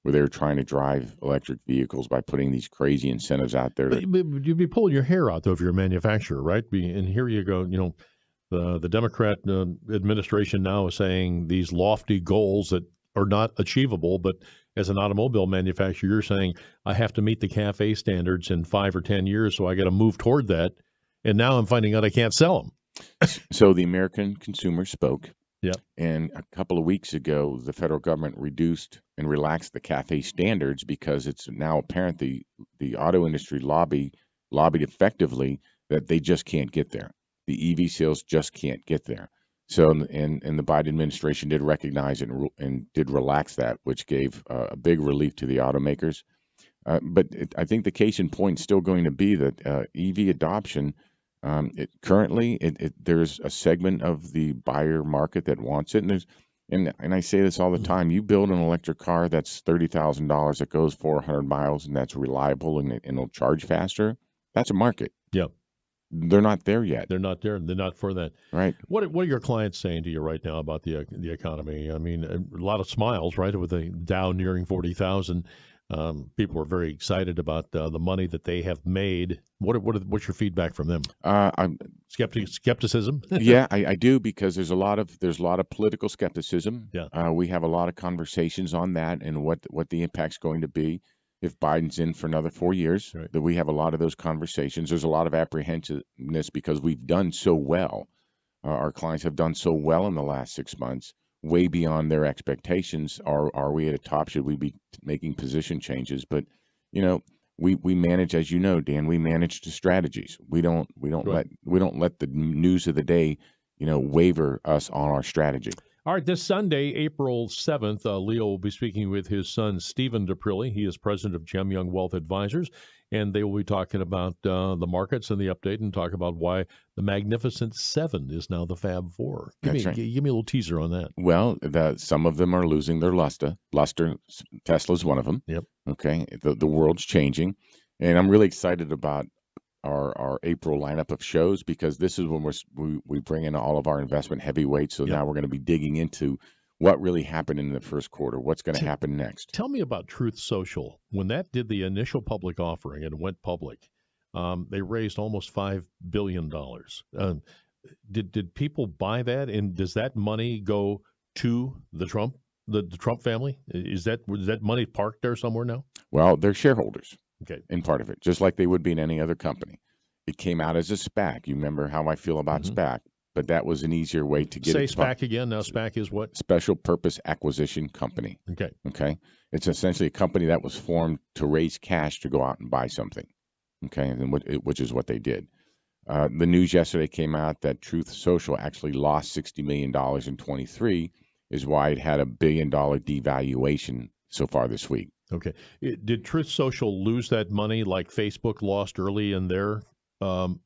where they're trying to drive electric vehicles by putting these crazy incentives out there. You'd be pulling your hair out, though, if you're a manufacturer, right? And here you go, you know, the Democrat administration now is saying these lofty goals that are not achievable, but as an automobile manufacturer, you're saying, I have to meet the CAFE standards in 5 or 10 years, so I got to move toward that. And now I'm finding out I can't sell them. So the American consumer spoke. Yeah. And a couple of weeks ago, the federal government reduced and relaxed the CAFE standards because it's now apparent the auto industry lobbied effectively that they just can't get there. The EV sales just can't get there. So, and the Biden administration did recognize and did relax that, which gave a big relief to the automakers. But I think the case in point is still going to be that EV adoption, currently there's a segment of the buyer market that wants it. And I say this all the time, you build an electric car that's $30,000 that goes 400 miles and that's reliable and it'll charge faster. That's a market. Yeah. They're not there yet. They're not there. They're not for that. Right. What are your clients saying to you right now about the economy? I mean, a lot of smiles, right, with the Dow nearing 40,000. People are very excited about the money that they have made. What's your feedback from them? I'm skepticism. Yeah, I do, because there's a lot of political skepticism. Yeah. We have a lot of conversations on that and what the impact's going to be if Biden's in for another 4 years. Right. That we have a lot of those conversations. There's a lot of apprehensiveness because we've done so well. Our clients have done so well in the last 6 months, way beyond their expectations. Are we at a top? Should we be making position changes? But we manage, as you know, Dan. We manage the strategies. We don't Right. let the news of the day waver us on our strategy. All right, this Sunday, April 7th, Leo will be speaking with his son, Stephen Daprilli. He is president of Gem Young Wealth Advisors, and they will be talking about the markets and the update and talk about why the Magnificent Seven is now the Fab Four. Give That's right. me a little teaser on that. Well, some of them are losing their luster. Tesla's one of them. Yep. Okay. The world's changing, and I'm really excited about our April lineup of shows, because this is when we bring in all of our investment heavyweights. So now we're going to be digging into what really happened in the first quarter, what's going to happen next. Tell me about Truth Social. When that did the initial public offering and went public, they raised almost $5 billion. Did people buy that, and does that money go to the Trump family? Is that money parked there somewhere now? Well, they're shareholders. Okay. In part of it, just like they would be in any other company. It came out as a SPAC. You remember how I feel about SPAC, but that was an easier way to get Say it. SPAC again. Now SPAC is what? Special Purpose Acquisition Company. Okay. It's essentially a company that was formed to raise cash to go out and buy something. Okay, and which is what they did. The news yesterday came out that Truth Social actually lost $60 million in 23, is why it had $1 billion devaluation so far this week. Okay. Did Truth Social lose that money like Facebook lost early in their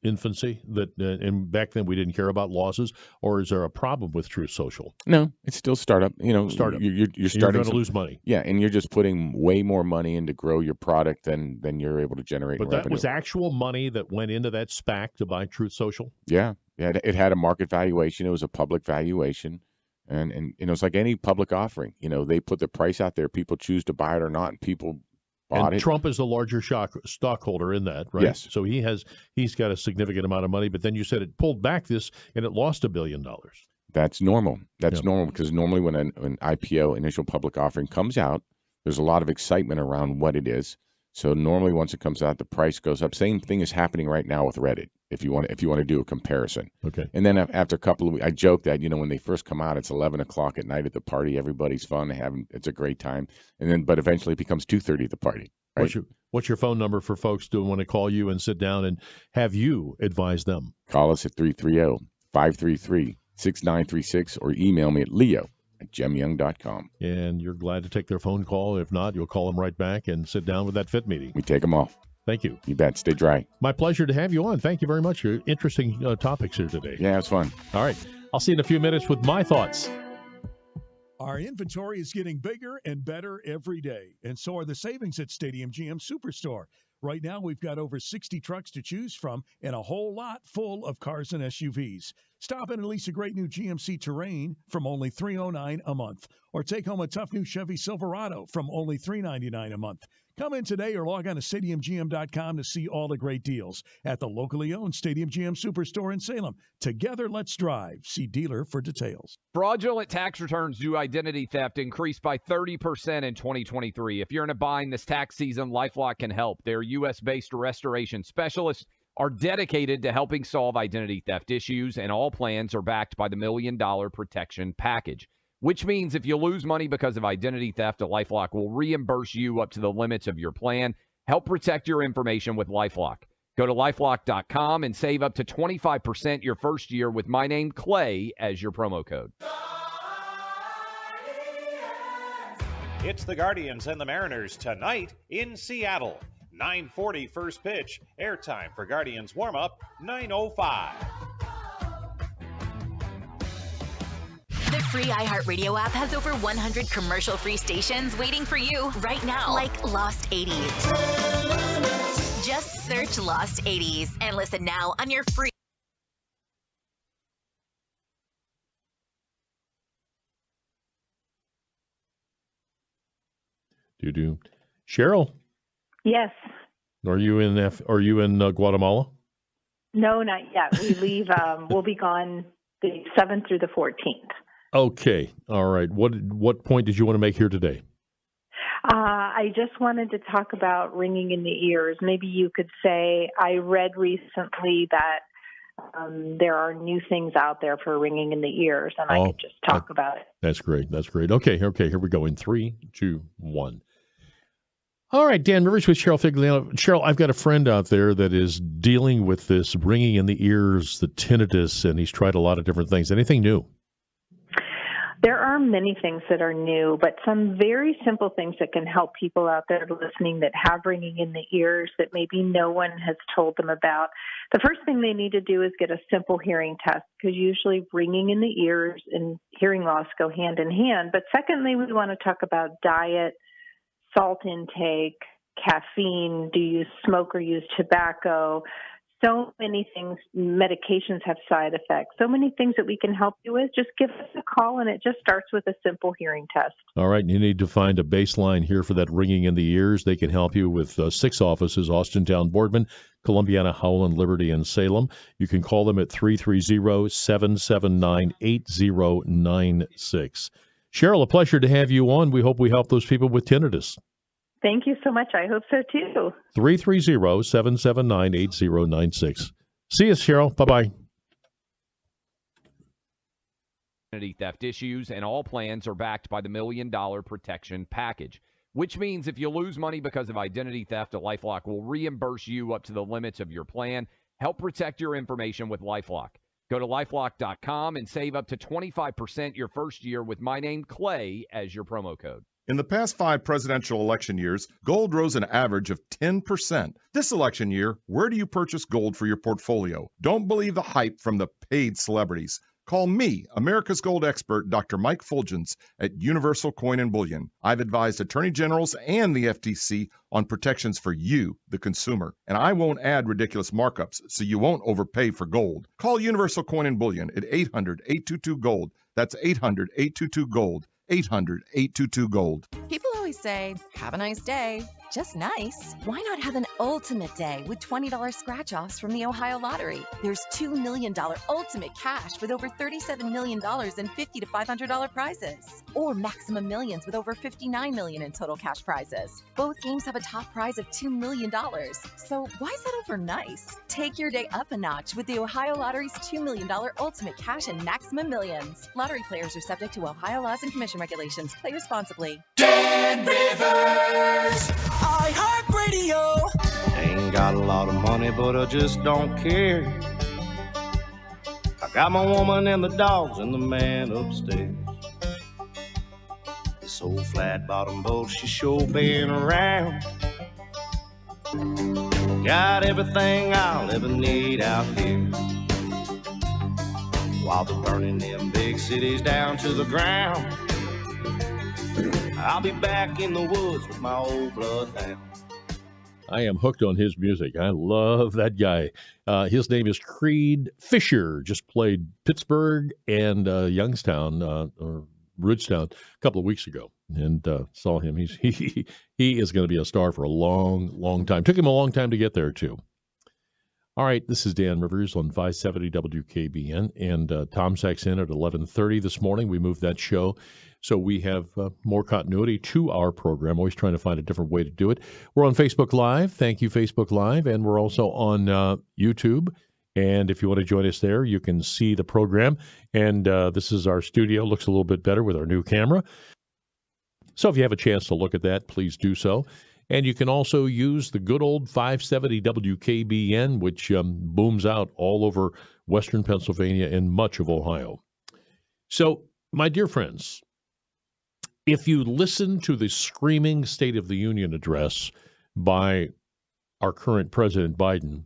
infancy? And back then we didn't care about losses, or is there a problem with Truth Social? No, it's still startup. Startup. You're You're going to lose money. Yeah, and you're just putting way more money in to grow your product than you're able to generate. But in that revenue. was actual money that went into that SPAC to buy Truth Social? Yeah. It had a market valuation. It was a public valuation. And it's like any public offering. They put the price out there. People choose to buy it or not, and people bought it. Trump is the larger stockholder in that, right? Yes. So he's got a significant amount of money. But then you said it pulled back this, and it lost $1 billion. That's normal. That's normal, because normally when an IPO, initial public offering, comes out, there's a lot of excitement around what it is. So normally once it comes out, the price goes up. Same thing is happening right now with Reddit. If you want to do a comparison. Okay. And then after a couple of weeks, I joke that when they first come out, it's 11 o'clock at night at the party. Everybody's fun. It's a great time. But eventually it becomes 2:30 at the party. Right? What's your phone number for folks who want to call you and sit down and have you advise them? Call us at 330-533-6936 or email me at leo@gemyoung.com. And you're glad to take their phone call. If not, you'll call them right back and sit down with that fit meeting. We take them all. Thank you. You bet. Stay dry. My pleasure to have you on. Thank you very much. Interesting topics here today. Yeah, it's fun. All right. I'll see you in a few minutes with my thoughts. Our inventory is getting bigger and better every day, and so are the savings at Stadium GM Superstore. Right now, we've got over 60 trucks to choose from and a whole lot full of cars and SUVs. Stop in and lease a great new GMC Terrain from only $309 a month, or take home a tough new Chevy Silverado from only $399 a month. Come in today or log on to stadiumgm.com to see all the great deals at the locally owned Stadium GM Superstore in Salem. Together, let's drive. See dealer for details. Fraudulent tax returns due to identity theft increased by 30% in 2023. If you're in a bind this tax season, LifeLock can help. Their U.S.-based restoration specialists are dedicated to helping solve identity theft issues, and all plans are backed by the $1 Million Protection Package, which means if you lose money because of identity theft, LifeLock will reimburse you up to the limits of your plan. Help protect your information with LifeLock. Go to LifeLock.com and save up to 25% your first year with my name, Clay, as your promo code. It's the Guardians and the Mariners tonight in Seattle. 9:40 first pitch. Airtime for Guardians warm-up, 9:05. The free iHeartRadio app has over 100 commercial-free stations waiting for you right now, like Lost 80s. Just search Lost 80s and listen now on your free. Cheryl, Yes. are you in Guatemala? No, not yet. We leave. We'll be gone the 7th through the 14th. Okay. All right. What point did you want to make here today? I just wanted to talk about ringing in the ears. Maybe you could say, I read recently that there are new things out there for ringing in the ears, and I could just talk about it. That's great. That's great. Okay, here we go in 3, 2, 1. All right, Dan Rivers with Cheryl Figliano. Cheryl, I've got a friend out there that is dealing with this ringing in the ears, the tinnitus, and he's tried a lot of different things. Anything new? There are many things that are new, but some very simple things that can help people out there listening that have ringing in the ears that maybe no one has told them about. The first thing they need to do is get a simple hearing test, because usually ringing in the ears and hearing loss go hand in hand. But secondly, we want to talk about diet, salt intake, caffeine. Do you smoke or use tobacco? So many things. Medications have side effects. So many things that we can help you with. Just give us a call, and it just starts with a simple hearing test. All right. You need to find a baseline here for that ringing in the ears. They can help you with 6 offices: Austintown, Boardman, Columbiana, Howland, Liberty, and Salem. You can call them at 330-779-8096. Cheryl, a pleasure to have you on. We hope we help those people with tinnitus. Thank you so much. I hope so, too. 330-779-8096. See you, Cheryl. Bye-bye. Identity theft issues, and all plans are backed by the $1 Million Protection Package, which means if you lose money because of identity theft, LifeLock will reimburse you up to the limits of your plan. Help protect your information with LifeLock. Go to LifeLock.com and save up to 25% your first year with my name, Clay, as your promo code. In the past 5 presidential election years, gold rose an average of 10%. This election year, where do you purchase gold for your portfolio? Don't believe the hype from the paid celebrities. Call me, America's gold expert, Dr. Mike Fulgens at Universal Coin and Bullion. I've advised attorney generals and the FTC on protections for you, the consumer, and I won't add ridiculous markups so you won't overpay for gold. Call Universal Coin and Bullion at 800-822-GOLD. That's 800-822-GOLD. 800-822-GOLD. People always say, have a nice day. Just nice. Why not have an ultimate day with $20 scratch-offs from the Ohio Lottery? There's $2 million ultimate cash with over $37 million in $50 to $500 prizes. Or Maximum Millions with over $59 million in total cash prizes. Both games have a top prize of $2 million. So why settle for nice? Take your day up a notch with the Ohio Lottery's $2 million ultimate cash and Maximum Millions. Lottery players are subject to Ohio laws and commission regulations. Play responsibly. Dan Rivers, iHeartRadio. Ain't got a lot of money, but I just don't care. I got my woman and the dogs and the man upstairs. This old flat-bottom boat, she sure been around. Got everything I'll ever need out here. While they're burning them big cities down to the ground, I'll be back in the woods with my old bloodhound. I am hooked on his music. I love that guy. His name is Creed Fisher. Just played Pittsburgh and Youngstown or Ridgetown a couple of weeks ago, and saw him. He is going to be a star for a long, long time. Took him a long time to get there too. All right, this is Dan Rivers on 570 WKBN, and Tom Sachs in at 11:30 this morning. We moved that show, so we have more continuity to our program. Always trying to find a different way to do it. We're on Facebook Live. Thank you, Facebook Live, and we're also on YouTube. And if you want to join us there, you can see the program. And this is our studio. Looks a little bit better with our new camera. So if you have a chance to look at that, please do so. And you can also use the good old 570 WKBN, which booms out all over western Pennsylvania and much of Ohio. So, my dear friends, if you listen to the screaming State of the Union address by our current President Biden,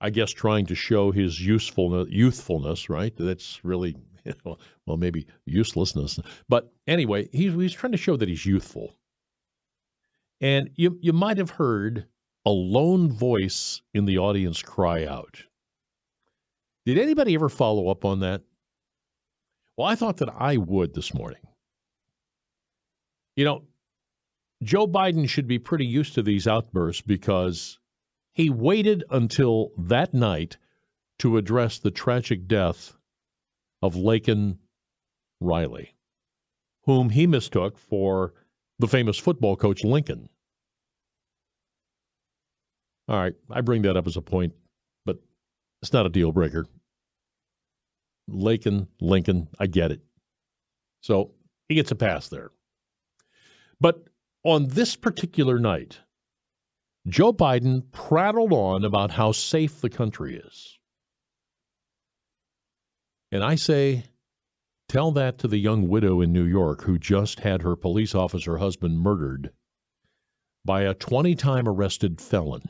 I guess trying to show his youthfulness, right? That's really, well, maybe uselessness. But anyway, he's trying to show that he's youthful. And you might have heard a lone voice in the audience cry out. Did anybody ever follow up on that? Well, I thought that I would this morning. You know, Joe Biden should be pretty used to these outbursts because he waited until that night to address the tragic death of Laken Riley, whom he mistook for the famous football coach Lincoln. All right, I bring that up as a point, but it's not a deal breaker. Laken, Lincoln, I get it. So he gets a pass there. But on this particular night, Joe Biden prattled on about how safe the country is. And I say, tell that to the young widow in New York who just had her police officer husband murdered by a 20-time arrested felon,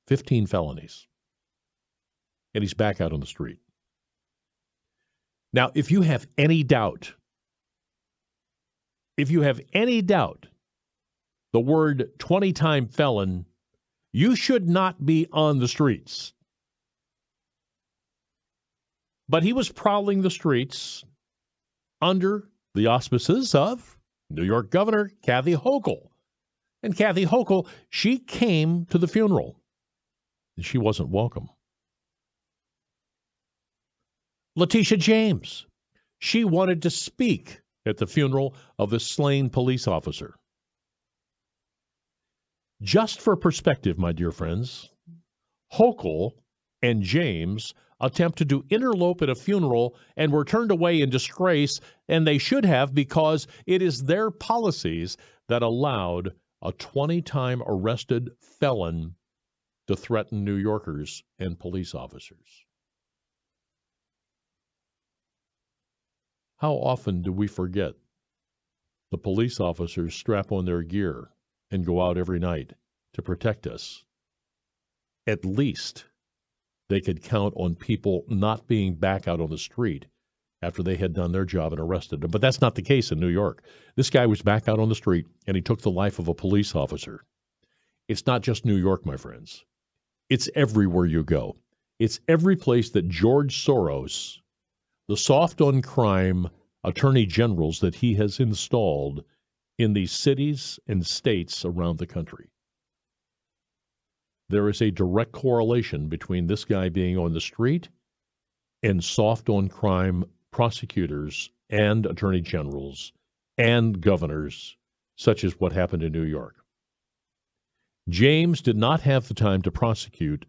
15 felonies. And he's back out on the street. Now, if you have any doubt, the word 20-time felon, you should not be on the streets. But he was prowling the streets under the auspices of New York Governor Kathy Hochul. And Kathy Hochul, she came to the funeral, and she wasn't welcome. Letitia James, she wanted to speak at the funeral of the slain police officer. Just for perspective, my dear friends, Hochul and James attempted to interlope at a funeral and were turned away in disgrace, and they should have, because it is their policies that allowed a 20-time arrested felon to threaten New Yorkers and police officers. How often do we forget the police officers strap on their gear and go out every night to protect us? At least they could count on people not being back out on the street after they had done their job and arrested them. But that's not the case in New York. This guy was back out on the street, and he took the life of a police officer. It's not just New York, my friends. It's everywhere you go. It's every place that George Soros, the soft-on-crime attorney generals that he has installed in these cities and states around the country. There is a direct correlation between this guy being on the street and soft-on-crime prosecutors and attorney generals and governors, such as what happened in New York. James did not have the time to prosecute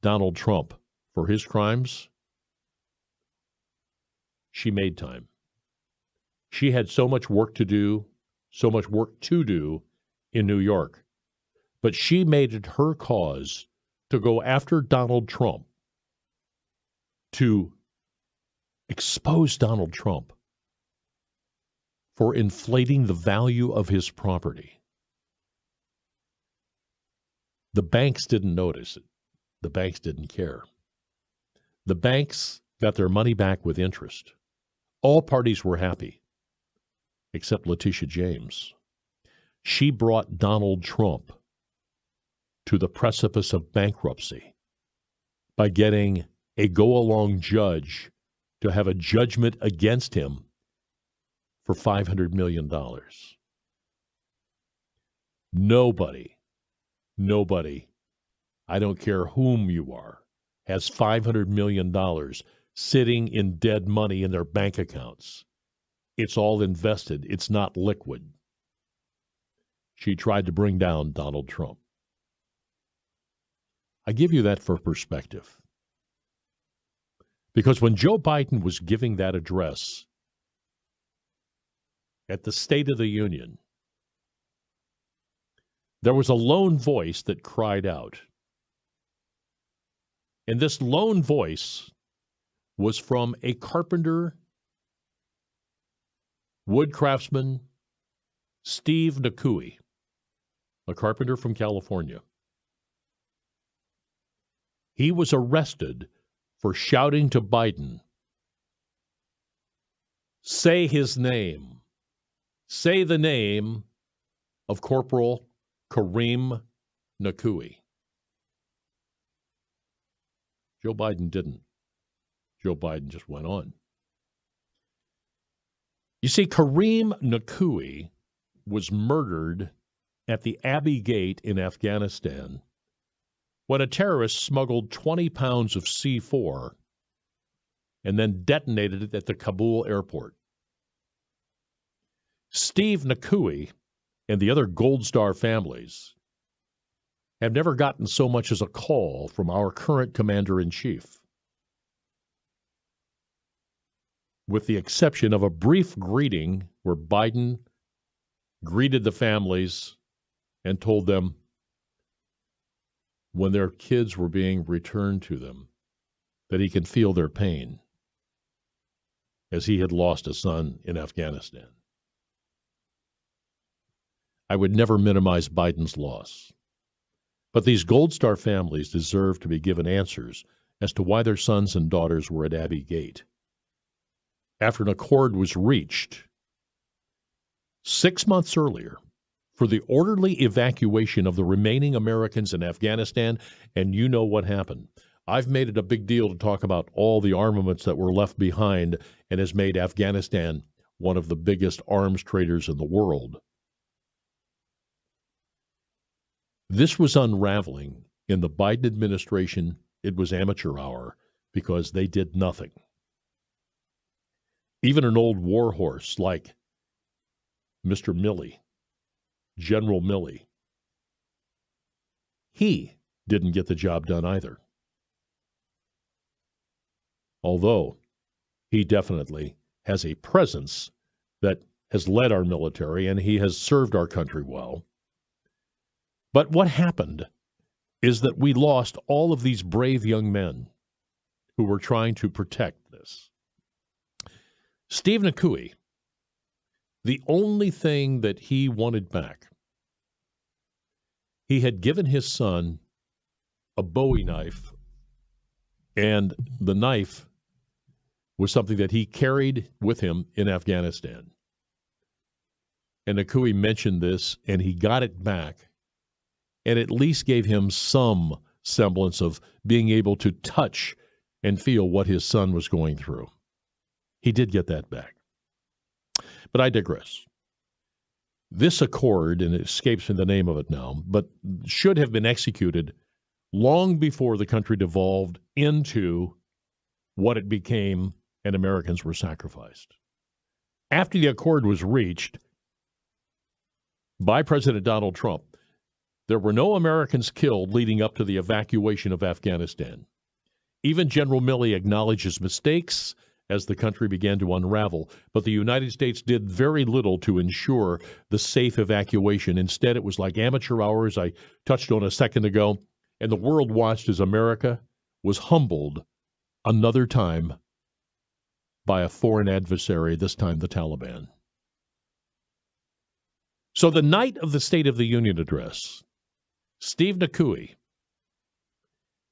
Donald Trump for his crimes. She made time. She had so much work to do in New York. But she made it her cause to go after Donald Trump, to expose Donald Trump for inflating the value of his property. The banks didn't notice it. The banks didn't care. The banks got their money back with interest. All parties were happy, except Letitia James. She brought Donald Trump to the precipice of bankruptcy by getting a go-along judge to have a judgment against him for $500 million. Nobody, I don't care whom you are, has $500 million sitting in dead money in their bank accounts. It's all invested. It's not liquid. She tried to bring down Donald Trump. I give you that for perspective. Because when Joe Biden was giving that address at the State of the Union, there was a lone voice that cried out. And this lone voice was from a carpenter, wood craftsman, Steve Nakui, a carpenter from California. He was arrested for shouting to Biden, say his name. Say the name of Corporal Kareem Nakui. Joe Biden didn't. Joe Biden just went on. You see, Kareem Nakui was murdered at the Abbey Gate in Afghanistan when a terrorist smuggled 20 pounds of C4 and then detonated it at the Kabul airport. Steve Nakui and the other Gold Star families have never gotten so much as a call from our current commander-in-chief, with the exception of a brief greeting where Biden greeted the families and told them when their kids were being returned to them that he can feel their pain, as he had lost a son in Afghanistan. I would never minimize Biden's loss, but these Gold Star families deserve to be given answers as to why their sons and daughters were at Abbey Gate. After an accord was reached 6 months earlier for the orderly evacuation of the remaining Americans in Afghanistan, and you know what happened. I've made it a big deal to talk about all the armaments that were left behind and has made Afghanistan one of the biggest arms traders in the world. This was unraveling. In the Biden administration, it was amateur hour because they did nothing. Even an old warhorse like Mr. Milley, General Milley, he didn't get the job done either. Although he definitely has a presence that has led our military and he has served our country well. But what happened is that we lost all of these brave young men who were trying to protect this. Steve Nakui, the only thing that he wanted back, he had given his son a Bowie knife, and the knife was something that he carried with him in Afghanistan. And Nakui mentioned this, and he got it back, and at least gave him some semblance of being able to touch and feel what his son was going through. He did get that back. But I digress. This accord, and it escapes me the name of it now, but should have been executed long before the country devolved into what it became and Americans were sacrificed. After the accord was reached by President Donald Trump, there were no Americans killed leading up to the evacuation of Afghanistan. Even General Milley acknowledged his mistakes as the country began to unravel, but the United States did very little to ensure the safe evacuation. Instead, it was like amateur hours I touched on a second ago, and the world watched as America was humbled another time by a foreign adversary, this time the Taliban. So the night of the State of the Union address, Steve Nakui,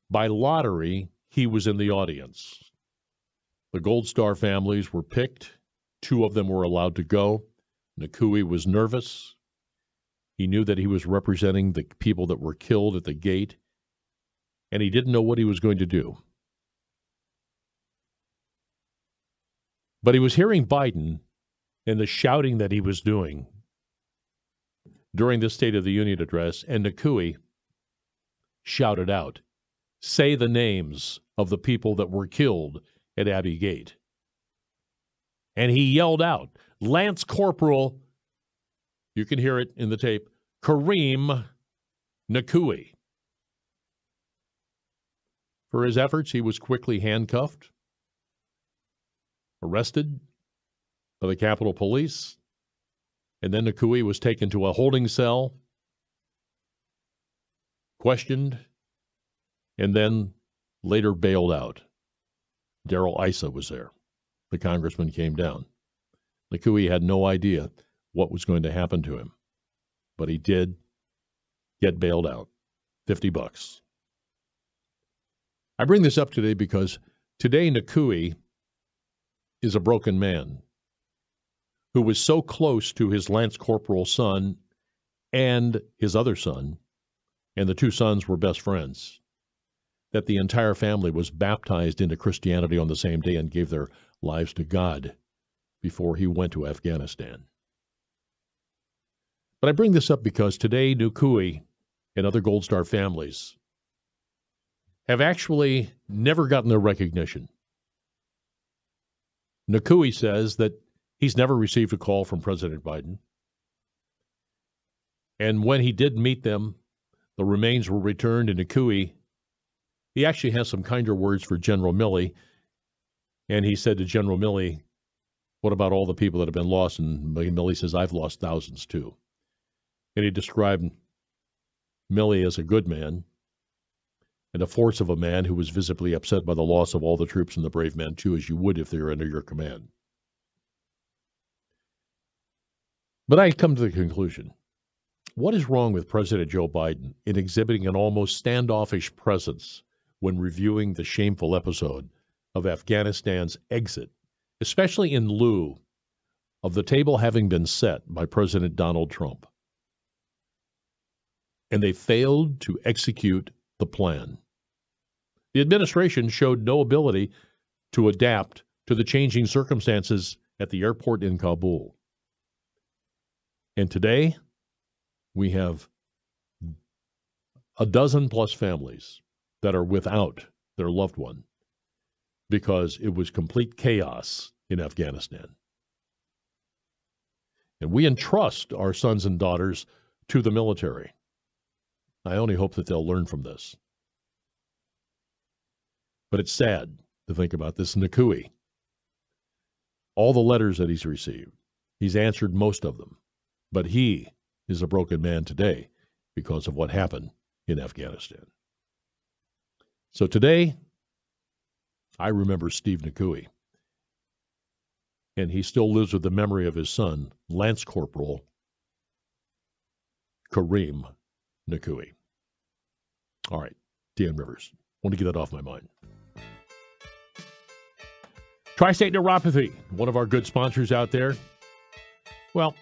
by lottery, he was in the audience. The Gold Star families were picked. 2 of them were allowed to go. Nakui was nervous. He knew that he was representing the people that were killed at the gate, and he didn't know what he was going to do. But he was hearing Biden and the shouting that he was doing during the State of the Union address, and Nakui shouted out, "Say the names of the people that were killed at Abbey Gate." And he yelled out, Lance Corporal, you can hear it in the tape, Kareem Nakui. For his efforts, he was quickly handcuffed, arrested by the Capitol Police, and then Nakui was taken to a holding cell, questioned, and then later bailed out. Darrell Issa was there. The congressman came down. Nakui had no idea what was going to happen to him, but he did get bailed out. $50. I bring this up today because today Nakui is a broken man who was so close to his Lance Corporal son and his other son, and the 2 sons were best friends, that the entire family was baptized into Christianity on the same day and gave their lives to God before he went to Afghanistan. But I bring this up because today Nukui and other Gold Star families have actually never gotten their recognition. Nukui says that he's never received a call from President Biden. And when he did meet them, the remains were returned to Nukui. He actually has some kinder words for General Milley. And he said to General Milley, what about all the people that have been lost? And Milley says, I've lost thousands too. And he described Milley as a good man and a force of a man who was visibly upset by the loss of all the troops and the brave men too, as you would if they were under your command. But I come to the conclusion, what is wrong with President Joe Biden in exhibiting an almost standoffish presence when reviewing the shameful episode of Afghanistan's exit, especially in lieu of the table having been set by President Donald Trump? And they failed to execute the plan. The administration showed no ability to adapt to the changing circumstances at the airport in Kabul. And today, we have a dozen plus families that are without their loved one because it was complete chaos in Afghanistan. And we entrust our sons and daughters to the military. I only hope that they'll learn from this. But it's sad to think about this Nukui. All the letters that he's received, he's answered most of them. But he is a broken man today because of what happened in Afghanistan. So today, I remember Steve Nukui. And he still lives with the memory of his son, Lance Corporal Kareem Nukui. All right, Dan Rivers. Want to get that off my mind. Tri-State Neuropathy, one of our good sponsors out there. Well,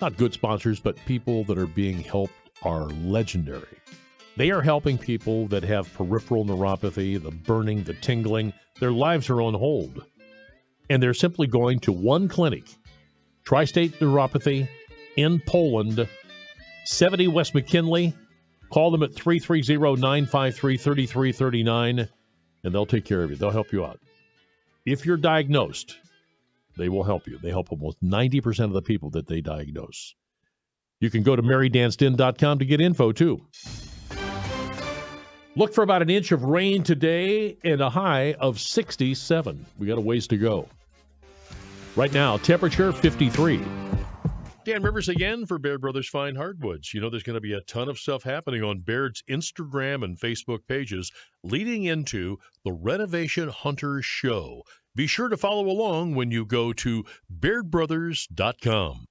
not good sponsors, but people that are being helped are legendary. They are helping people that have peripheral neuropathy, the burning, the tingling. Their lives are on hold. And they're simply going to one clinic, Tri-State Neuropathy in Poland, 70 West McKinley. Call them at 330-953-3339, and they'll take care of you. They'll help you out. If you're diagnosed, they will help you. They help almost 90% of the people that they diagnose. You can go to marydansden.com to get info, too. Look for about an inch of rain today and a high of 67. We got a ways to go. Right now, temperature 53. Dan Rivers again for Baird Brothers Fine Hardwoods. You know there's going to be a ton of stuff happening on Baird's Instagram and Facebook pages leading into the Renovation Hunters Show. Be sure to follow along when you go to BairdBrothers.com.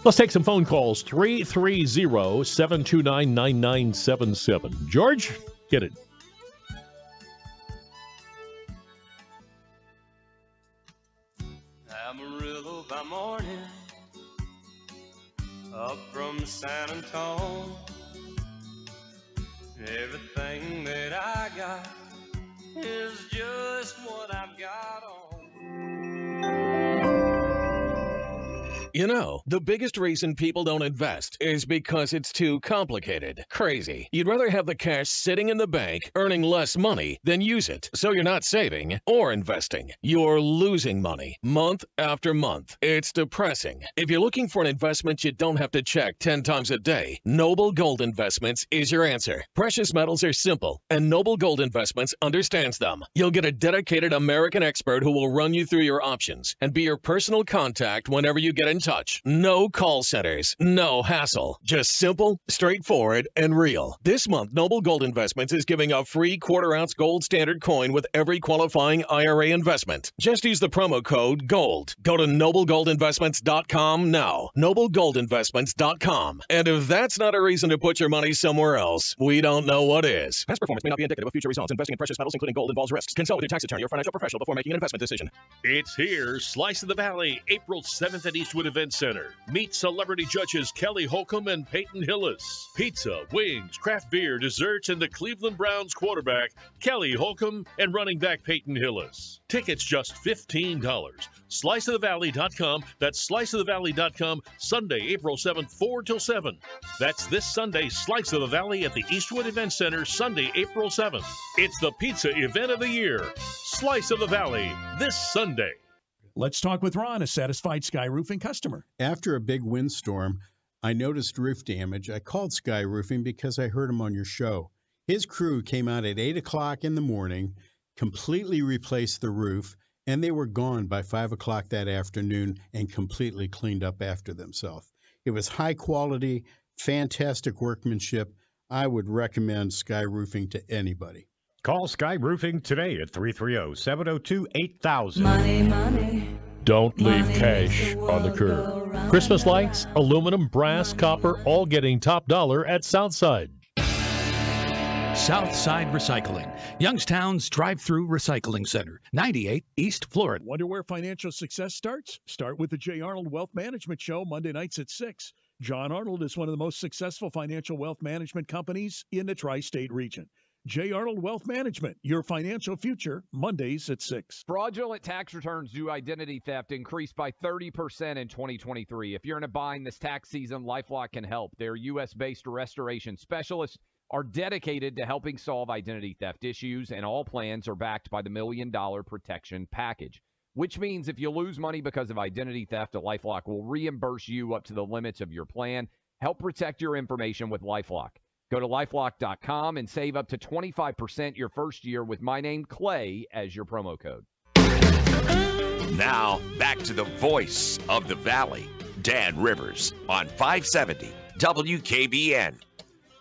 Let's take some phone calls. 330-729-9977. George, get it. Amarillo by morning, up from San Antonio. Everything that I got is just what I've got on. You know, the biggest reason people don't invest is because it's too complicated. Crazy. You'd rather have the cash sitting in the bank, earning less money, than use it. So you're not saving or investing. You're losing money month after month. It's depressing. If you're looking for an investment you don't have to check 10 times a day, Noble Gold Investments is your answer. Precious metals are simple, and Noble Gold Investments understands them. You'll get a dedicated American expert who will run you through your options and be your personal contact whenever you get in touch. No call centers, no hassle. Just simple, straightforward, and real. This month, Noble Gold Investments is giving a free quarter-ounce gold standard coin with every qualifying IRA investment. Just use the promo code GOLD. Go to NobleGoldInvestments.com now. NobleGoldInvestments.com. And if that's not a reason to put your money somewhere else, we don't know what is. Past performance may not be indicative of future results. Investing in precious metals, including gold, involves risks. Consult with your tax attorney or financial professional before making an investment decision. It's here, Slice of the Valley, April 7th at Eastwood Event Center. Meet celebrity judges Kelly Holcomb and Peyton Hillis. Pizza, wings, craft beer, desserts, and the Cleveland Browns quarterback, Kelly Holcomb, and running back Peyton Hillis. Tickets just $15. SliceOfTheValley.com. That's SliceOfTheValley.com. Sunday, April 7th, 4 till 7. That's this Sunday, Slice of the Valley at the Eastwood Event Center, Sunday, April 7th. It's the pizza event of the year. Slice of the Valley, this Sunday. Let's talk with Ron, a satisfied Sky Roofing customer. After a big windstorm, I noticed roof damage. I called Sky Roofing because I heard him on your show. His crew came out at 8 o'clock in the morning, completely replaced the roof, and they were gone by 5 o'clock that afternoon and completely cleaned up after themselves. It was high quality, fantastic workmanship. I would recommend Sky Roofing to anybody. Call Sky Roofing today at 330-702-8000. Money. Don't leave cash on the curb. Christmas lights, aluminum, brass, copper, all getting top dollar at Southside. Southside Recycling, Youngstown's drive-through recycling center, 98 East Florida. Wonder where financial success starts? Start with the Jay Arnold Wealth Management Show, Monday nights at 6. John Arnold is one of the most successful financial wealth management companies in the tri-state region. Jay Arnold Wealth Management, your financial future, Mondays at 6. Fraudulent tax returns due to identity theft increased by 30% in 2023. If you're in a bind this tax season, LifeLock can help. Their U.S.-based restoration specialists are dedicated to helping solve identity theft issues, and all plans are backed by the $1 Million Protection Package, which means if you lose money because of identity theft, LifeLock will reimburse you up to the limits of your plan. Help protect your information with LifeLock. Go to LifeLock.com and save up to 25% your first year with my name, Clay, as your promo code. Now, back to the voice of the Valley, Dan Rivers, on 570 WKBN.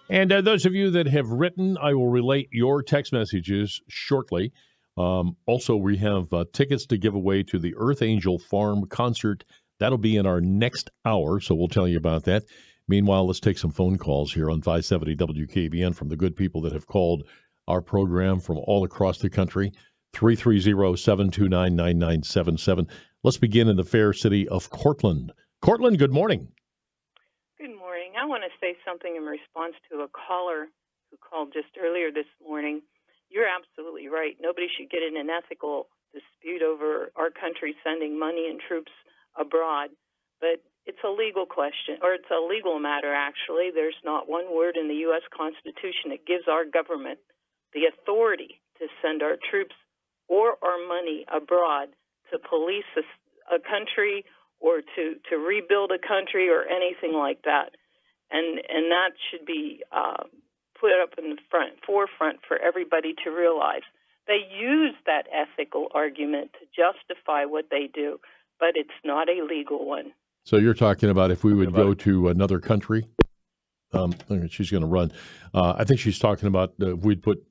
And those of you that have written, I will relate your text messages shortly. Also, we have tickets to give away to the Earth Angel Farm concert. That'll be in our next hour, so we'll tell you about that. Meanwhile, let's take some phone calls here on 570 WKBN from the good people that have called our program from all across the country. 330-729-9977. Let's begin in the fair city of Cortland. Cortland, good morning. Good morning. I want to say something in response to a caller who called just earlier this morning. You're absolutely right. Nobody should get in an ethical dispute over our country sending money and troops abroad. But it's a legal question, or it's a legal matter, actually. There's not one word in the U.S. Constitution that gives our government the authority to send our troops or our money abroad to police a country or to rebuild a country or anything like that. And that should be put up in the forefront for everybody to realize. They use that ethical argument to justify what they do, but it's not a legal one. So you're talking about if we would go to another country? She's going to run. I think she's talking about if we'd put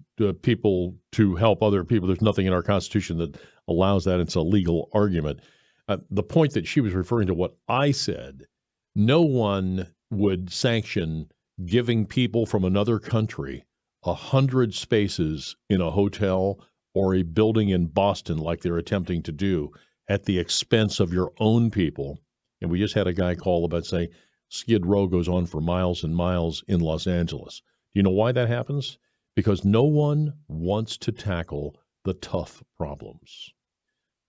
people to help other people. There's nothing in our Constitution that allows that. It's a legal argument. The point that she was referring to what I said, no one would sanction giving people from another country 100 spaces in a hotel or a building in Boston like they're attempting to do at the expense of your own people. And we just had a guy call about saying Skid Row goes on for miles and miles in Los Angeles. Do you know why that happens? Because no one wants to tackle the tough problems.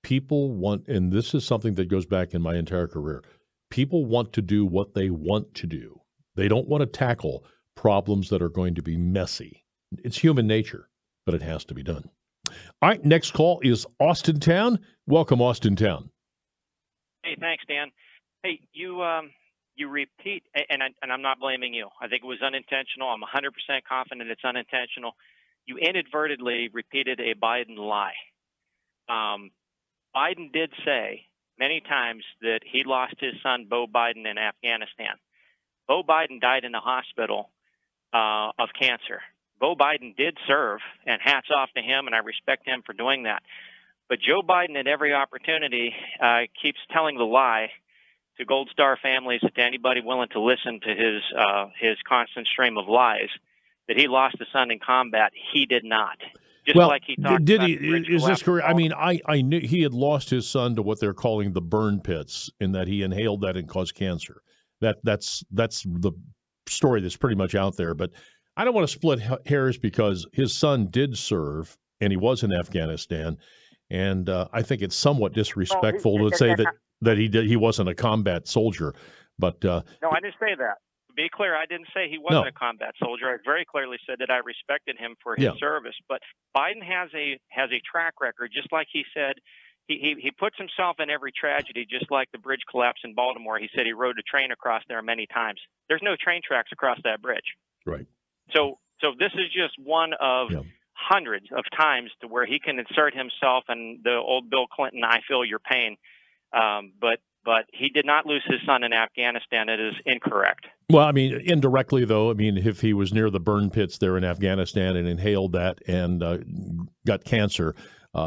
People want, and this is something that goes back in my entire career, people want to do what they want to do. They don't want to tackle problems that are going to be messy. It's human nature, but it has to be done. All right, next call is Austintown. Welcome, Austintown. Hey, thanks, Dan. Hey, you repeat, and I'm not blaming you. I think it was unintentional. I'm 100% confident it's unintentional. You inadvertently repeated a Biden lie. Biden did say many times that he lost his son, Beau Biden, in Afghanistan. Beau Biden died in the hospital of cancer. Beau Biden did serve, and hats off to him, and I respect him for doing that. But Joe Biden, at every opportunity, keeps telling the lie to Gold Star families, to anybody willing to listen to his constant stream of lies, that he lost a son in combat. He did not. just like he talked did about he? the bridge Is this collapse. correct? I mean, I knew he had lost his son to what they're calling the burn pits, in that he inhaled that and caused cancer. That's the story that's pretty much out there. But I don't want to split hairs, because his son did serve and he was in Afghanistan, and I think it's somewhat disrespectful to say that he wasn't a combat soldier. But No, I didn't say that. To be clear, I didn't say he wasn't a combat soldier. I very clearly said that I respected him for his service. But Biden has a track record, just like he said. He puts himself in every tragedy, just like the bridge collapse in Baltimore. He said he rode a train across there many times. There's no train tracks across that bridge. Right. So this is just one of hundreds of times to where he can insert himself, and the old Bill Clinton, I feel your pain. But he did not lose his son in Afghanistan. It is incorrect. Well, I mean, indirectly, though, I mean, if he was near the burn pits there in Afghanistan and inhaled that and got cancer,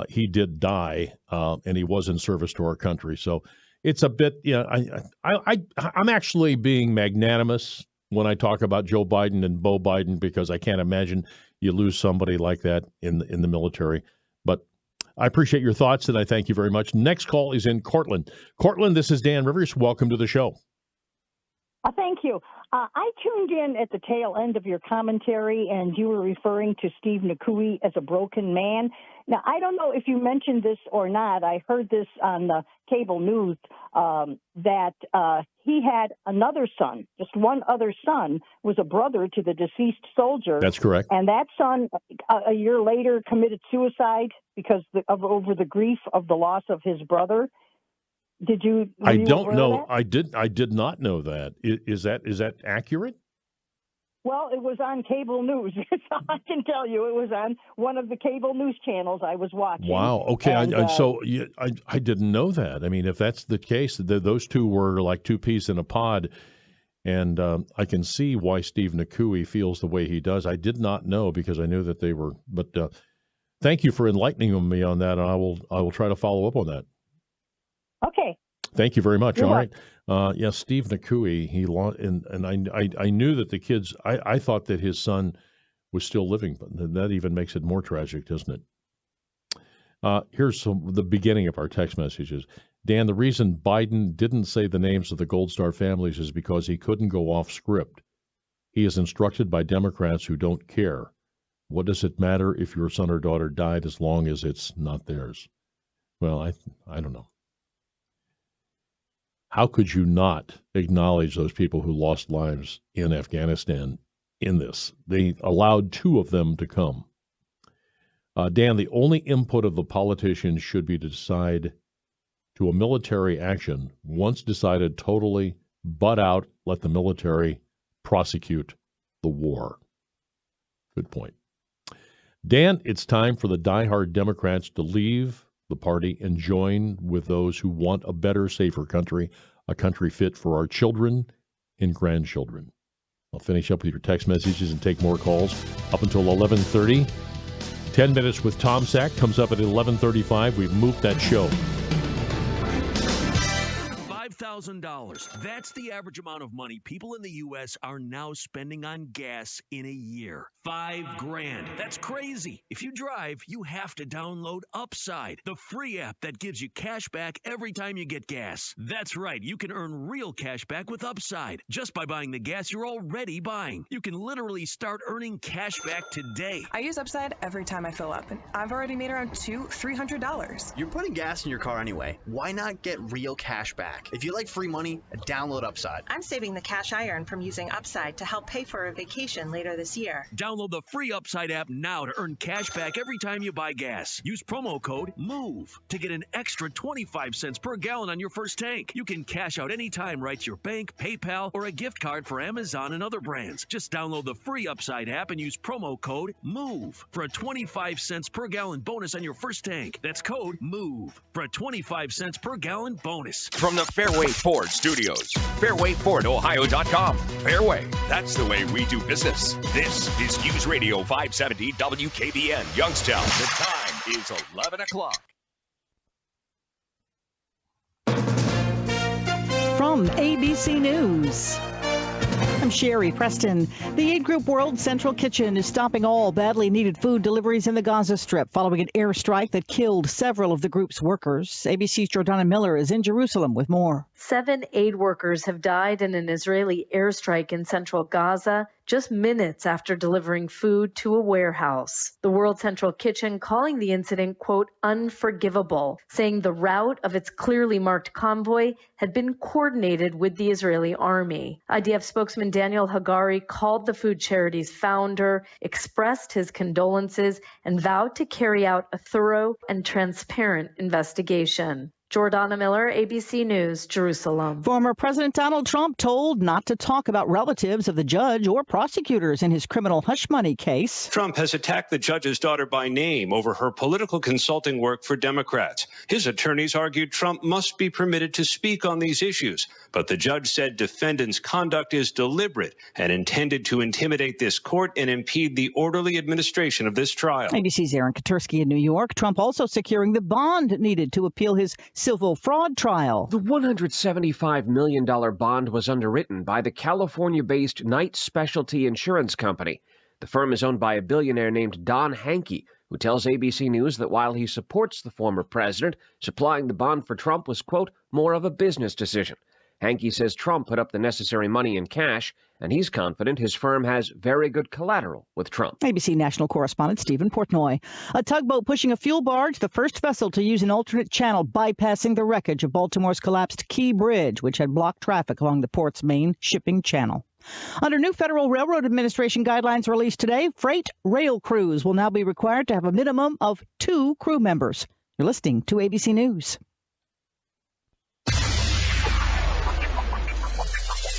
he did die, and he was in service to our country. So it's a bit, I'm actually being magnanimous when I talk about Joe Biden and Beau Biden, because I can't imagine you lose somebody like that in the military. But I appreciate your thoughts, and I thank you very much. Next call is in Cortland. Cortland, this is Dan Rivers. Welcome to the show. Thank you. I tuned in at the tail end of your commentary, and you were referring to Steve Nakui as a broken man. Now, I don't know if you mentioned this or not. I heard this on the cable news that he had another son, just one other son, was a brother to the deceased soldier. That's correct. And that son, a year later, committed suicide because over the grief of the loss of his brother. Did you? I don't know. I did not know that. Is that accurate? Well, it was on cable news. I can tell you, it was on one of the cable news channels I was watching. Wow. Okay. And, I didn't know that. I mean, if that's the case, those two were like two peas in a pod, and I can see why Steve Nakui feels the way he does. I did not know, because I knew that they were. But thank you for enlightening me on that, and I will try to follow up on that. Okay. Thank you very much. You're All right. Yes, Steve Nakui, he lost, and I knew that the kids, I thought that his son was still living, but that even makes it more tragic, doesn't it? Here's the beginning of our text messages. Dan, the reason Biden didn't say the names of the Gold Star families is because he couldn't go off script. He is instructed by Democrats who don't care. What does it matter if your son or daughter died as long as it's not theirs? Well, I don't know. How could you not acknowledge those people who lost lives in Afghanistan in this? They allowed two of them to come. Dan, the only input of the politicians should be to decide to a military action. Once decided, totally butt out, let the military prosecute the war. Good point. Dan, it's time for the diehard Democrats to leave the party and join with those who want a better, safer country, a country fit for our children and grandchildren. I'll finish up with your text messages and take more calls up until 11:30. 10 minutes with Tom Sack comes up at 11:35. We've moved that show. $5,000. That's the average amount of money people in the U.S. are now spending on gas in a year. $5,000. That's crazy. If you drive, you have to download Upside, the free app that gives you cash back every time you get gas. That's right. You can earn real cash back with Upside just by buying the gas you're already buying. You can literally start earning cash back today. I use Upside every time I fill up, and I've already made around $300. You're putting gas in your car anyway. Why not get real cash back? If you like free money, download Upside. I'm saving the cash I earn from using Upside to help pay for a vacation later this year. Download the free Upside app now to earn cash back every time you buy gas. Use promo code MOVE to get an extra 25 cents per gallon on your first tank. You can cash out anytime right to your bank, PayPal, or a gift card for Amazon and other brands. Just download the free Upside app and use promo code MOVE for a 25 cents per gallon bonus on your first tank. That's code MOVE for a 25 cents per gallon bonus. From the Fairway Ford Studios, FairwayFordOhio.com. Fairway, that's the way we do business. This is News Radio 570 WKBN, Youngstown. The time is 11 o'clock. From ABC News. I'm Sherry Preston. The Aid Group World Central Kitchen is stopping all badly needed food deliveries in the Gaza Strip following an airstrike that killed several of the group's workers. ABC's Jordana Miller is in Jerusalem with more. 7 aid workers have died in an Israeli airstrike in central Gaza just minutes after delivering food to a warehouse. The World Central Kitchen calling the incident, quote, unforgivable, saying the route of its clearly marked convoy had been coordinated with the Israeli army. IDF spokesman Daniel Hagari called the food charity's founder, expressed his condolences, and vowed to carry out a thorough and transparent investigation. Jordana Miller, ABC News, Jerusalem. Former President Donald Trump told not to talk about relatives of the judge or prosecutors in his criminal hush money case. Trump has attacked the judge's daughter by name over her political consulting work for Democrats. His attorneys argued Trump must be permitted to speak on these issues, but the judge said defendants' conduct is deliberate and intended to intimidate this court and impede the orderly administration of this trial. ABC's Aaron Katursky in New York. Trump also securing the bond needed to appeal his civil fraud trial. The $175 million bond was underwritten by the California-based Knight Specialty Insurance Company. The firm is owned by a billionaire named Don Hankey, who tells ABC News that while he supports the former president, supplying the bond for Trump was, quote, more of a business decision. Hankey says Trump put up the necessary money in cash, and he's confident his firm has very good collateral with Trump. ABC national correspondent Stephen Portnoy. A tugboat pushing a fuel barge, the first vessel to use an alternate channel, bypassing the wreckage of Baltimore's collapsed Key Bridge, which had blocked traffic along the port's main shipping channel. Under new Federal Railroad Administration guidelines released today, freight rail crews will now be required to have a minimum of 2 crew members. You're listening to ABC News.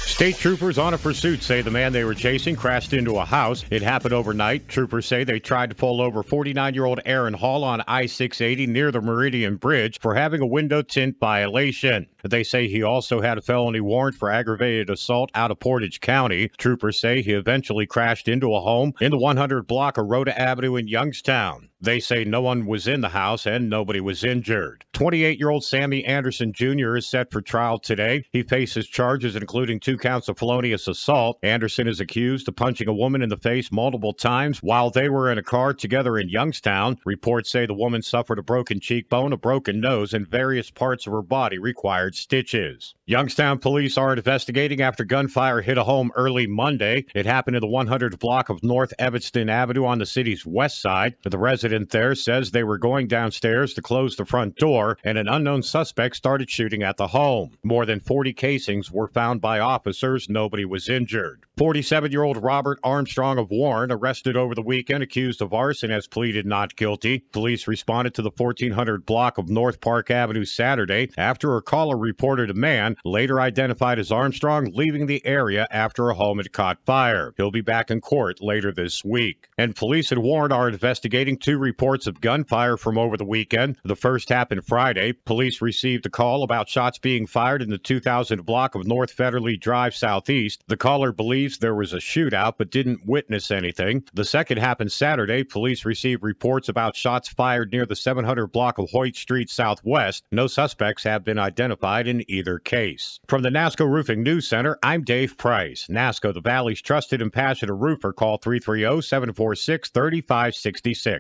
State troopers on a pursuit say the man they were chasing crashed into a house. It happened overnight. Troopers say they tried to pull over 49-year-old Aaron Hall on I-680 near the Meridian Bridge for having a window tint violation. They say he also had a felony warrant for aggravated assault out of Portage County. Troopers say he eventually crashed into a home in the 100 block of Rhoda Avenue in Youngstown. They say no one was in the house and nobody was injured. 28-year-old Sammy Anderson Jr. is set for trial today. He faces charges including 2 counts of felonious assault. Anderson is accused of punching a woman in the face multiple times while they were in a car together in Youngstown. Reports say the woman suffered a broken cheekbone, a broken nose, and various parts of her body required stitches. Youngstown police are investigating after gunfire hit a home early Monday. It happened in the 100 block of North Evanston Avenue on the city's west side. The resident there says they were going downstairs to close the front door, and an unknown suspect started shooting at the home. More than 40 casings were found by officers. Nobody was injured. 47-year-old Robert Armstrong of Warren, arrested over the weekend, accused of arson, has pleaded not guilty. Police responded to the 1400 block of North Park Avenue Saturday after a caller reported a man, later identified as Armstrong, leaving the area after a home had caught fire. He'll be back in court later this week. And police at Warren are investigating 2 reports of gunfire from over the weekend. The first happened Friday. Police received a call about shots being fired in the 2000 block of North Federally Drive Southeast. The caller believes there was a shootout but didn't witness anything. The second happened Saturday. Police received reports about shots fired near the 700 block of Hoyt Street Southwest. No suspects have been identified in either case. From the NASCO Roofing News Center, I'm Dave Price. NASCO, the Valley's trusted and passionate roofer. Call 330-746-3566.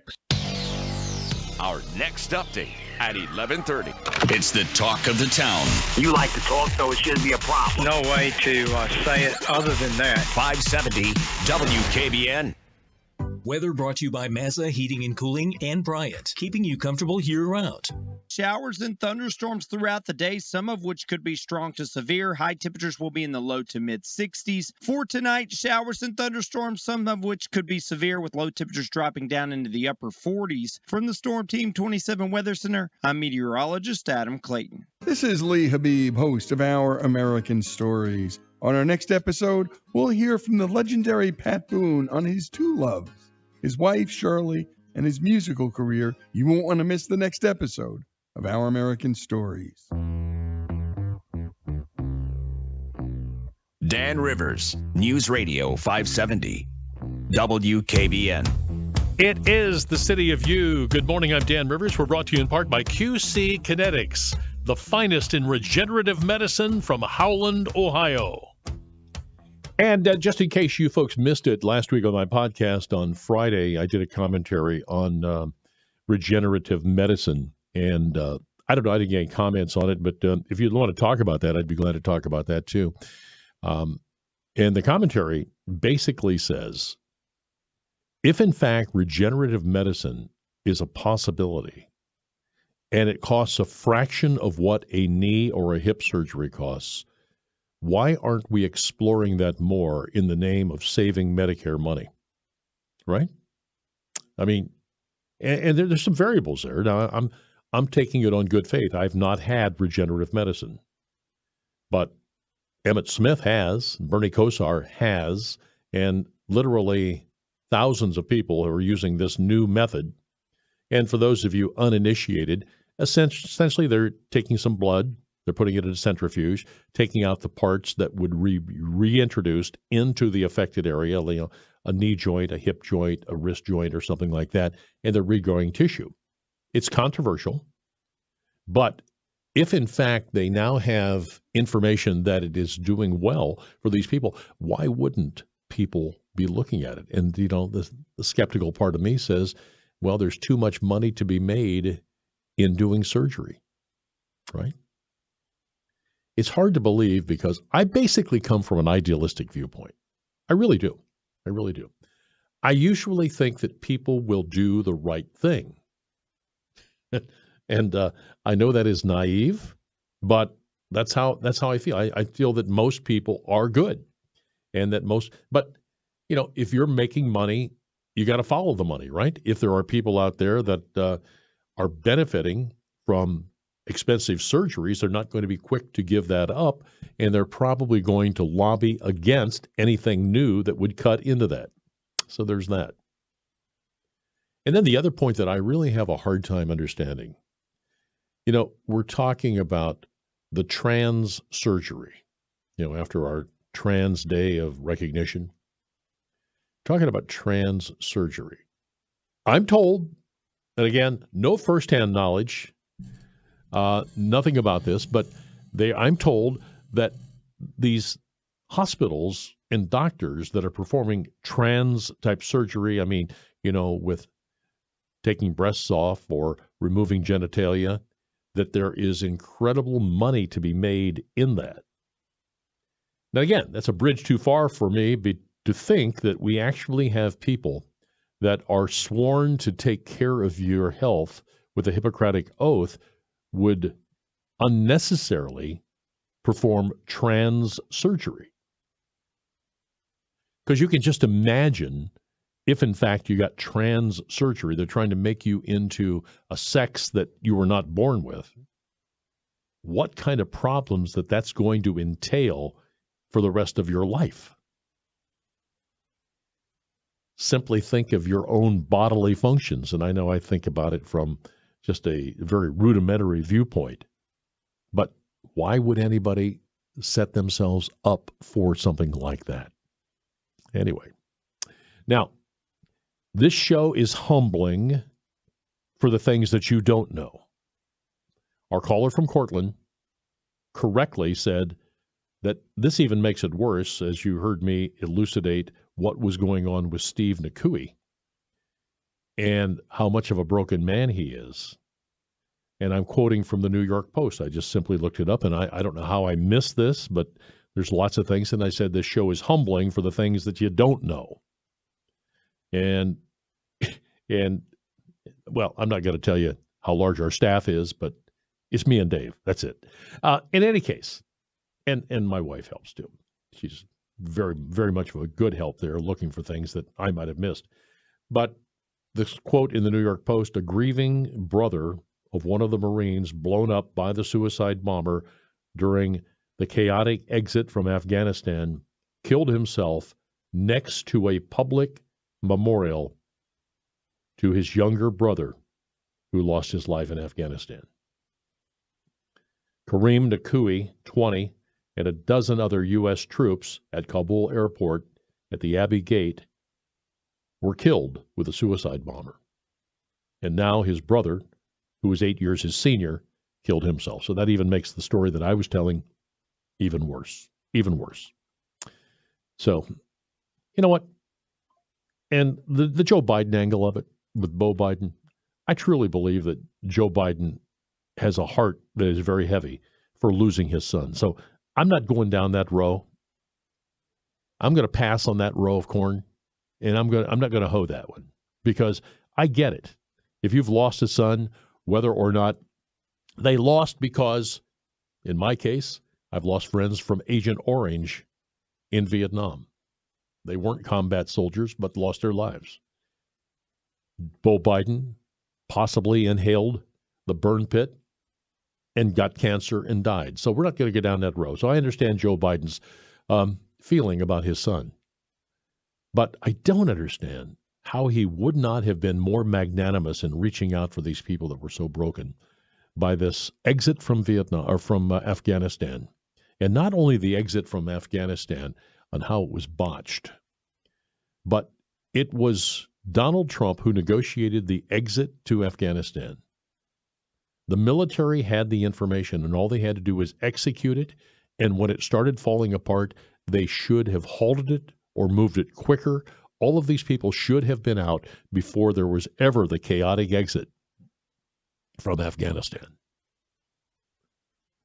Our next update at 11:30. It's the talk of the town. You like to talk, so it shouldn't be a problem. No way to say it other than that. 570 WKBN. Weather brought to you by Mazda Heating and Cooling and Bryant, keeping you comfortable year-round. Showers and thunderstorms throughout the day, some of which could be strong to severe. High temperatures will be in the low to mid-60s. For tonight, showers and thunderstorms, some of which could be severe, with low temperatures dropping down into the upper 40s. From the Storm Team 27 Weather Center, I'm meteorologist Adam Clayton. This is Lee Habib, host of Our American Stories. On our next episode, we'll hear from the legendary Pat Boone on his 2 loves, his wife Shirley, and his musical career. You won't want to miss the next episode of Our American Stories. Dan Rivers, News Radio 570, WKBN. It is the city of you. Good morning, I'm Dan Rivers. We're brought to you in part by QC Kinetics, the finest in regenerative medicine from Howland, Ohio. And just in case you folks missed it, last week on my podcast on Friday, I did a commentary on regenerative medicine. And I don't know, I didn't get any comments on it, but if you'd want to talk about that, I'd be glad to talk about that too. And the commentary basically says, if in fact regenerative medicine is a possibility and it costs a fraction of what a knee or a hip surgery costs, why aren't we exploring that more in the name of saving Medicare money? Right? I mean, and there's some variables there. Now, I'm taking it on good faith. I've not had regenerative medicine, but Emmett Smith has, Bernie Kosar has, and literally thousands of people are using this new method. And for those of you uninitiated, essentially they're taking some blood, they're putting it in a centrifuge, taking out the parts that would be reintroduced into the affected area, you know, a knee joint, a hip joint, a wrist joint, or something like that, and they're regrowing tissue. It's controversial, but if in fact they now have information that it is doing well for these people, why wouldn't people be looking at it? And, you know, the skeptical part of me says, well, there's too much money to be made in doing surgery, right? It's hard to believe because I basically come from an idealistic viewpoint. I really do. I really do. I usually think that people will do the right thing. And I know that is naive, but that's how I feel. I feel that most people are good, and that but you know, if you're making money, you got to follow the money, right? If there are people out there that are benefiting from expensive surgeries, they're not going to be quick to give that up, and they're probably going to lobby against anything new that would cut into that. So there's that. And then the other point that I really have a hard time understanding, you know, we're talking about the trans surgery, you know, after our Trans Day of Recognition, talking about trans surgery. I'm told, and again, no firsthand knowledge, nothing about this, but I'm told that these hospitals and doctors that are performing trans type surgery, I mean, you know, with taking breasts off or removing genitalia, that there is incredible money to be made in that. Now, again, that's a bridge too far for me to think that we actually have people that are sworn to take care of your health with a Hippocratic oath would unnecessarily perform trans surgery. Because you can just imagine if, in fact, you got trans surgery, they're trying to make you into a sex that you were not born with, what kind of problems that's going to entail for the rest of your life. Simply think of your own bodily functions. And I know I think about it from just a very rudimentary viewpoint. But why would anybody set themselves up for something like that? Anyway, now, this show is humbling for the things that you don't know. Our caller from Cortland correctly said that this even makes it worse, as you heard me elucidate what was going on with Steve Nakui and how much of a broken man he is. And I'm quoting from the New York Post. I just simply looked it up, and I don't know how I missed this, but there's lots of things. And I said this show is humbling for the things that you don't know. And well, I'm not going to tell you how large our staff is, but it's me and Dave. That's it. In any case, and my wife helps too. She's very, very much of a good help there, looking for things that I might have missed. But this quote in the New York Post, a grieving brother of one of the Marines blown up by the suicide bomber during the chaotic exit from Afghanistan killed himself next to a public memorial to his younger brother who lost his life in Afghanistan. Kareem Nakui, 20, and a dozen other U.S. troops at Kabul airport at the Abbey Gate were killed with a suicide bomber. And now his brother, who was 8 years his senior, killed himself. So that even makes the story that I was telling even worse. Even worse. So, you know what? And the Joe Biden angle of it with Beau Biden, I truly believe that Joe Biden has a heart that is very heavy for losing his son. So I'm not going down that row. I'm going to pass on that row of corn, and I'm not going to hoe that one because I get it. If you've lost a son, whether or not they lost because, in my case, I've lost friends from Agent Orange in Vietnam. They weren't combat soldiers, but lost their lives. Beau Biden possibly inhaled the burn pit and got cancer and died. So we're not going to get down that road. So I understand Joe Biden's feeling about his son. But I don't understand how he would not have been more magnanimous in reaching out for these people that were so broken by this exit from Vietnam or from Afghanistan. And not only the exit from Afghanistan on how it was botched, but it was Donald Trump who negotiated the exit to Afghanistan. The military had the information, and all they had to do was execute it. And when it started falling apart, they should have halted it or moved it quicker. All of these people should have been out before there was ever the chaotic exit from Afghanistan.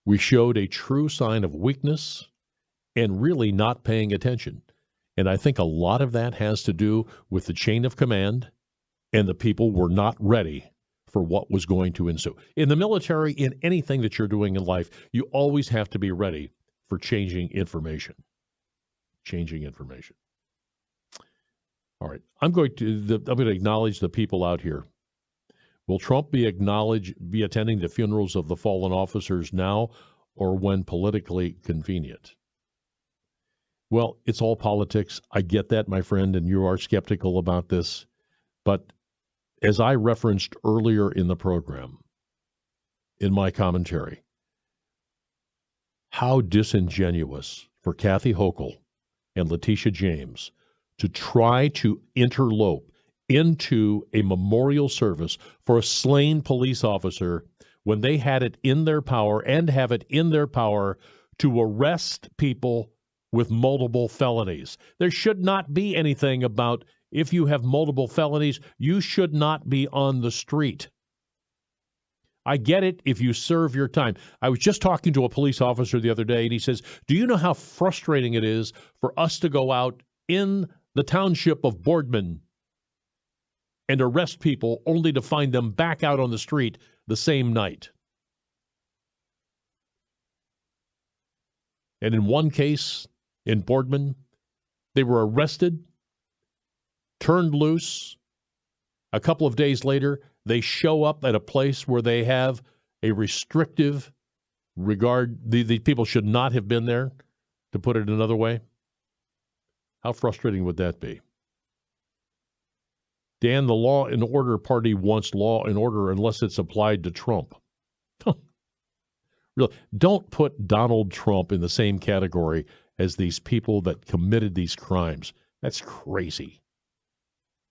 We showed a true sign of weakness and really not paying attention. And I think a lot of that has to do with the chain of command, and the people were not ready for what was going to ensue. In the military, in anything that you're doing in life, you always have to be ready for changing information. Changing information. All right, I'm going to acknowledge the people out here. Will Trump be attending the funerals of the fallen officers now or when politically convenient? Well, it's all politics. I get that, my friend, and you are skeptical about this. But as I referenced earlier in the program, in my commentary, how disingenuous for Kathy Hochul and Letitia James to try to interlope into a memorial service for a slain police officer when they had it in their power and have it in their power to arrest people with multiple felonies. There should not be anything about if you have multiple felonies, you should not be on the street. I get it if you serve your time. I was just talking to a police officer the other day, and he says, do you know how frustrating it is for us to go out in the township of Boardman and arrest people only to find them back out on the street the same night? And in one case, in Boardman, they were arrested, turned loose. A couple of days later, they show up at a place where they have a restrictive regard. The people should not have been there, to put it another way. How frustrating would that be? Dan, the Law and Order Party wants law and order unless it's applied to Trump. Really, don't put Donald Trump in the same category as these people that committed these crimes. That's crazy.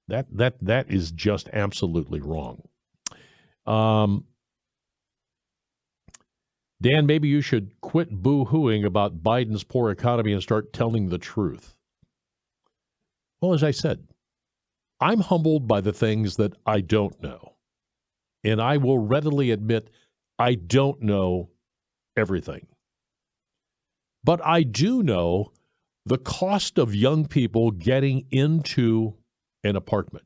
That is just absolutely wrong. Dan, maybe you should quit boo-hooing about Biden's poor economy and start telling the truth. Well, as I said, I'm humbled by the things that I don't know. And I will readily admit I don't know everything. But I do know the cost of young people getting into an apartment.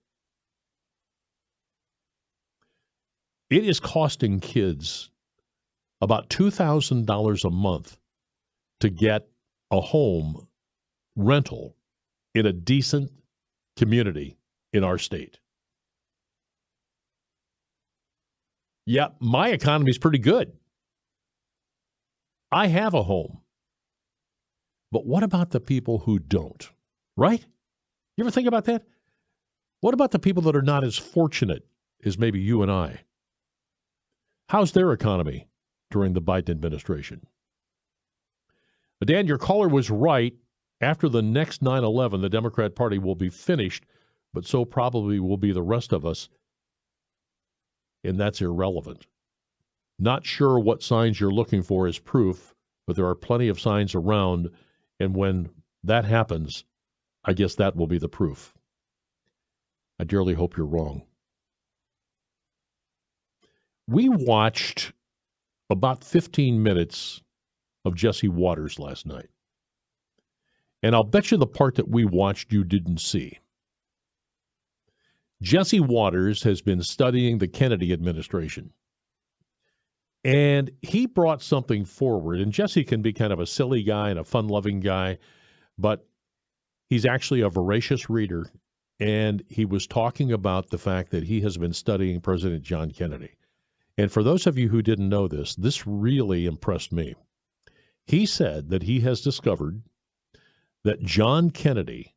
It is costing kids about $2,000 a month to get a home rental in a decent community in our state. Yeah, my economy is pretty good. I have a home. But what about the people who don't, right? You ever think about that? What about the people that are not as fortunate as maybe you and I? How's their economy during the Biden administration? Dan, your caller was right. After the next 9/11, the Democrat Party will be finished, but so probably will be the rest of us, and that's irrelevant. Not sure what signs you're looking for as proof, but there are plenty of signs around, and when that happens, I guess that will be the proof. I dearly hope you're wrong. We watched about 15 minutes of Jesse Waters last night. And I'll bet you the part that we watched you didn't see. Jesse Waters has been studying the Kennedy administration. And he brought something forward. And Jesse can be kind of a silly guy and a fun-loving guy, but he's actually a voracious reader. And he was talking about the fact that he has been studying President John Kennedy. And for those of you who didn't know this really impressed me. He said that he has discovered that John Kennedy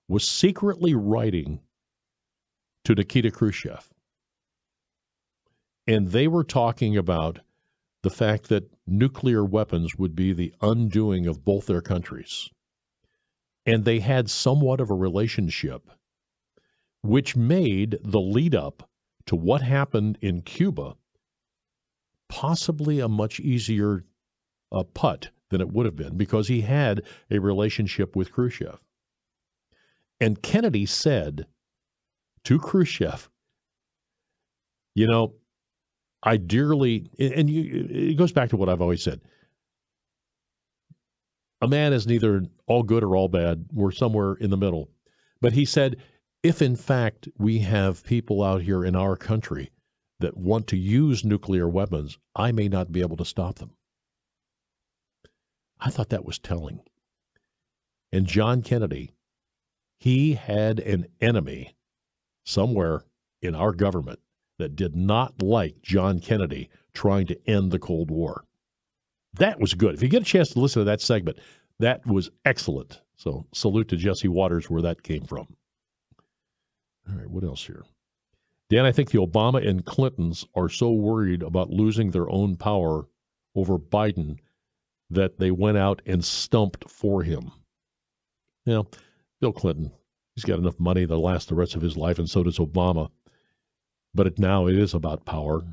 was secretly writing to Nikita Khrushchev. And they were talking about the fact that nuclear weapons would be the undoing of both their countries. And they had somewhat of a relationship, which made the lead up to what happened in Cuba possibly a much easier putt than it would have been, because he had a relationship with Khrushchev. And Kennedy said to Khrushchev, you know, I dearly, and it goes back to what I've always said. A man is neither all good or all bad. We're somewhere in the middle. But he said, if in fact we have people out here in our country that want to use nuclear weapons, I may not be able to stop them. I thought that was telling. And John Kennedy, he had an enemy somewhere in our government that did not like John Kennedy trying to end the Cold War. That was good. If you get a chance to listen to that segment, that was excellent. So salute to Jesse Waters where that came from. All right, what else here? Dan, I think the Obama and Clintons are so worried about losing their own power over Biden that they went out and stumped for him. You know, Bill Clinton, he's got enough money to last the rest of his life, and so does Obama. But now it is about power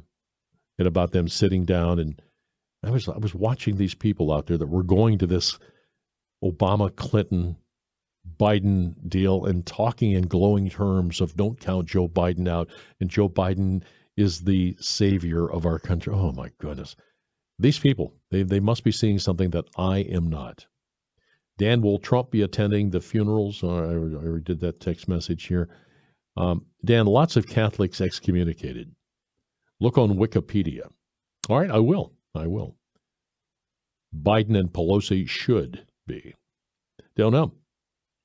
and about them sitting down. And I was watching these people out there that were going to this Obama, Clinton, Biden deal and talking in glowing terms of don't count Joe Biden out, and Joe Biden is the savior of our country. Oh, my goodness. These people, they must be seeing something that I am not. Dan, will Trump be attending the funerals? I already did that text message here. Dan, lots of Catholics excommunicated. Look on Wikipedia. All right, I will. Biden and Pelosi should be. Don't know.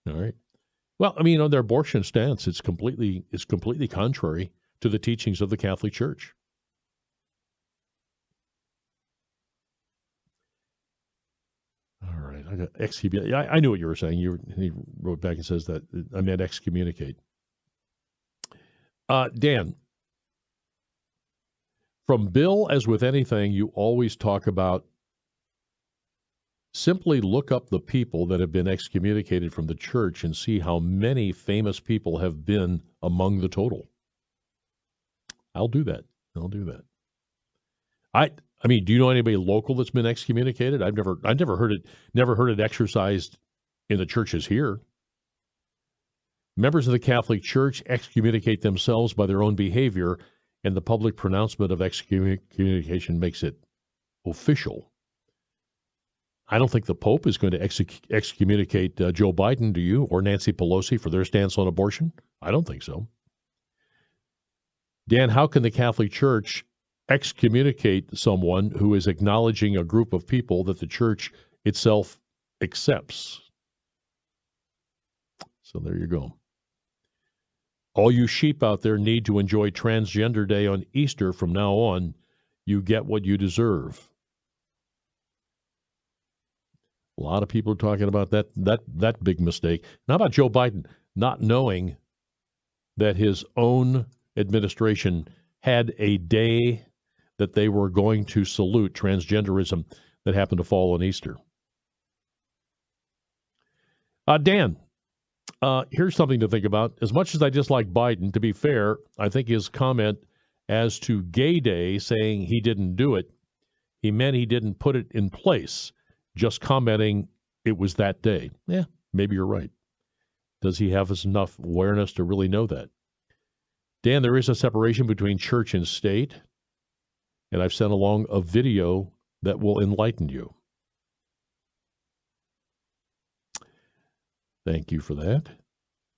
All right. Well, I mean, on their abortion stance, it's completely contrary to the teachings of the Catholic Church. All right. I got excommunicate. I knew what you were saying. He wrote back and says that I meant excommunicate. Dan, from Bill, as with anything, you always talk about simply look up the people that have been excommunicated from the church and see how many famous people have been among the total. I'll do that. I mean, do you know anybody local that's been excommunicated? I've never heard it exercised in the churches here. Members of the Catholic Church excommunicate themselves by their own behavior, and the public pronouncement of excommunication makes it official. I don't think the Pope is going to excommunicate Joe Biden, do you, or Nancy Pelosi for their stance on abortion? I don't think so. Dan, how can the Catholic Church excommunicate someone who is acknowledging a group of people that the church itself accepts? So there you go. All you sheep out there need to enjoy Transgender Day on Easter from now on. You get what you deserve. A lot of people are talking about that big mistake. Now, how about Joe Biden not knowing that his own administration had a day that they were going to salute transgenderism that happened to fall on Easter? Dan, here's something to think about. As much as I dislike Biden, to be fair, I think his comment as to Gay Day, saying he didn't do it, he meant he didn't put it in place, just commenting it was that day. Yeah, maybe you're right. Does he have enough awareness to really know that? Dan, there is a separation between church and state, and I've sent along a video that will enlighten you. Thank you for that.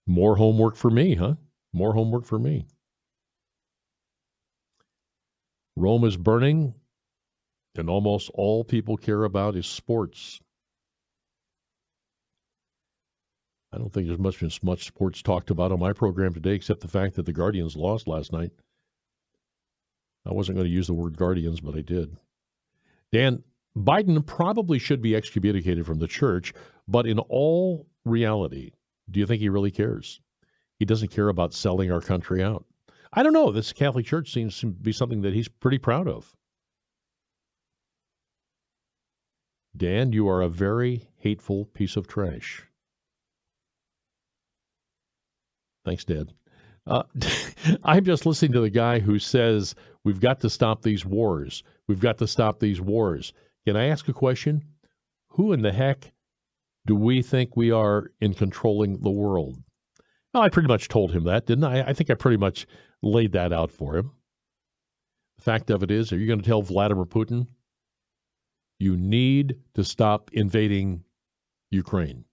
More homework for me, huh? More homework for me. Rome is burning, and almost all people care about is sports. I don't think there's been much sports talked about on my program today, except the fact that the Guardians lost last night. I wasn't going to use the word Guardians, but I did. Dan, Biden probably should be excommunicated from the church, but in all reality, do you think he really cares? He doesn't care about selling our country out. I don't know. This Catholic Church seems to be something that he's pretty proud of. Dan, you are a very hateful piece of trash. Thanks, Dad. I'm just listening to the guy who says, we've got to stop these wars. We've got to stop these wars. Can I ask a question? Who in the heck do we think we are in controlling the world? Well, I pretty much told him that, didn't I? I think I pretty much laid that out for him. The fact of it is, are you going to tell Vladimir Putin, you need to stop invading Ukraine?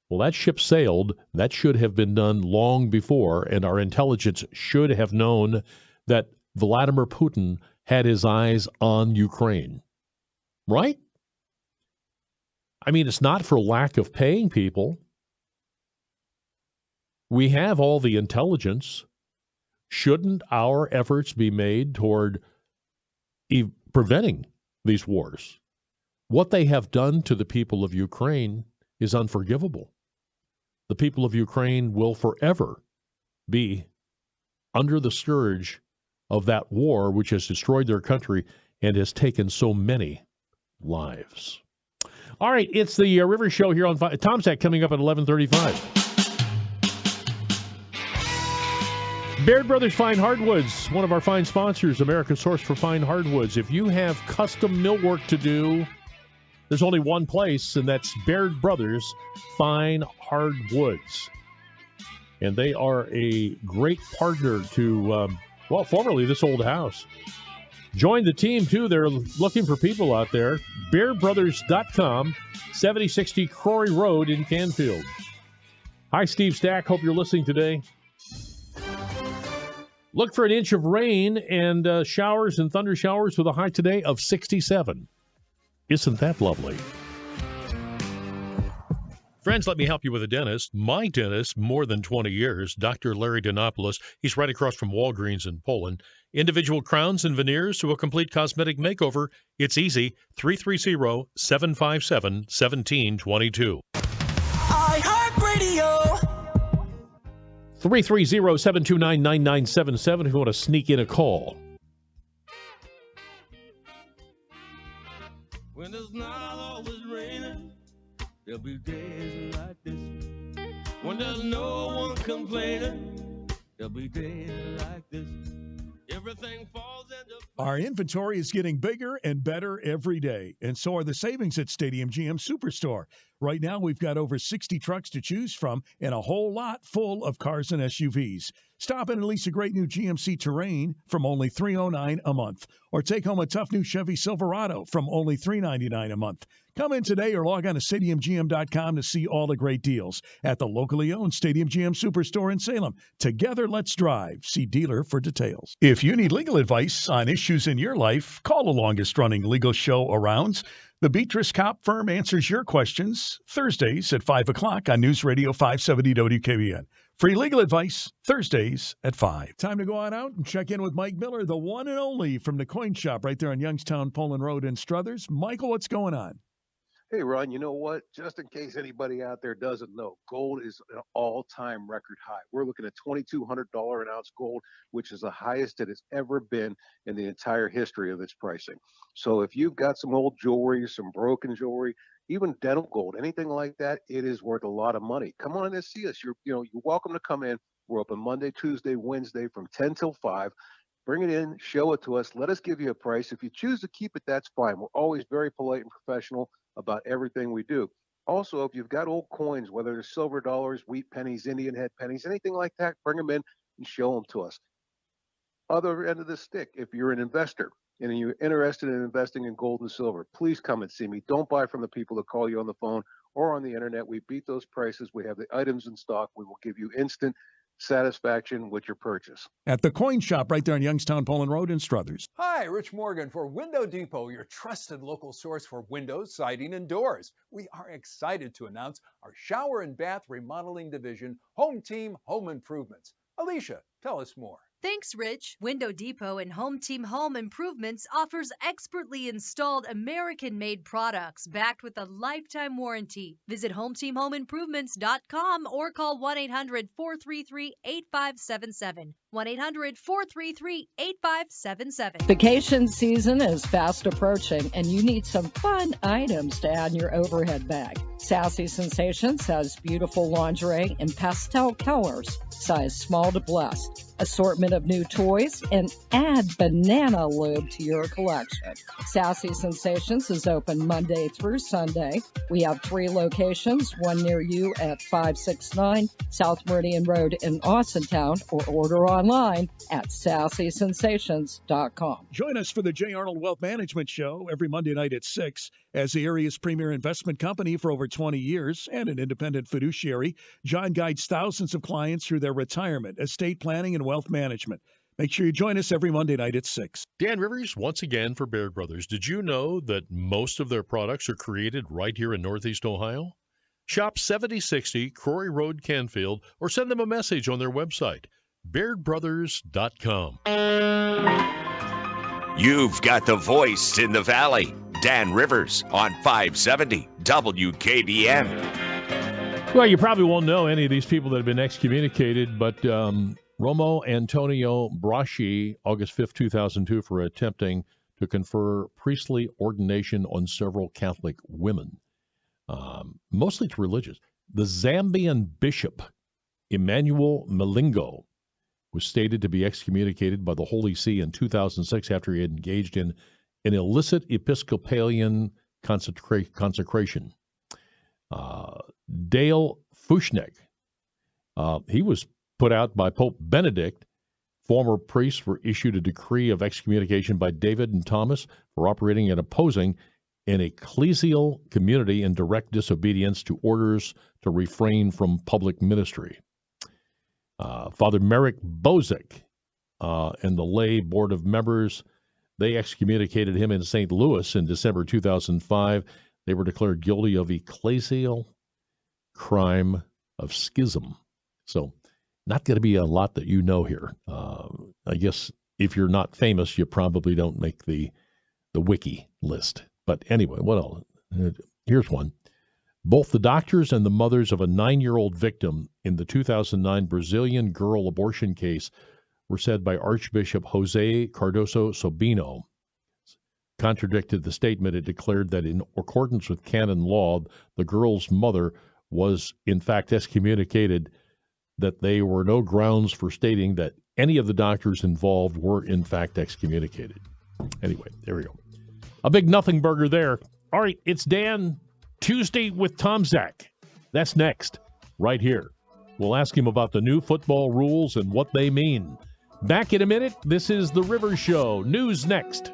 Well, that ship sailed. That should have been done long before, and our intelligence should have known that Vladimir Putin had his eyes on Ukraine. Right? I mean, it's not for lack of paying people. We have all the intelligence. Shouldn't our efforts be made toward preventing these wars? What they have done to the people of Ukraine is unforgivable. The people of Ukraine will forever be under the scourge of that war which has destroyed their country and has taken so many lives. All right, it's the River Show here on Tom Sack coming up at 11:35. Baird Brothers Fine Hardwoods, one of our fine sponsors, America's source for fine hardwoods. If you have custom millwork to do, there's only one place, and that's Baird Brothers Fine Hardwoods. And they are a great partner to, formerly this old house. Join the team, too. They're looking for people out there. BairdBrothers.com, 7060 Crory Road in Canfield. Hi, Steve Stack. Hope you're listening today. Look for an inch of rain and showers and thunder showers with a high today of 67. Isn't that lovely? Friends, let me help you with a dentist. My dentist, more than 20 years, Dr. Larry Donopoulos. He's right across from Walgreens in Poland. Individual crowns and veneers to a complete cosmetic makeover. It's easy. 330-757-1722. iHeartRadio. 330-729-9977 if you want to sneak in a call. When it's not always raining, there'll be days like this. When there's no one complaining, there'll be days like this. Everything falls into... Our inventory is getting bigger and better every day, and so are the savings at Stadium GM Superstore. Right now, we've got over 60 trucks to choose from and a whole lot full of cars and SUVs. Stop in and lease a great new GMC Terrain from only $309 a month, or take home a tough new Chevy Silverado from only $399 a month. Come in today or log on to stadiumgm.com to see all the great deals at the locally owned Stadium GM Superstore in Salem. Together, let's drive. See dealer for details. If you need legal advice on issues in your life, call the longest-running legal show around. The Beatrice Cop Firm answers your questions Thursdays at 5 o'clock on News Radio 570 WKBN. Free legal advice Thursdays at 5. Time to go on out and check in with Mike Miller, the one and only from the Coin Shop right there on Youngstown, Poland Road in Struthers. Michael, what's going on? Hey, Ron, you know what? Just in case anybody out there doesn't know, gold is an all-time record high. We're looking at $2,200 an ounce gold, which is the highest it has ever been in the entire history of its pricing. So if you've got some old jewelry, some broken jewelry, even dental gold, anything like that, it is worth a lot of money. Come on in and see us. You're welcome to come in. We're open Monday, Tuesday, Wednesday from 10 till 5. Bring it in, show it to us. Let us give you a price. If you choose to keep it, that's fine. We're always very polite and professional about everything we do. Also, if you've got old coins, whether they're silver dollars, wheat pennies, Indian head pennies, anything like that, bring them in and show them to us. Other end of the stick, if you're an investor and you're interested in investing in gold and silver, please come and see me. Don't buy from the people that call you on the phone or on the internet. We beat those prices. We have the items in stock. We will give you instant satisfaction with your purchase. At the Coin Shop right there on Youngstown, Poland Road in Struthers. Hi, Rich Morgan for Window Depot, your trusted local source for windows, siding, and doors. We are excited to announce our shower and bath remodeling division, Home Team Home Improvements. Alicia, tell us more. Thanks, Rich. Window Depot and Home Team Home Improvements offers expertly installed American-made products backed with a lifetime warranty. Visit HomeTeamHomeImprovements.com or call 1-800-433-8577. 1-800-433-8577. Vacation season is fast approaching, and you need some fun items to add in your overhead bag. Sassy Sensations has beautiful lingerie in pastel colors, size small to blessed. Assortment of new toys, and add banana lube to your collection. Sassy Sensations is open Monday through Sunday. We have 3 locations, one near you at 569 South Meridian Road in Austintown, or order online at sassysensations.com. Join us for the J. Arnold Wealth Management Show every Monday night at 6. As the area's premier investment company for over 20 years and an independent fiduciary, John guides thousands of clients through their retirement, estate planning, and wealth management. Make sure you join us every Monday night at 6. Dan Rivers, once again for Baird Brothers. Did you know that most of their products are created right here in Northeast Ohio? Shop 7060 Crory Road, Canfield, or send them a message on their website, BairdBrothers.com. You've got the voice in the valley. Dan Rivers on 570 WKBN. Well, you probably won't know any of these people that have been excommunicated, but Romo Antonio Braschi, August 5th, 2002, for attempting to confer priestly ordination on several Catholic women, mostly to religious. The Zambian bishop, Emmanuel Malingo, was stated to be excommunicated by the Holy See in 2006 after he had engaged in an illicit Episcopalian consecration. Dale Fushnek, he was put out by Pope Benedict. Former priests were issued a decree of excommunication by David and Thomas for operating and opposing an ecclesial community in direct disobedience to orders to refrain from public ministry. Father Merrick Bozick and the lay board of members, they excommunicated him in St. Louis in December 2005. They were declared guilty of ecclesial crime of schism. So not going to be a lot that you know here. I guess if you're not famous, you probably don't make the wiki list. But anyway, what else? Here's one. Both the doctors and the mothers of a 9-year-old victim in the 2009 Brazilian girl abortion case were said by Archbishop Jose Cardoso Sobino contradicted the statement. It declared that in accordance with canon law, the girl's mother was in fact excommunicated, that they were no grounds for stating that any of the doctors involved were in fact excommunicated. Anyway, there we go. A big nothing burger there. All right, it's Dan Tuesday with Tom Zach. That's next, right here. We'll ask him about the new football rules and what they mean. Back in a minute. This is The Rivers Show. News next.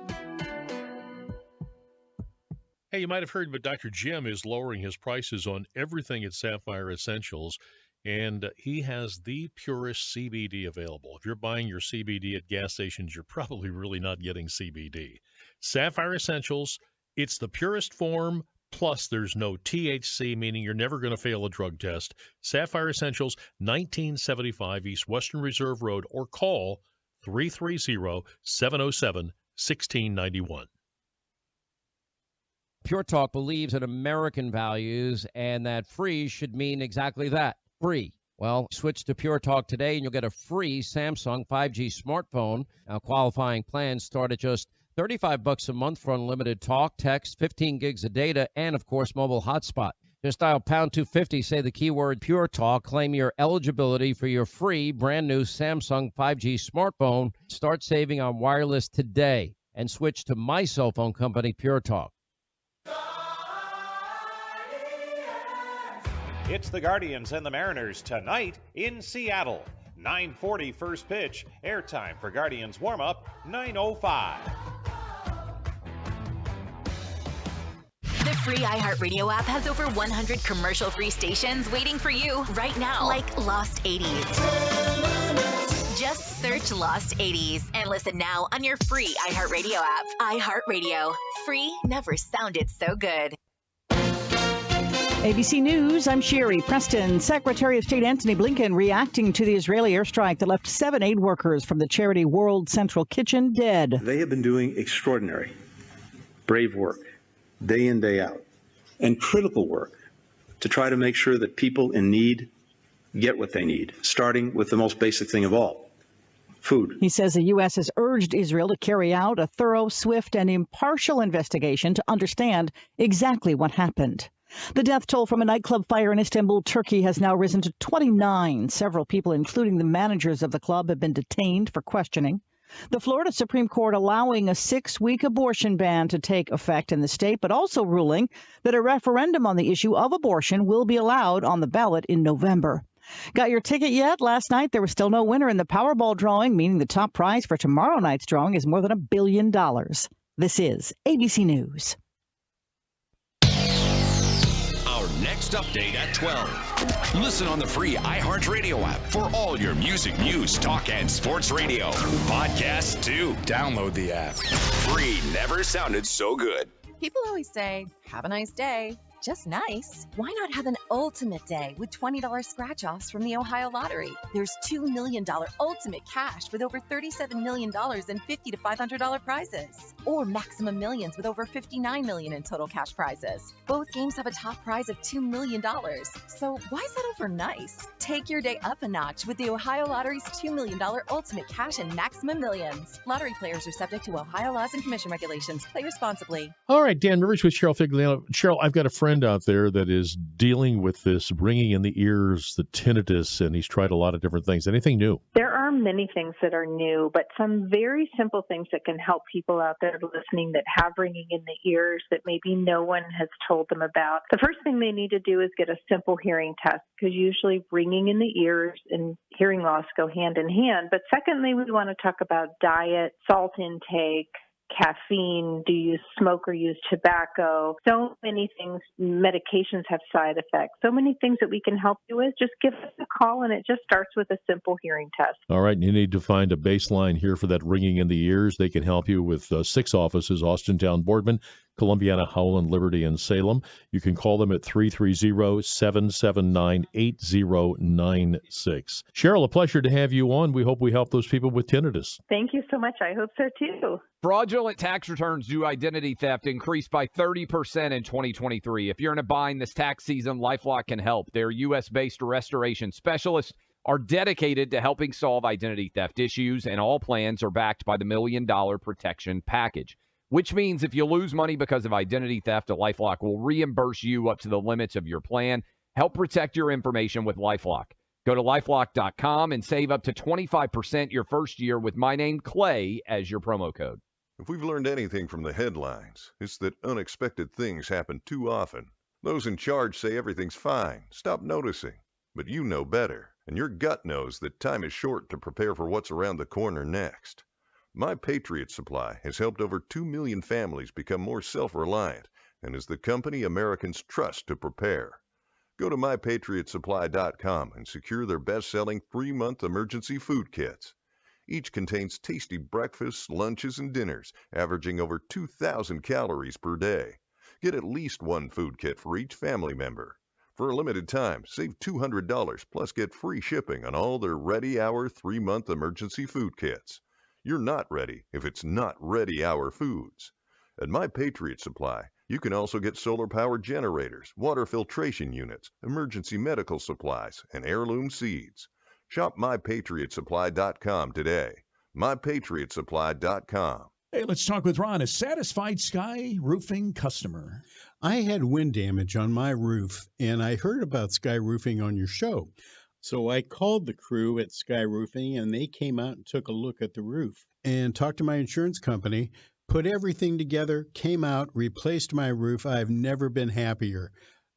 Hey, you might have heard, but Dr. Jim is lowering his prices on everything at Sapphire Essentials, and he has the purest CBD available. If you're buying your CBD at gas stations, you're probably really not getting CBD. Sapphire Essentials, it's the purest form, plus there's no THC, meaning you're never going to fail a drug test. Sapphire Essentials, 1975 East Western Reserve Road, or call 330-707-1691. Pure Talk believes in American values and that free should mean exactly that, free. Well, switch to Pure Talk today and you'll get a free Samsung 5G smartphone. Now, qualifying plans start at just $35 a month for unlimited talk, text, 15 gigs of data, and, of course, mobile hotspot. Just dial pound 250, say the keyword Pure Talk, claim your eligibility for your free brand new Samsung 5G smartphone. Start saving on wireless today and switch to my cell phone company, Pure Talk. It's the Guardians and the Mariners tonight in Seattle. 9:40 first pitch. Airtime for Guardians warm-up, 9:05. The free iHeartRadio app has over 100 commercial-free stations waiting for you right now, like Lost 80s. Just search Lost 80s and listen now on your free iHeartRadio app. iHeartRadio. Free never sounded so good. ABC News, I'm Sherry Preston. Secretary of State Antony Blinken reacting to the Israeli airstrike that left 7 aid workers from the charity World Central Kitchen dead. They have been doing extraordinary, brave work, day in, day out, and critical work to try to make sure that people in need get what they need, starting with the most basic thing of all, food. He says the U.S. has urged Israel to carry out a thorough, swift, and impartial investigation to understand exactly what happened. The death toll from a nightclub fire in Istanbul, Turkey, has now risen to 29. Several people, including the managers of the club, have been detained for questioning. The Florida Supreme Court allowing a 6-week abortion ban to take effect in the state, but also ruling that a referendum on the issue of abortion will be allowed on the ballot in November. Got your ticket yet? Last night, there was still no winner in the Powerball drawing, meaning the top prize for tomorrow night's drawing is more than $1 billion. This is ABC News. Next update at 12. Listen on the free iHeartRadio app for all your music, news, talk, and sports radio. Podcasts, too. Download the app. Free never sounded so good. People always say, have a nice day. Just nice. Why not have an ultimate day with $20 scratch-offs from the Ohio Lottery? There's $2 million ultimate cash with over $37 million in $50 to $500 prizes. Or Maximum Millions with over $59 million in total cash prizes. Both games have a top prize of $2 million. So why settle for nice? Take your day up a notch with the Ohio Lottery's $2 million ultimate cash and Maximum Millions. Lottery players are subject to Ohio laws and commission regulations. Play responsibly. All right, Dan Rivers with Cheryl Figliano. Cheryl, I've got a friend out there that is dealing with this ringing in the ears, the tinnitus, and he's tried a lot of different things. Anything new? There are many things that are new, but some very simple things that can help people out there listening that have ringing in the ears that maybe no one has told them about. The first thing they need to do is get a simple hearing test, because usually ringing in the ears and hearing loss go hand in hand. But secondly, we want to talk about diet, salt intake, caffeine, do you smoke or use tobacco? So many things. Medications have side effects. So many things that we can help you with. Just give us a call, and it just starts with a simple hearing test. All right, you need to find a baseline here for that ringing in the ears. They can help you with 6 offices: Austintown, Boardman, Columbiana, Howland, Liberty, and Salem. You can call them at 330-779-8096. Cheryl, a pleasure to have you on. We hope we help those people with tinnitus. Thank you so much. I hope so, too. Fraudulent tax returns due to identity theft increased by 30% in 2023. If you're in a bind this tax season, LifeLock can help. Their U.S.-based restoration specialists are dedicated to helping solve identity theft issues, and all plans are backed by the $1 Million Protection Package, which means if you lose money because of identity theft, LifeLock will reimburse you up to the limits of your plan. Help protect your information with LifeLock. Go to LifeLock.com and save up to 25% your first year with my name, Clay, as your promo code. If we've learned anything from the headlines, it's that unexpected things happen too often. Those in charge say everything's fine. Stop noticing. But you know better, and your gut knows that time is short to prepare for what's around the corner next. My Patriot Supply has helped over 2 million families become more self-reliant and is the company Americans trust to prepare. Go to MyPatriotSupply.com and secure their best-selling 3-month emergency food kits. Each contains tasty breakfasts, lunches, and dinners, averaging over 2,000 calories per day. Get at least 1 food kit for each family member. For a limited time, save $200 plus get free shipping on all their Ready Hour 3-month emergency food kits. You're not ready if it's not Ready Hour foods. At My Patriot Supply, you can also get solar-powered generators, water filtration units, emergency medical supplies, and heirloom seeds. Shop MyPatriotSupply.com today. MyPatriotSupply.com. Hey, let's talk with Ron, a satisfied Sky Roofing customer. I had wind damage on my roof, and I heard about Sky Roofing on your show. So I called the crew at Sky Roofing, and they came out and took a look at the roof and talked to my insurance company, put everything together, came out, replaced my roof. I've never been happier.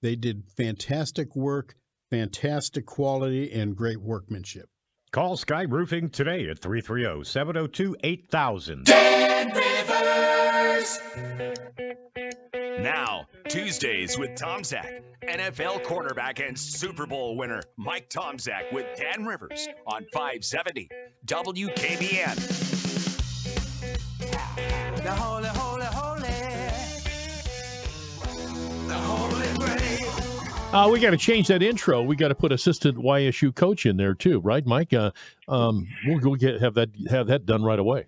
They did fantastic work, fantastic quality, and great workmanship. Call Sky Roofing today at 330-702-8000. Dan Rivers. Now, Tuesdays with Tom Zach. NFL quarterback and Super Bowl winner Mike Tomczak with Dan Rivers on 570 WKBN. The holy, holy, holy. The holy grail. We got to change that intro. We got to put assistant YSU coach in there too, right, Mike? We'll have that done right away.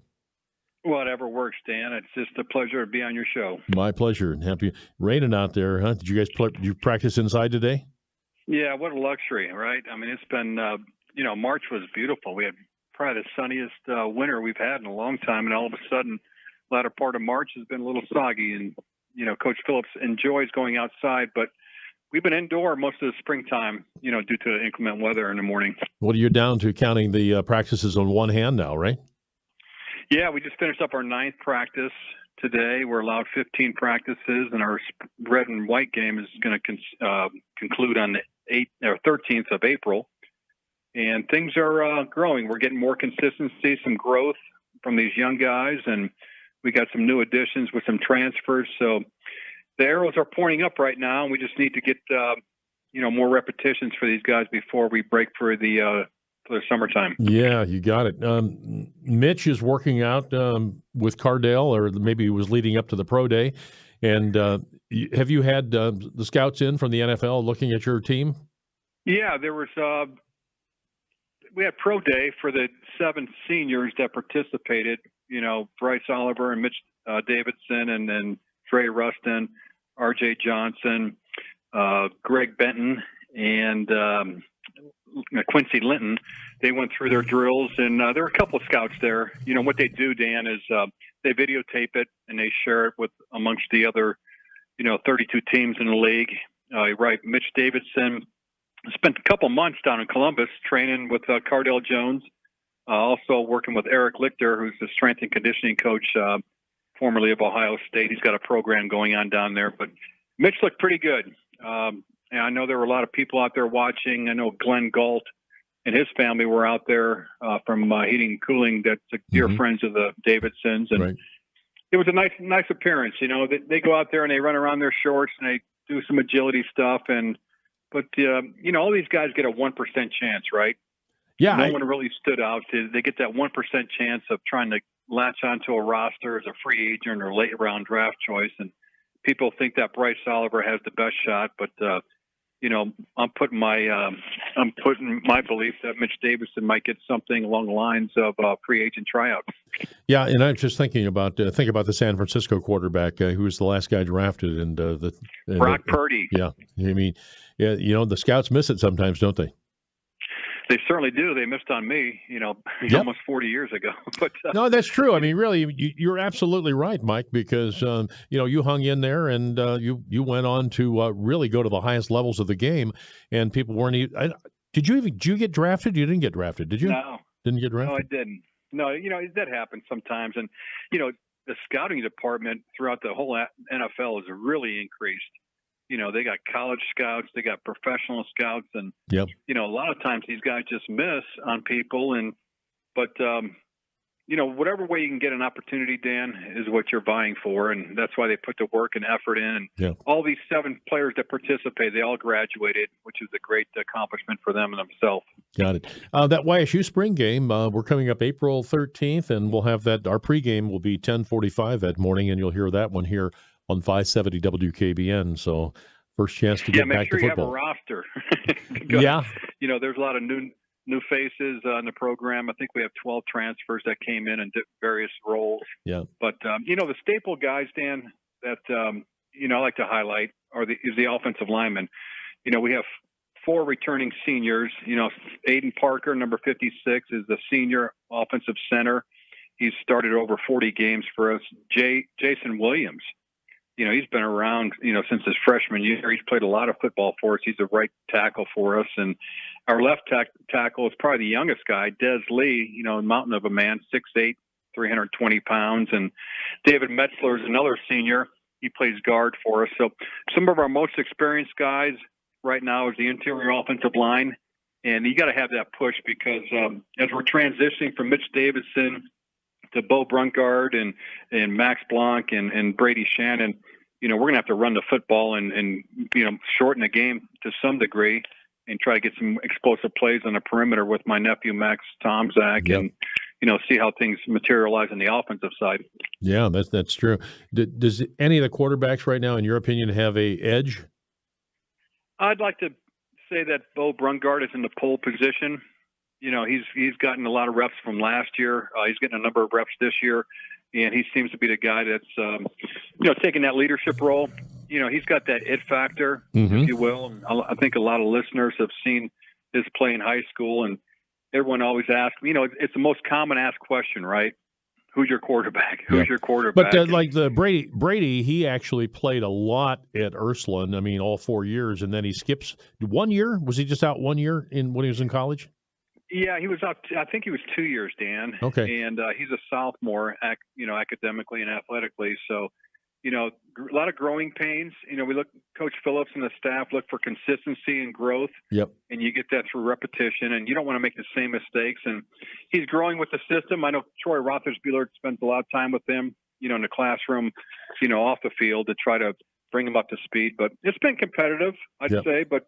Whatever works, Dan. It's just a pleasure to be on your show. My pleasure. And happy raining out there, huh? Did you guys did you practice inside today? Yeah, what a luxury, right? I mean, it's been March was beautiful. We had probably the sunniest winter we've had in a long time, and all of a sudden, latter part of March has been a little soggy. And Coach Phillips enjoys going outside, but we've been indoor most of the springtime, due to the inclement weather in the morning. Well, you're down to counting the practices on one hand now, right? Yeah, we just finished up our 9th practice today. We're allowed 15 practices, and our red and white game is going to conclude on the 13th of April. And things are growing. We're getting more consistency, some growth from these young guys, and we got some new additions with some transfers. So the arrows are pointing up right now, and we just need to get more repetitions for these guys before we break for the summertime. Yeah, you got it. Mitch is working out with Cardale, or maybe he was leading up to the pro day. And have you had the scouts in from the NFL looking at your team? Yeah, there was. We had pro day for the 7 seniors that participated. Bryce Oliver and Mitch Davidson, and then Trey Rustin, R.J. Johnson, Greg Benton, and Quincy Linton. They went through their drills, and there are a couple of scouts there. What they do, Dan, is they videotape it and they share it with amongst the other, 32 teams in the league. Right, Mitch Davidson spent a couple months down in Columbus training with Cardale Jones, also working with Eric Lichter, who's the strength and conditioning coach, formerly of Ohio State. He's got a program going on down there, but Mitch looked pretty good. And I know there were a lot of people out there watching. I know Glenn Galt and his family were out there from Heating and Cooling. That's dear friends of the Davidsons. And it was a nice appearance. They go out there and they run around their shorts and they do some agility stuff. But all these guys get a 1% chance, right? Yeah. No one really stood out. They get that 1% chance of trying to latch onto a roster as a free agent or late round draft choice. And people think that Bryce Oliver has the best shot, but I'm putting my belief that Mitch Davidson might get something along the lines of free agent tryout. Yeah, and I'm just thinking about the San Francisco quarterback who was the last guy drafted, and Brock Purdy. Yeah, I mean, the scouts miss it sometimes, don't they? They certainly do. They missed on me, almost 40 years ago. But no, that's true. I mean, really, you're absolutely right, Mike, because you hung in there and you went on to really go to the highest levels of the game, and people weren't even. Did you get drafted? You didn't get drafted, did you? No, didn't get drafted. No, I didn't. No, that happens sometimes, and the scouting department throughout the whole NFL has really increased. They got college scouts, they got professional scouts, and a lot of times these guys just miss on people. But whatever way you can get an opportunity, Dan, is what you're vying for, and that's why they put the work and effort in. Yeah. All these 7 players that participate, they all graduated, which is a great accomplishment for them and themselves. Got it. That YSU spring game, we're coming up April 13th, and we'll have that. Our pregame will be 10:45 that morning, and you'll hear that one here on 570 WKBN. So first chance to get back to football. Yeah, make sure you have a roster. Because, yeah. There's a lot of new faces in the program. I think we have 12 transfers that came in various roles. Yeah. But, the staple guys, Dan, that, I like to highlight is the offensive linemen. We have 4 returning seniors. Aiden Parker, number 56, is the senior offensive center. He's started over 40 games for us. Jason Williams. He's been around, since his freshman year. He's played a lot of football for us. He's a right tackle for us. And our left tackle is probably the youngest guy, Des Lee, mountain of a man, 6'8", 320 pounds. And David Metzler is another senior. He plays guard for us. So some of our most experienced guys right now is the interior offensive line. And you got to have that push because as we're transitioning from Mitch Davidson to Bo Bruntgard and Max Blanc and Brady Shannon, we're going to have to run the football and shorten the game to some degree and try to get some explosive plays on the perimeter with my nephew Max Tomczak and see how things materialize on the offensive side. Yeah, that's true. Does any of the quarterbacks right now, in your opinion, have a edge? I'd like to say that Bo Bruntgard is in the pole position. He's gotten a lot of reps from last year. He's getting a number of reps this year, and he seems to be the guy that's taking that leadership role. He's got that it factor, if you will. And I think a lot of listeners have seen his play in high school, and everyone always asks, it's the most common asked question, right? Who's your quarterback? Who's your quarterback? But like the Brady, he actually played a lot at Ursuline. I mean, all 4 years, and then he skips 1 year. Was he just out 1 year when he was in college? Yeah, he was out. I think he was 2 years, Dan. Okay. And he's a sophomore, academically and athletically. So, a lot of growing pains. We look, Coach Phillips and the staff look for consistency and growth. Yep. And you get that through repetition, and you don't want to make the same mistakes. And he's growing with the system. I know Troy Rothersbuehler spends a lot of time with him, in the classroom, off the field to try to bring him up to speed. But it's been competitive, I'd say. But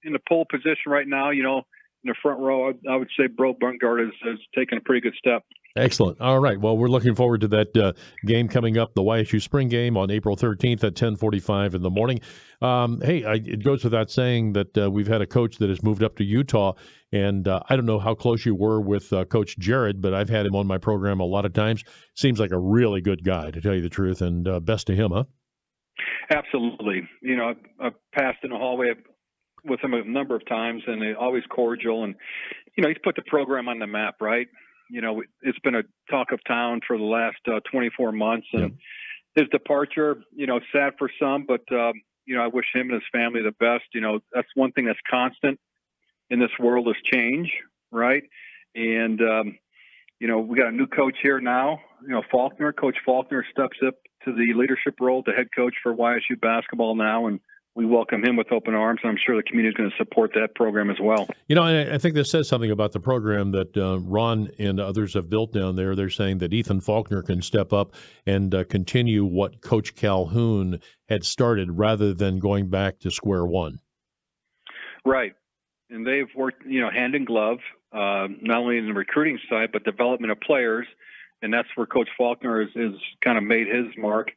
in the pole position right now, in the front row, I would say Bo Bruntgard has taken a pretty good step. Excellent. All right. Well, we're looking forward to that game coming up, the YSU Spring Game on April 13th at 10:45 in the morning. It goes without saying that we've had a coach that has moved up to Utah, and I don't know how close you were with Coach Jared, but I've had him on my program a lot of times. Seems like a really good guy, to tell you the truth, and best to him, huh? Absolutely. I've passed in the hallway with him a number of times, and they're always cordial, and he's put the program on the map, right? It's been a talk of town for the last 24 months, and his departure, sad for some, but I wish him and his family the best. That's one thing that's constant in this world is change, right? And we got a new coach here now. Faulkner, Coach Faulkner steps up to the leadership role, the head coach for YSU basketball now, and we welcome him with open arms, and I'm sure the community is going to support that program as well. I think this says something about the program that Ron and others have built down there. They're saying that Ethan Faulkner can step up and continue what Coach Calhoun had started rather than going back to square one. Right. And they've worked, hand in glove, not only in the recruiting side, but development of players. And that's where Coach Faulkner is kind of made his mark.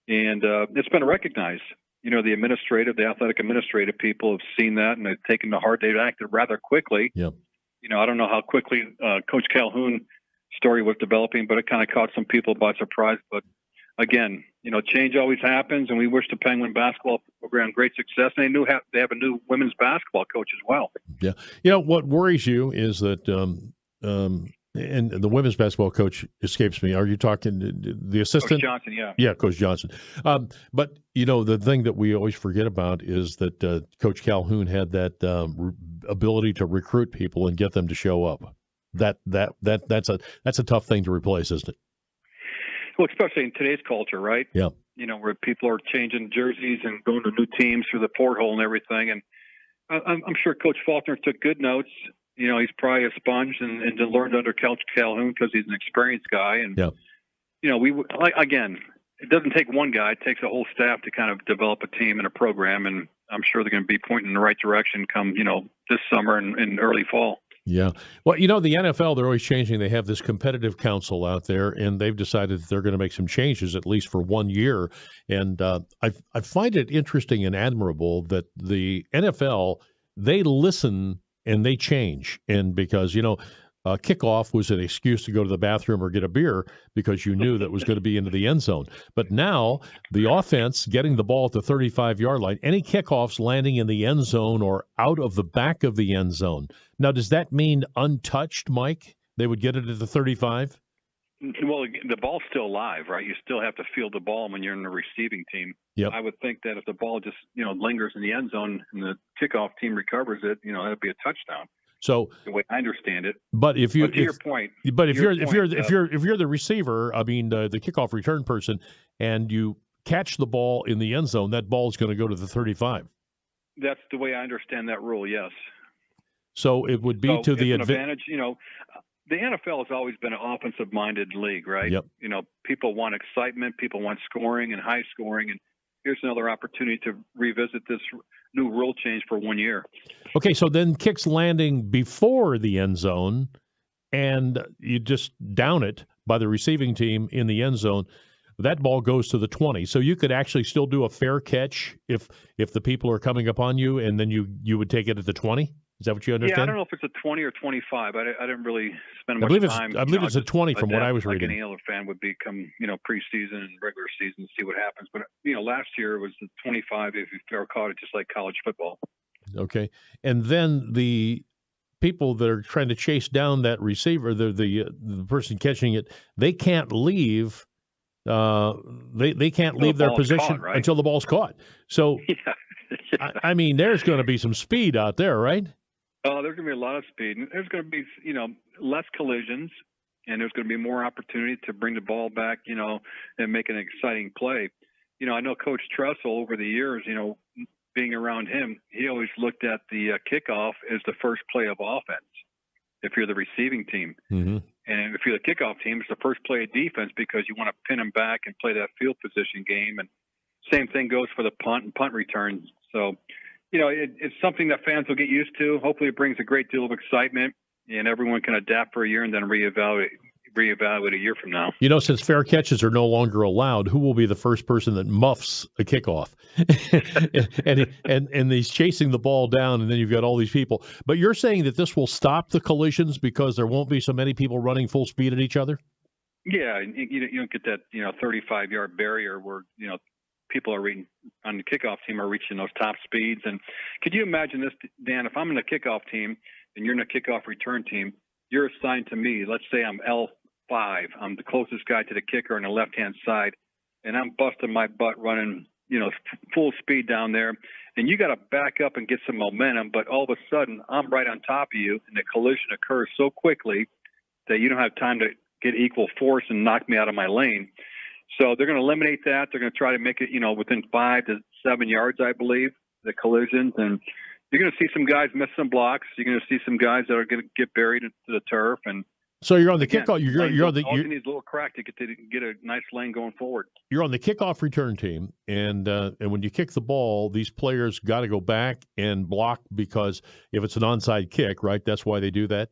And it's been recognized. The athletic administrative people have seen that and they've taken to heart. They've acted rather quickly. Yep. I don't know how quickly Coach Calhoun's story was developing, but it kind of caught some people by surprise. But again, change always happens, and we wish the Penguin basketball program great success. And they have a new women's basketball coach as well. Yeah. What worries you is that and the women's basketball coach escapes me. Are you talking the assistant? Coach Johnson, yeah. Yeah, Coach Johnson. But, the thing that we always forget about is that Coach Calhoun had that ability to recruit people and get them to show up. That's a tough thing to replace, isn't it? Well, especially in today's culture, right? Yeah. Where people are changing jerseys and going to new teams through the porthole and everything. And I'm sure Coach Faulkner took good notes. He's probably a sponge and learned under Coach Calhoun because he's an experienced guy. And, again, it doesn't take one guy. It takes a whole staff to kind of develop a team and a program. And I'm sure they're going to be pointing in the right direction come, this summer and early fall. Yeah. Well, the NFL, they're always changing. They have this competitive council out there, and they've decided that they're going to make some changes, at least for 1 year. And I find it interesting and admirable that the NFL, they listen and they change. And because, kickoff was an excuse to go to the bathroom or get a beer because you knew that was going to be into the end zone. But now the offense getting the ball at the 35-yard line, any kickoffs landing in the end zone or out of the back of the end zone. Now, does that mean untouched, Mike? They would get it at the 35? Well, the ball's still live, right? You still have to field the ball when you're in the receiving team. Yep. I would think that if the ball just, lingers in the end zone and the kickoff team recovers it, that'd be a touchdown. So the way I understand it. But if you, to your point, but if you're the receiver, I mean the kickoff return person, and you catch the ball in the end zone, that ball is going to go to the 35. That's the way I understand that rule, yes. So it would be to the advantage. The NFL has always been an offensive-minded league, right? Yep. People want excitement, people want scoring and high scoring, and here's another opportunity to revisit this new rule change for 1 year. Okay, so then kicks landing before the end zone, and you just down it by the receiving team in the end zone. That ball goes to the 20. So you could actually still do a fair catch if the people are coming upon you, and then you would take it at the 20? Is that what you understand? Yeah, I don't know if it's a 20 or 25. I didn't really spend much time. I believe it's a 20 from what I was reading. Like any other fan would become, preseason and regular season to see what happens. But, last year it was the 25 if you ever caught it, just like college football. Okay. And then the people that are trying to chase down that receiver, the person catching it, they can't leave. They can't leave their position caught, right? until the ball's caught. So, yeah. I mean, there's going to be some speed out there, right? Oh, there's going to be a lot of speed. And there's going to be, less collisions, and there's going to be more opportunity to bring the ball back, and make an exciting play. I know Coach Tressel over the years, being around him, he always looked at the kickoff as the first play of offense if you're the receiving team. Mm-hmm. And if you're the kickoff team, it's the first play of defense because you want to pin them back and play that field position game. And same thing goes for the punt and punt returns. So, it's something that fans will get used to. Hopefully it brings a great deal of excitement, and everyone can adapt for a year and then reevaluate a year from now. Since fair catches are no longer allowed, who will be the first person that muffs a kickoff? and he's chasing the ball down, and then you've got all these people. But you're saying that this will stop the collisions because there won't be so many people running full speed at each other? Yeah, you don't get that 35-yard barrier where people are on the kickoff team are reaching those top speeds. And could you imagine this, Dan? If I'm in the kickoff team and you're in the kickoff return team, you're assigned to me. Let's say I'm L5. I'm the closest guy to the kicker on the left-hand side, and I'm busting my butt running, full speed down there. And you got to back up and get some momentum, but all of a sudden I'm right on top of you, and the collision occurs so quickly that you don't have time to get equal force and knock me out of my lane. So they're going to eliminate that. They're going to try to make it, within 5 to 7 yards, I believe, the collisions. And you're going to see some guys miss some blocks. You're going to see some guys that are going to get buried into the turf. And so you're on the kickoff. You're on the. All you need is a little crack to get a nice lane going forward. You're on the kickoff return team, and when you kick the ball, these players got to go back and block because if it's an onside kick, right? That's why they do that.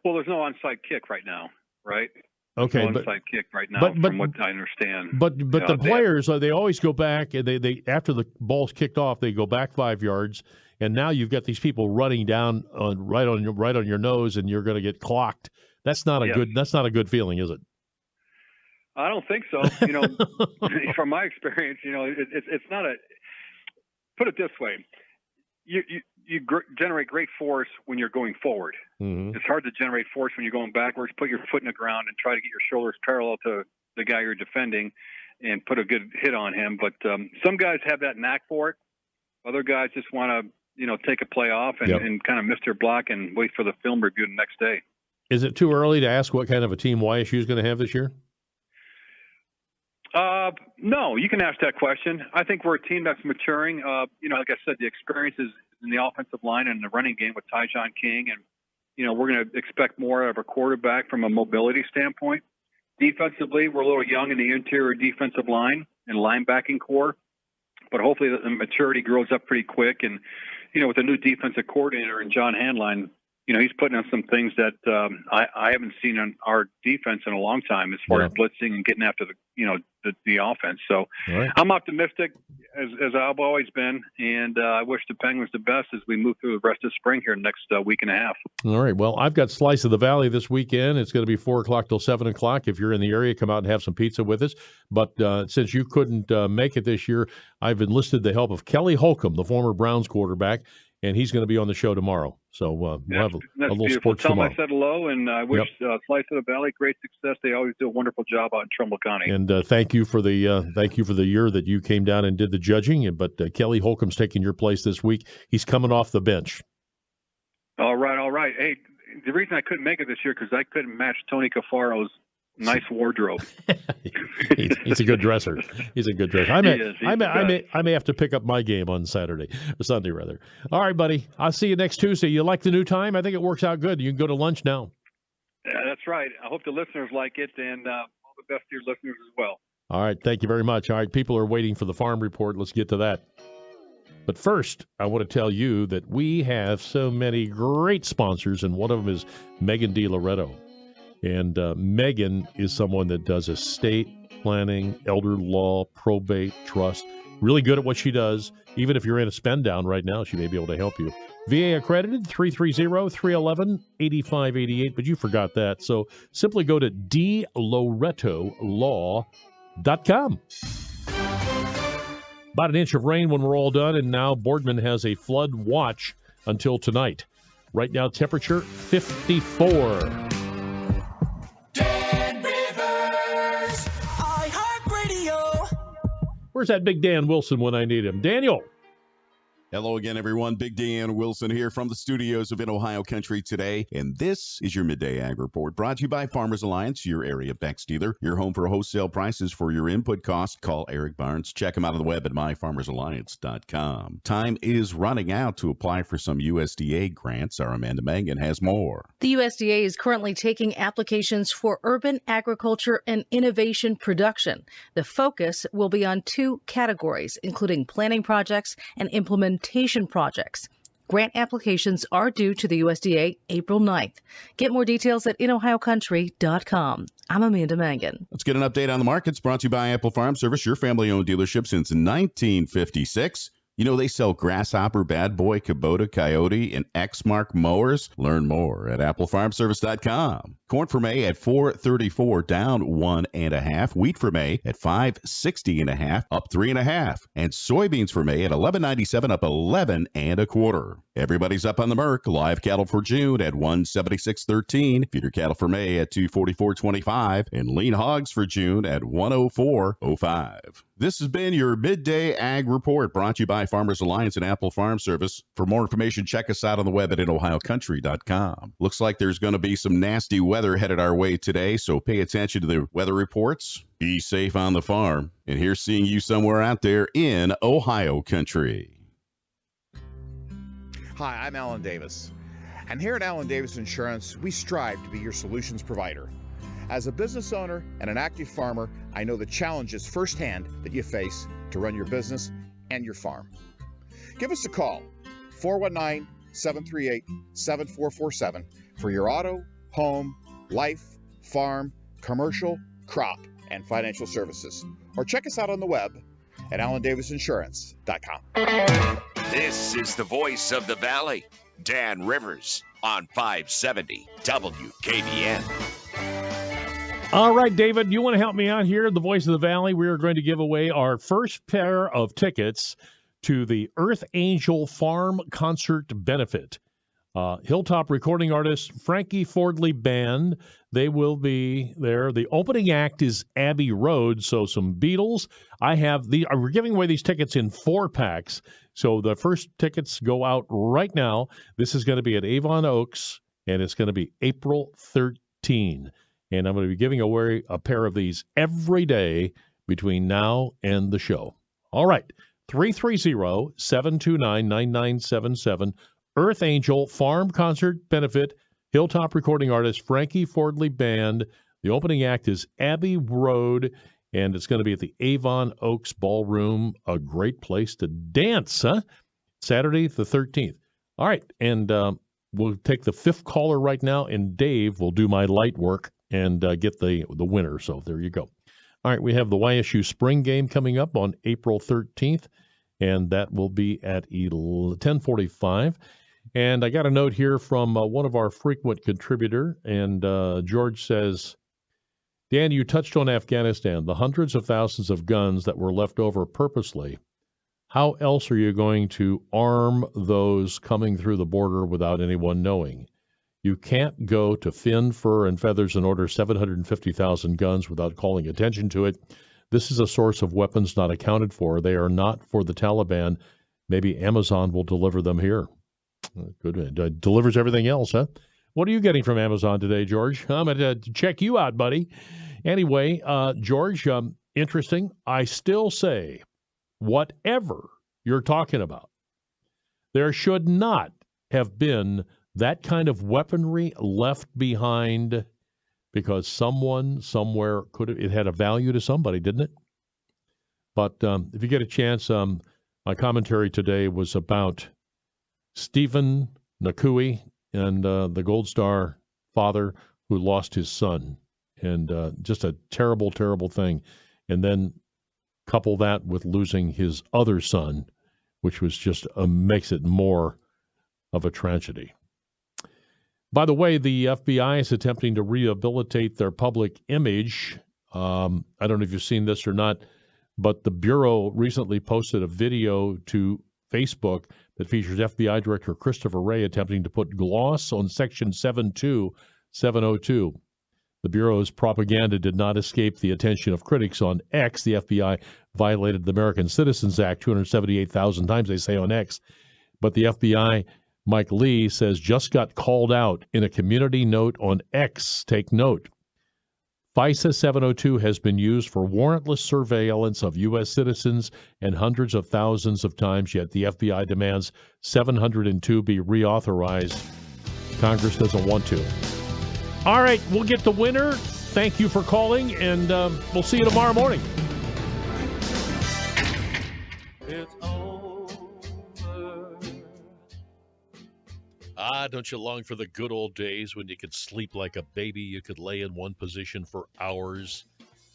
Well, there's no onside kick right now, right? Okay, but onside kick right now, from what I understand. But the players, they always go back, and they after the ball's kicked off, they go back 5 yards, and now you've got these people running down right on your nose, and you're going to get clocked. That's not a good feeling, is it? I don't think so. From my experience, it's not a. Put it this way, you generate great force when you're going forward. Mm-hmm. It's hard to generate force when you're going backwards. Put your foot in the ground and try to get your shoulders parallel to the guy you're defending and put a good hit on him. But some guys have that knack for it. Other guys just want to, take a play off and kind of miss their block and wait for the film review the next day. Is it too early to ask what kind of a team YSU is going to have this year? No, you can ask that question. I think we're a team that's maturing. Like I said, the experience is in the offensive line and the running game with Tyjon King. And, we're going to expect more out of a quarterback from a mobility standpoint. Defensively, we're a little young in the interior defensive line and linebacking core. But hopefully the maturity grows up pretty quick. And, with a new defensive coordinator in John Hanline, he's putting on some things that I haven't seen on our defense in a long time as far as blitzing and getting after the offense. So I'm optimistic as I've always been, and I wish the Penguins the best as we move through the rest of spring here next week and a half. All right. Well, I've got Slice of the Valley this weekend. It's going to be 4 o'clock till 7 o'clock. If you're in the area, come out and have some pizza with us. But since you couldn't make it this year, I've enlisted the help of Kelly Holcomb, the former Browns quarterback, and he's going to be on the show tomorrow. So we'll have a little beautiful. sports Tell tomorrow. him I said hello, and I wish Slice of the Valley great success. They always do a wonderful job out in Trumbull County. And thank you for the year that you came down and did the judging. But Kelly Holcomb's taking your place this week. He's coming off the bench. All right. Hey, the reason I couldn't make it this year because I couldn't match Tony Cafaro's Nice wardrobe. He's a good dresser. He's a good dresser. I may have to pick up my game on Saturday or Sunday rather. All right, buddy. I'll see you next Tuesday. You like the new time? I think it works out good. You can go to lunch now. Yeah, that's right. I hope the listeners like it, and all the best to your listeners as well. All right. Thank you very much. All right. People are waiting for the farm report. Let's get to that. But first, I want to tell you that we have so many great sponsors, and one of them is Megan DiLoretto. And Megan is someone that does estate planning, elder law, probate, trust. Really good at what she does. Even if you're in a spend down right now, she may be able to help you. VA accredited, 330-311-8588, but you forgot that. So simply go to DiLorettolaw.com. About an inch of rain when we're all done, and now Boardman has a flood watch until tonight. Right now, temperature 54. Where's that big Dan Wilson when I need him? Daniel. Hello again, everyone. Big Dan Wilson here from the studios of In Ohio Country today. And this is your Midday Ag Report, brought to you by Farmers Alliance, your area Bex dealer. Your home for wholesale prices for your input costs. Call Eric Barnes. Check him out on the web at myfarmersalliance.com. Time is running out to apply for some USDA grants. Our Amanda Mangan has more. The USDA is currently taking applications for urban agriculture and innovation production. The focus will be on two categories, including planning projects and implementation projects. Grant applications are due to the USDA April 9th. Get more details at inohiocountry.com. I'm Amanda Mangan. Let's get an update on the markets brought to you by Apple Farm Service, your family-owned dealership since 1956. You know, they sell Grasshopper, Bad Boy, Kubota, Coyote, and Exmark mowers. Learn more at applefarmservice.com. Corn for May at $4.34, down 1.5. Wheat for May at $5.60.5, up 3.5. And soybeans for May at $11.97, up 11.25. Everybody's up on the Merc. Live cattle for June at $176.13. Feeder cattle for May at $244.25. And lean hogs for June at $104.05. This has been your Midday Ag Report, brought to you by Farmers Alliance and Apple Farm Service. For more information, check us out on the web at inohiocountry.com. Looks like there's going to be some nasty weather headed our way today, so pay attention to the weather reports. Be safe on the farm. And here's seeing you somewhere out there in Ohio Country. Hi, I'm Alan Davis. And here at Alan Davis Insurance, we strive to be your solutions provider. As a business owner and an active farmer, I know the challenges firsthand that you face to run your business and your farm. Give us a call, 419-738-7447, for your auto, home, life, farm, commercial, crop, and financial services. Or check us out on the web at AlanDavisInsurance.com. This is the voice of the Valley, Dan Rivers, on 570 WKBN. All right, David, you want to help me out here? The Voice of the Valley, we are going to give away our first pair of tickets to the Earth Angel Farm Concert Benefit. Hilltop recording artist Frankie Fordley Band, they will be there. The opening act is Abbey Road, so some Beatles. We're giving away these tickets in 4-packs, so the first tickets go out right now. This is going to be at Avon Oaks, and it's going to be April 13. And I'm going to be giving away a pair of these every day between now and the show. All right, 330-729-9977. Earth Angel Farm Concert Benefit, Hilltop recording artist Frankie Fordley Band. The opening act is Abbey Road, and it's going to be at the Avon Oaks Ballroom, a great place to dance, huh? Saturday the 13th. All right, and we'll take the 5th caller right now, and Dave will do my light work and get the winner. So there you go. All right, we have the YSU spring game coming up on April 13th, and that will be at 10:45. And I got a note here from one of our frequent contributor, and George says, Dan, you touched on Afghanistan, the hundreds of thousands of guns that were left over purposely. How else are you going to arm those coming through the border without anyone knowing? You can't go to Finn, Fur, and Feathers and order 750,000 guns without calling attention to it. This is a source of weapons not accounted for. They are not for the Taliban. Maybe Amazon will deliver them here. Good. Delivers everything else, huh? What are you getting from Amazon today, George? I'm going to check you out, buddy. Anyway, George, interesting. I still say, whatever you're talking about, there should not have been that kind of weaponry left behind because someone somewhere it had a value to somebody, didn't it? But if you get a chance, my commentary today was about Stephen Nakui and the Gold Star father who lost his son. And just a terrible, terrible thing. And then couple that with losing his other son, which was just makes it more of a tragedy. By the way, the FBI is attempting to rehabilitate their public image. I don't know if you've seen this or not, but the Bureau recently posted a video to Facebook that features FBI Director Christopher Wray attempting to put gloss on Section 702. The Bureau's propaganda did not escape the attention of critics on X. The FBI violated the American Citizens Act 278,000 times, they say, on X. But the FBI, Mike Lee, says just got called out in a community note on X. Take note. FISA 702 has been used for warrantless surveillance of U.S. citizens and hundreds of thousands of times, yet the FBI demands 702 be reauthorized. Congress doesn't want to. All right, we'll get the winner. Thank you for calling, and we'll see you tomorrow morning. It's over. Don't you long for the good old days when you could sleep like a baby, you could lay in one position for hours,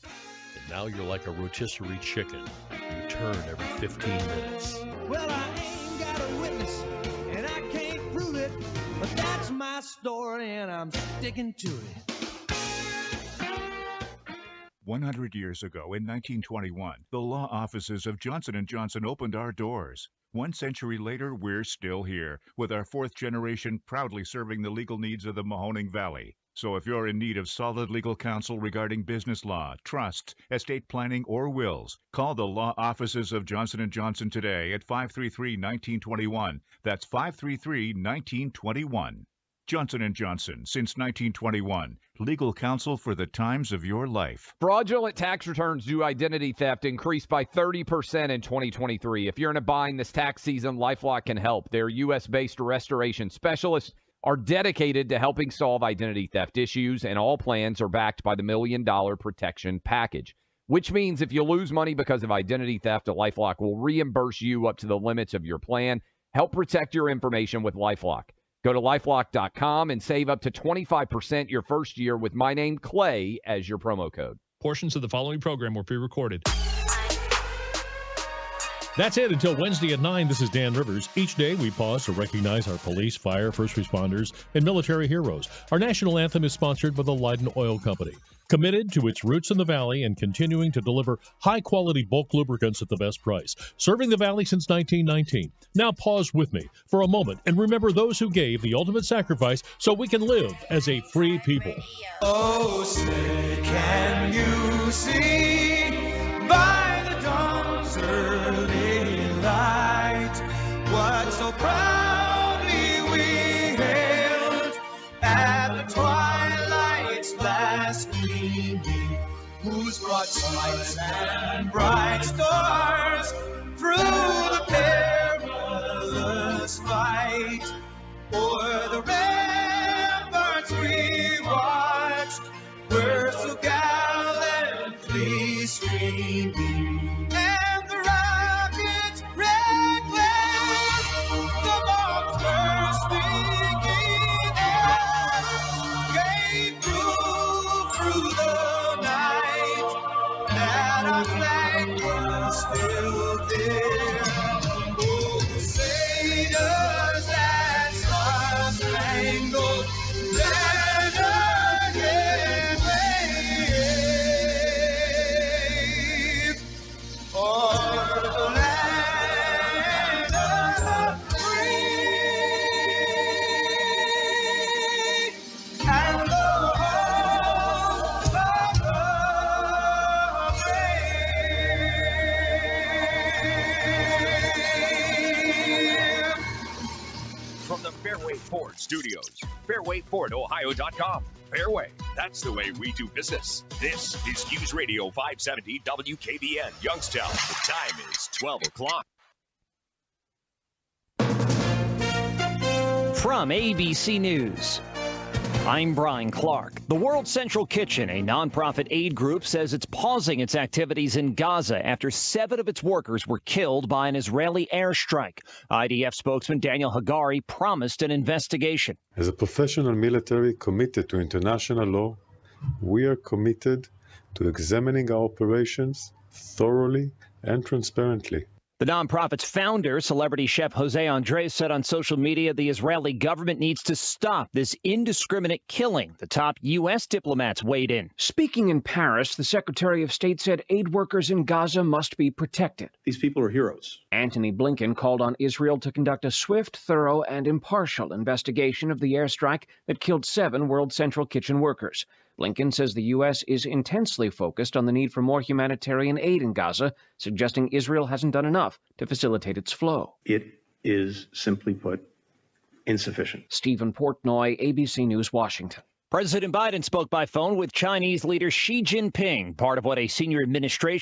and now you're like a rotisserie chicken. You turn every 15 minutes. Well, I ain't got a witness, and I can't prove it, but that's my story, and I'm sticking to it. 100 years ago, in 1921, the law offices of Johnson & Johnson opened our doors. 1 century later, we're still here, with our 4th generation proudly serving the legal needs of the Mahoning Valley. So if you're in need of solid legal counsel regarding business law, trusts, estate planning, or wills, call the law offices of Johnson & Johnson today at 533-1921. That's 533-1921. Johnson & Johnson, since 1921. Legal counsel for the times of your life. Fraudulent tax returns due identity theft increased by 30% in 2023. If you're in a bind this tax season, LifeLock can help. Their U.S.-based restoration specialists are dedicated to helping solve identity theft issues, and all plans are backed by the $1 Million Protection Package, which means if you lose money because of identity theft, LifeLock will reimburse you up to the limits of your plan. Help protect your information with LifeLock. Go to LifeLock.com and save up to 25% your first year with my name, Clay, as your promo code. Portions of the following program were pre-recorded. That's it until Wednesday at 9. This is Dan Rivers. Each day we pause to recognize our police, fire, first responders, and military heroes. Our national anthem is sponsored by the Leiden Oil Company, committed to its roots in the Valley and continuing to deliver high-quality bulk lubricants at the best price, serving the Valley since 1919. Now pause with me for a moment and remember those who gave the ultimate sacrifice so we can live as a free people. Oh, say, can you see by the dawn's early light what so proudly we hailed at the twilight's last gleaming, whose broad spikes and bright stars through the perilous fight o'er the ramparts we watched were so gallantly streaming, and the rocket's red glare, the bombs bursting in air, gave proof through the night that our flag was still there. Oh, say does that star-spangled banner yet wave o'er the land of the free? Studios. FairwayFordOhio.com. Fairway, that's the way we do business. This is News Radio 570 WKBN, Youngstown. The time is 12 o'clock. From ABC News, I'm Brian Clark. The World Central Kitchen, a nonprofit aid group, says it's pausing its activities in Gaza after 7 of its workers were killed by an Israeli airstrike. IDF spokesman Daniel Hagari promised an investigation. As a professional military committed to international law, we are committed to examining our operations thoroughly and transparently. The nonprofit's founder, celebrity chef Jose Andres, said on social media the Israeli government needs to stop this indiscriminate killing. The top U.S. diplomats weighed in. Speaking in Paris, the Secretary of State said aid workers in Gaza must be protected. These people are heroes. Antony Blinken called on Israel to conduct a swift, thorough, and impartial investigation of the airstrike that killed 7 World Central Kitchen workers. Blinken says the U.S. is intensely focused on the need for more humanitarian aid in Gaza, suggesting Israel hasn't done enough to facilitate its flow. It is, simply put, insufficient. Stephen Portnoy, ABC News, Washington. President Biden spoke by phone with Chinese leader Xi Jinping, part of what a senior administration